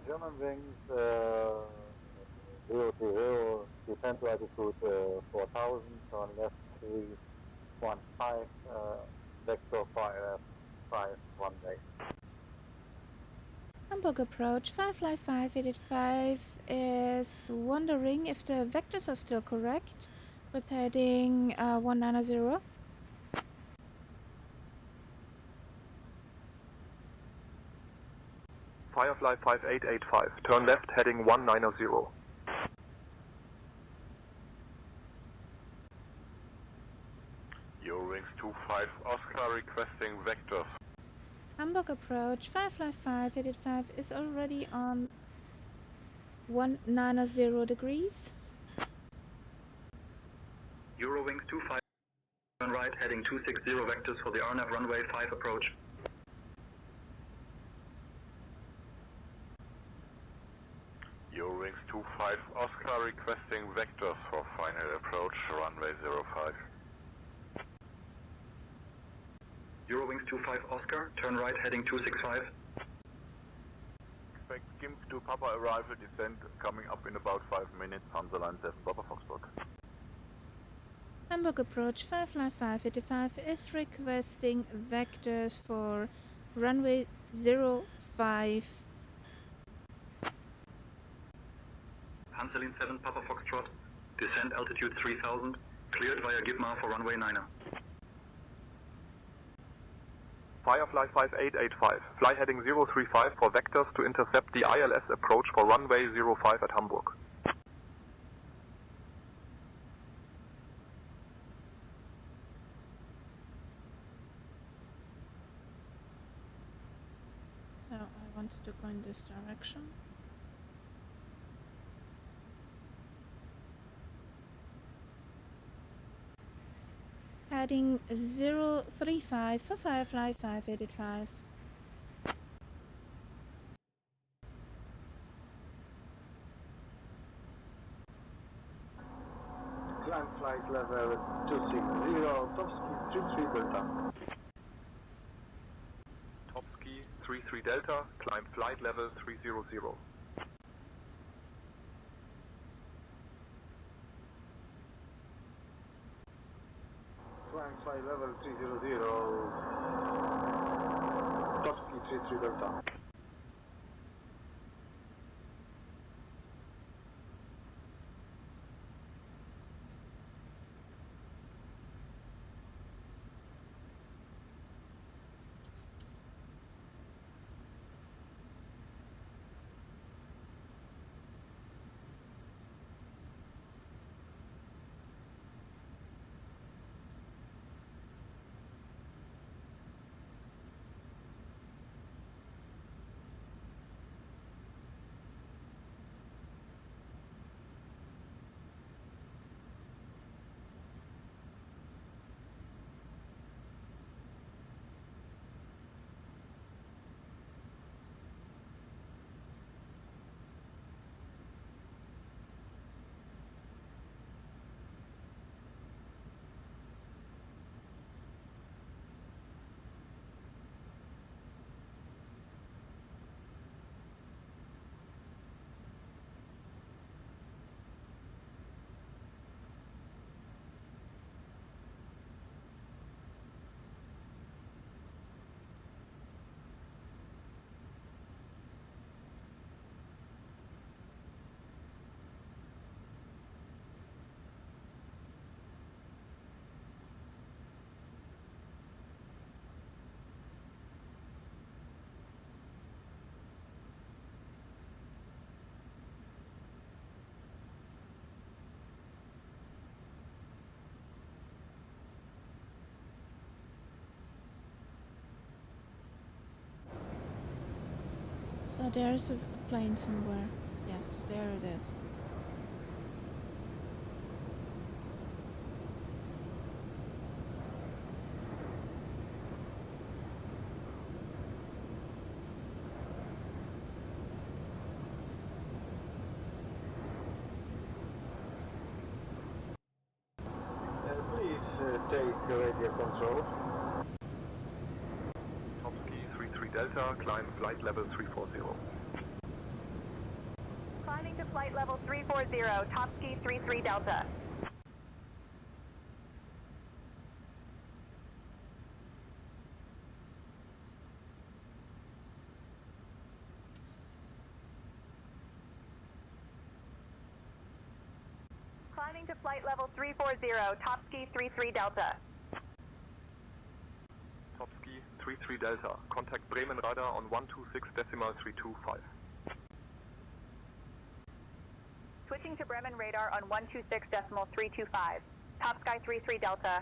German wings 020, descent to altitude 4000, turn left 315, vector 518. Hamburg approach 55585 is wondering if the vectors are still correct with heading 190. Firefly 5885, turn left heading 190. Eurowings 25 Oscar requesting vectors. Hamburg approach, Firefly 585 is already on 190 degrees. Eurowings 25, turn right heading 260 vectors for the RNAV runway 5 approach. Eurowings 25 Oscar requesting vectors for final approach runway 05. Eurowings 25 Oscar, turn right heading 265. Expect Skims to Papa arrival descent coming up in about 5 minutes, Hansa Line 7 Papa Foxtrot. Hamburg approach, Firefly 585 is requesting vectors for runway 05. Hansa Line 7 Papa Foxtrot, descent altitude 3000, cleared via Gitmar for runway 9er. Firefly 5885, fly heading 035 for vectors to intercept the ILS approach for runway 05 at Hamburg. So I wanted to go in this direction. Heading 035 for Firefly 585. Climb flight level 260, top speed 33 Delta. Top ski 33 Delta, climb flight level 300. Climb flight level 300, top speed 33 Delta. So there's a plane somewhere. Yes, there it is. Please take radio control. Top ski 33 Delta, climb flight level 340. Climbing to flight level 340, top ski 33 Delta. Climbing to flight level 340, top ski 33 Delta. Topsky 33 Delta. Contact Bremen radar on 126.325. Switching to Bremen radar on 126.325. Top Sky 33 Delta.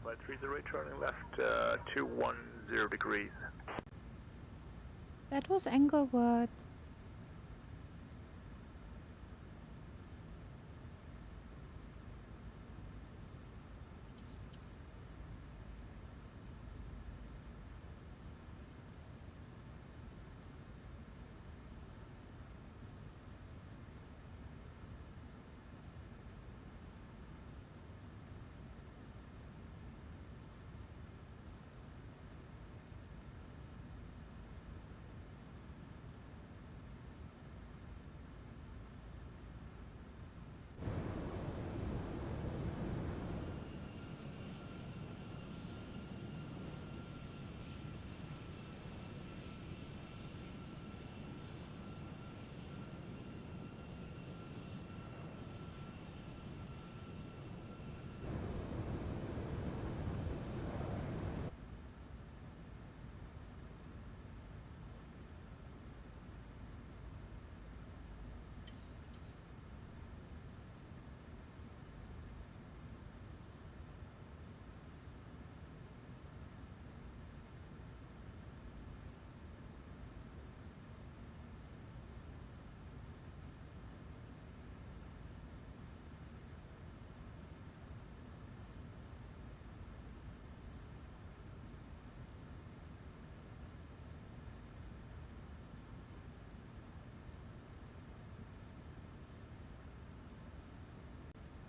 Flight 308 turning left 210 degrees. That was Englewood.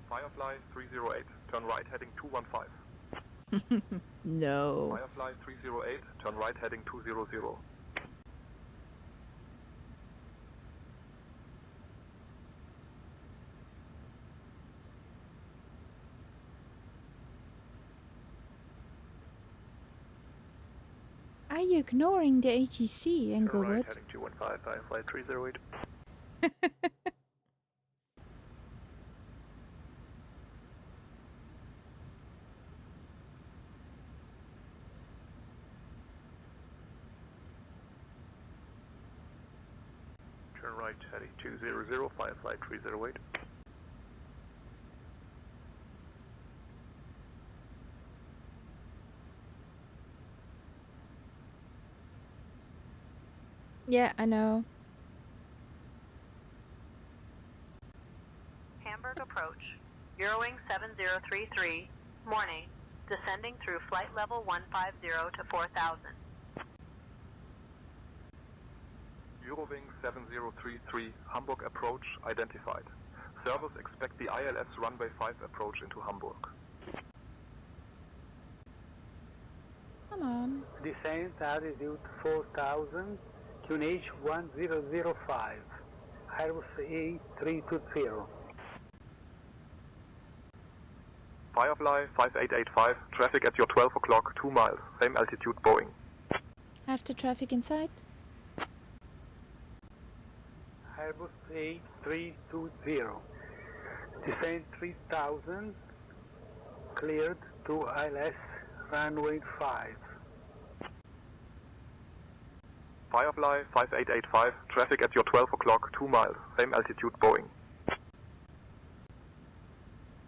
Firefly 308, turn right heading 215. No. Firefly 308, turn right heading 200. Are you ignoring the ATC, Englewood? Turn right heading 215, Firefly 308. Turn right heading 200, Firefly 308. Yeah, I know. Hamburg approach. Eurowing 7033. Morning. Descending through flight level 150 to 4000. Eurowing 7033, Hamburg approach identified. Service expect the ILS runway 5 approach into Hamburg. Come on. Descent altitude 4000, QNH 1005, Airbus A320. Firefly 5885, traffic at your 12 o'clock, 2 miles, same altitude Boeing. After traffic in sight. Airbus A320. Descent 3000, cleared to ILS runway 5. Firefly 5885, traffic at your 12 o'clock, 2 miles, same altitude Boeing.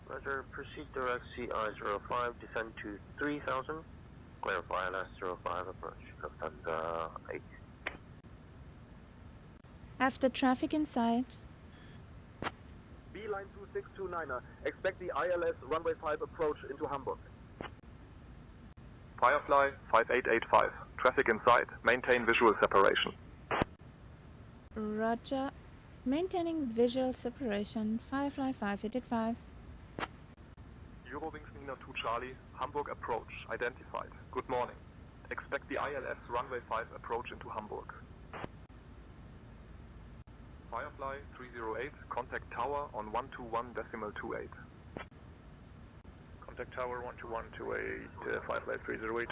Roger, proceed direct CI05, descend to 3000, clarify ILS 05 approach, Lufthansa 8. After traffic in sight. Beeline 2629er, expect the ILS runway 5 approach into Hamburg. Firefly 5885, traffic in sight, maintain visual separation. Roger. Maintaining visual separation. Firefly 5885. Eurowings Nina 2 Charlie, Hamburg approach identified. Good morning. Expect the ILS runway 5 approach into Hamburg. Firefly 308, contact tower on 121.28. Contact tower 121.28, Firefly 308.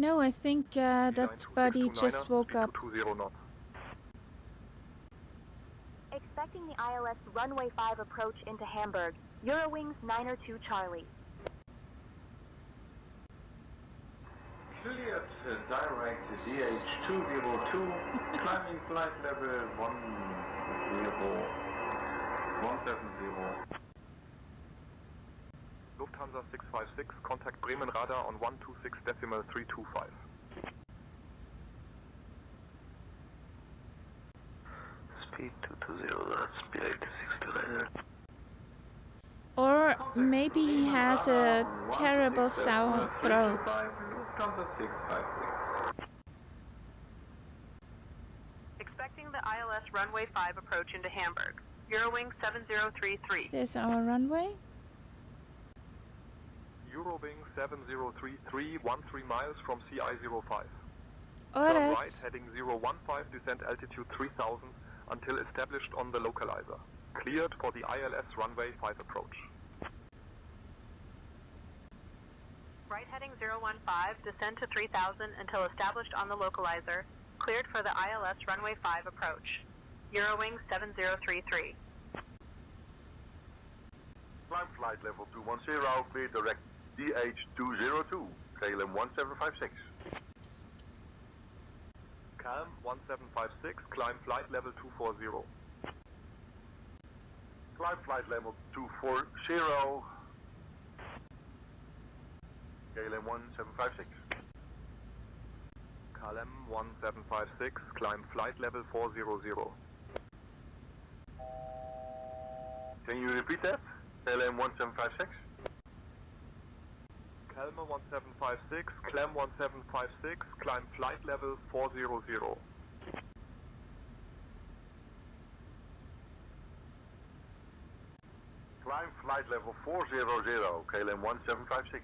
No, I think that buddy just woke up. Expecting the ILS runway 5 approach into Hamburg. Eurowings 902 Charlie. Juliet, direct DH202, climbing flight level 170. Lufthansa 656, contact Bremen radar on 126.325. Speed 220, that's speed 86 to later. Or maybe he has a terrible sore throat. Expecting the ILS runway 5 approach into Hamburg. Eurowing 7033. There's our runway. Eurowing 7033, 13 miles from CI05. Alright. Turn right, heading 015, descend altitude 3000 until established on the localizer. Cleared for the ILS runway 5 approach. Right heading 015, descend to 3000 until established on the localizer. Cleared for the ILS runway 5 approach. Eurowing 7033. Climb flight level 210, clear direct DH202, KLM 1756. Calm 1756, climb flight level 240. Climb flight level 240, KLM 1756. KLM 1756, climb flight level 400. Can you repeat that? KLM 1756? Calma 1756, Clem 1756, climb flight level 400. Climb flight level 400, KLM 1756.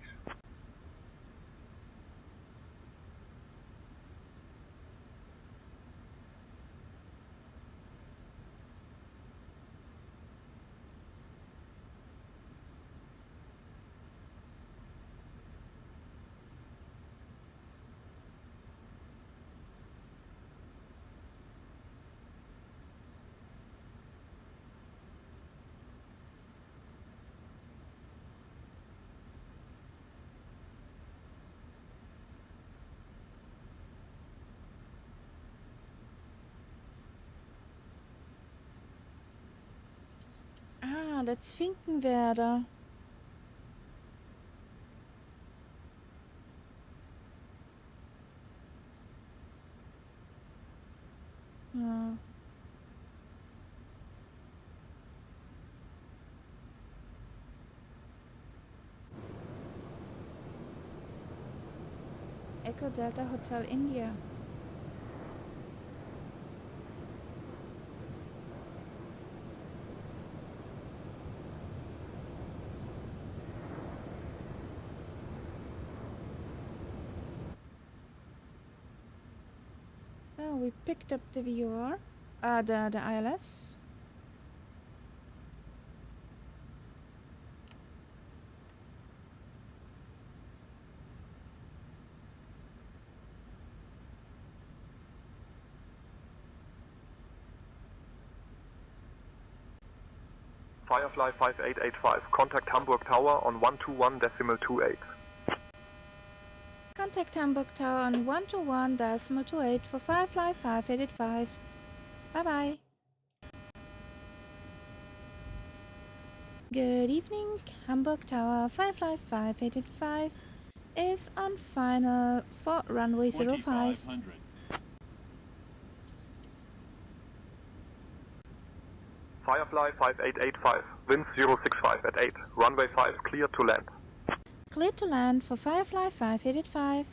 Ah, that's Finkenwerder. Ja. Echo Delta Hotel India. So we picked up the VR, the ILS. Firefly 5885, contact Hamburg Tower on 121.28. Contact Hamburg Tower on 121.28 for Firefly 5885. Bye bye. Good evening, Hamburg Tower Firefly 5885 is on final for runway 05. Firefly 5885, winds 065 at 8, runway 5 cleared to land. Cleared to land for Firefly 5885.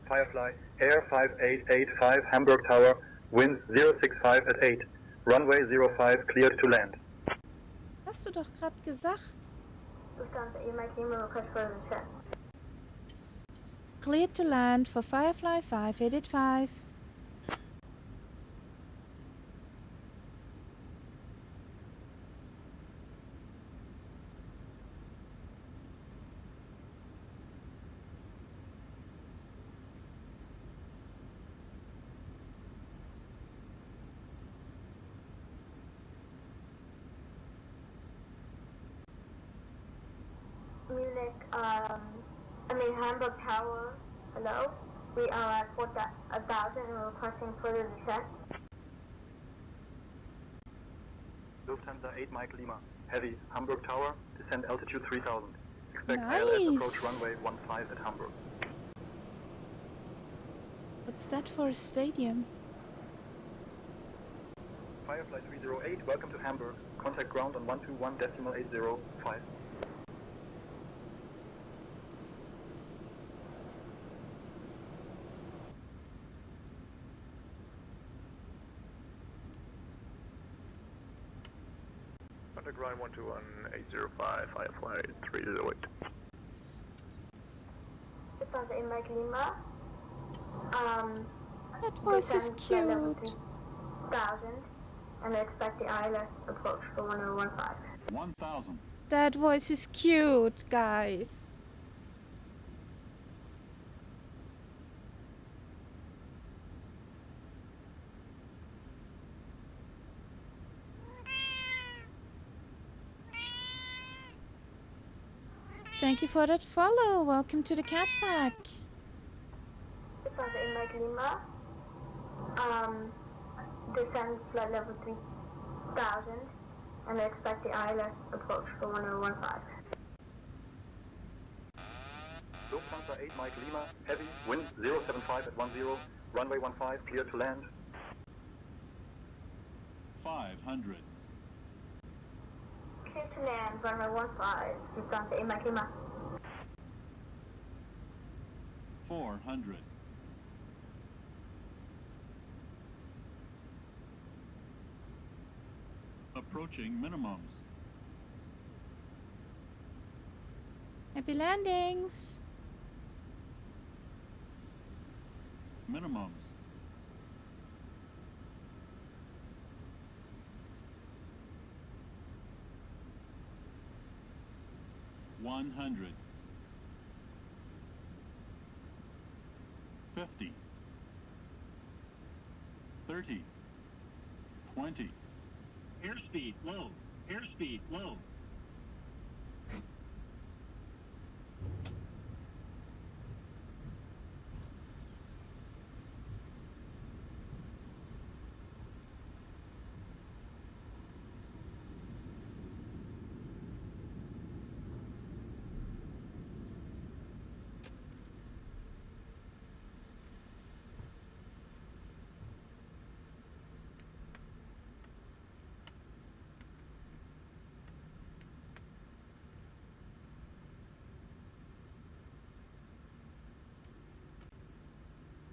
Firefly Air 5885, Hamburg Tower, winds 065 at 8, runway 05 cleared to land. Hast du doch gerade gesagt. Cleared to land for Firefly 5885. Munich, Hamburg Tower, hello. We are at 4,000 and we're requesting further descent. Lufthansa 8 Mike Lima, heavy, Hamburg Tower, descent altitude 3000. Expect Nice. ILS approach runway 15 at Hamburg. What's that for a stadium? Firefly 308, welcome to Hamburg. Contact ground on 121.805. Contact ground 121.805, Firefly 308. Lufthansa 8 Mike Lima. That voice is cute. 1,000 and I expect the ILS approach for 1015. 1,000. That voice is cute, guys. Thank you for that follow. Welcome to the Cat Pack. Lufthansa 8 Mike Lima. Descend flight level 3000 and I expect the ILS approach for 1015. Lufthansa 8 Mike Lima, heavy, wind 075 at 10, runway 15, clear to land. 500. Clear to land, runway 15, Lufthansa 8 Mike Lima. 400. Approaching minimums. Happy landings. Minimums. $100. 50. 30. 20. Airspeed low. Airspeed low.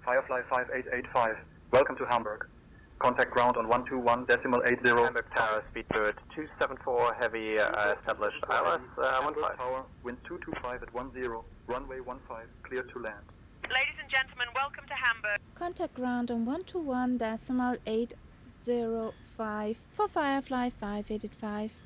Firefly 5885, welcome to Hamburg. Contact ground on 121.80. Hamburg Tower, speedbird 274, heavy, established ILS, Hamburg Tower, wind 225 at 10, runway 15, clear to land. Ladies and gentlemen, welcome to Hamburg. Contact ground on 121.805 for Firefly 5885.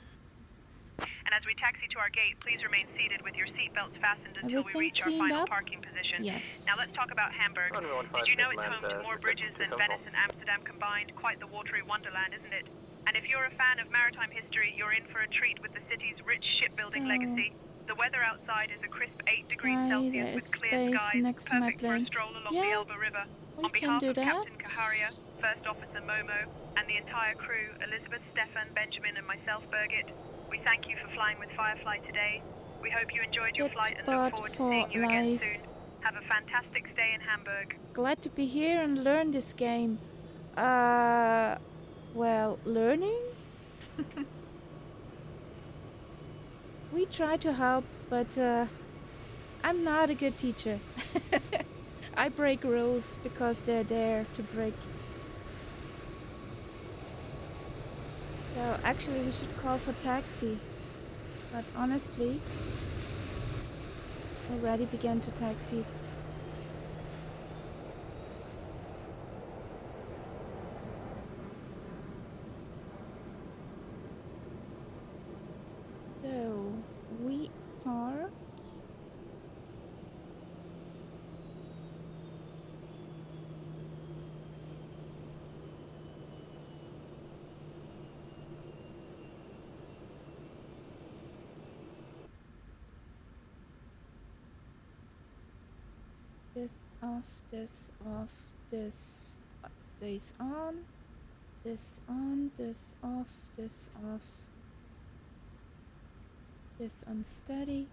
And as we taxi to our gate, please remain seated with your seatbelts fastened until we Everything reach our cleaned final up? parking position. Yes. Now let's talk about Hamburg. Did you know it's home to more bridges than Venice and Amsterdam combined? Quite the watery wonderland, isn't it? And if you're a fan of maritime history, you're in for a treat with the city's rich shipbuilding legacy. The weather outside is a crisp 8 degrees Celsius with clear skies, next to my perfect for a plane. stroll along Yeah, the Elbe River. we On can behalf do of Captain that. Kaharia, First Officer Momo, and the entire crew, Elizabeth, Stefan, Benjamin, and myself, Birgit, we thank you for flying with Firefly today. We hope you enjoyed your flight and look forward to seeing you again soon. Have a fantastic stay in Hamburg. Glad to be here and learn this game. Well, learning? We try to help, but I'm not a good teacher. I break rules because they're there to break. So actually we should call for taxi. But honestly, already began to taxi. So we are This off, this off, this stays on. This on, this off, this off. This unsteady.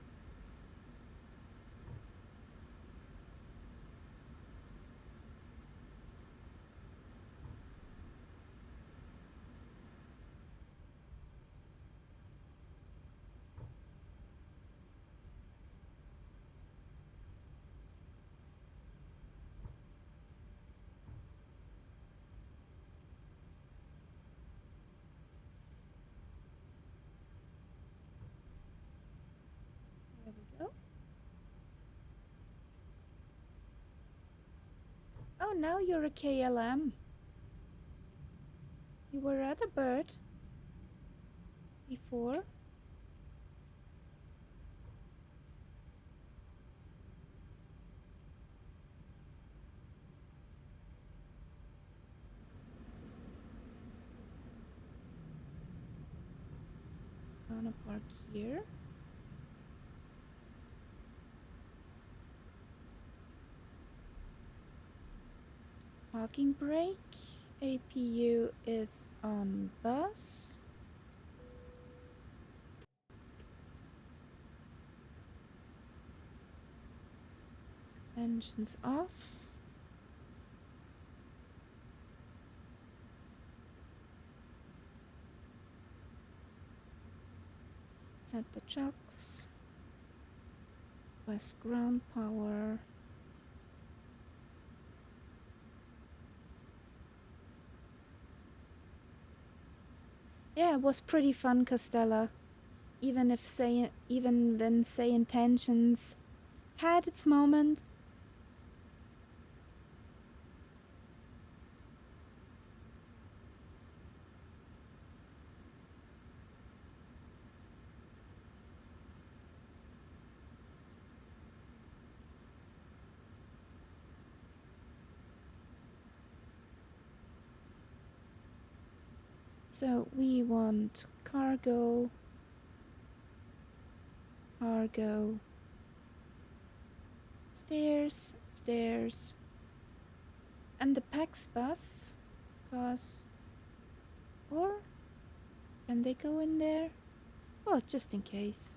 There we go. Oh, now you're a KLM. You were at a bird before. Gonna park here. Parking brake. APU is on bus. Engines off. Set the chocks. West ground power. Yeah, it was pretty fun, Costella. Even when say intentions had its moment. So we want cargo, stairs, stairs, and the PAX bus, or can they go in there? Well, just in case.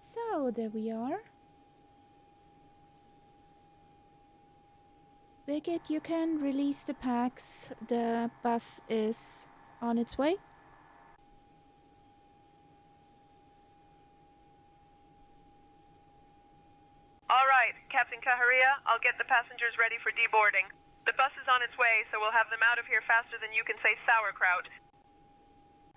So there we are. Birgit, you can release the packs. The bus is on its way. All right, Captain Kaharia, I'll get the passengers ready for deboarding. The bus is on its way, so we'll have them out of here faster than you can say sauerkraut.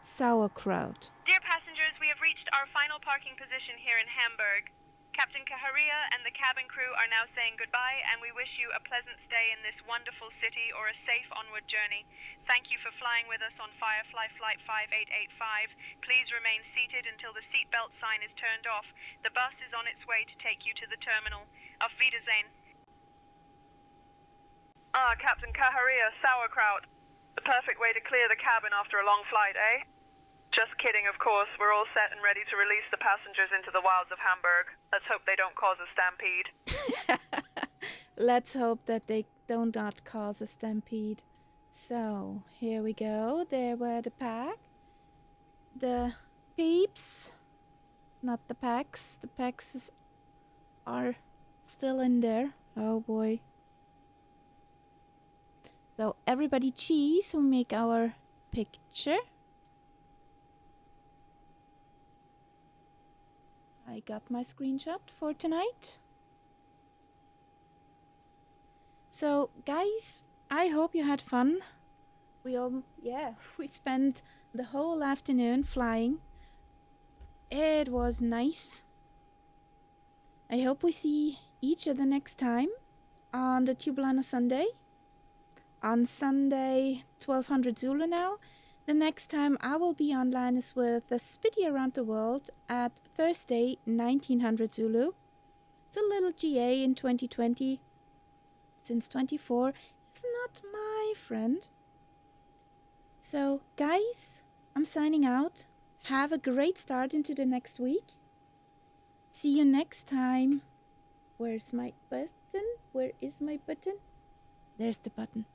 Sauerkraut. Dear passengers, we have reached our final parking position here in Hamburg. Captain Kaharia and the cabin crew are now saying goodbye, and we wish you a pleasant stay in this wonderful city or a safe onward journey. Thank you for flying with us on Firefly Flight 5885. Please remain seated until the seatbelt sign is turned off. The bus is on its way to take you to the terminal. Auf Wiedersehen. Ah, Captain Kaharia, sauerkraut. The perfect way to clear the cabin after a long flight, eh? Just kidding, of course. We're all set and ready to release the passengers into the wilds of Hamburg. Let's hope they don't cause a stampede. Let's hope that they do not cause a stampede. So, here we go. There were the pack. The peeps. Not the packs. The packs are still in there. Oh boy. So, everybody cheese. We make our picture. I got my screenshot for tonight. So, guys, I hope you had fun. We spent the whole afternoon flying. It was nice. I hope we see each other next time on the Tubeliner Sunday. On Sunday, 1200 Zulu now. The next time I will be online is with the Spitty Around the World at Thursday, 1900 Zulu. It's a little GA in 2020. Since 24, it's not my friend. So, guys, I'm signing out. Have a great start into the next week. See you next time. Where's my button? Where is my button? There's the button.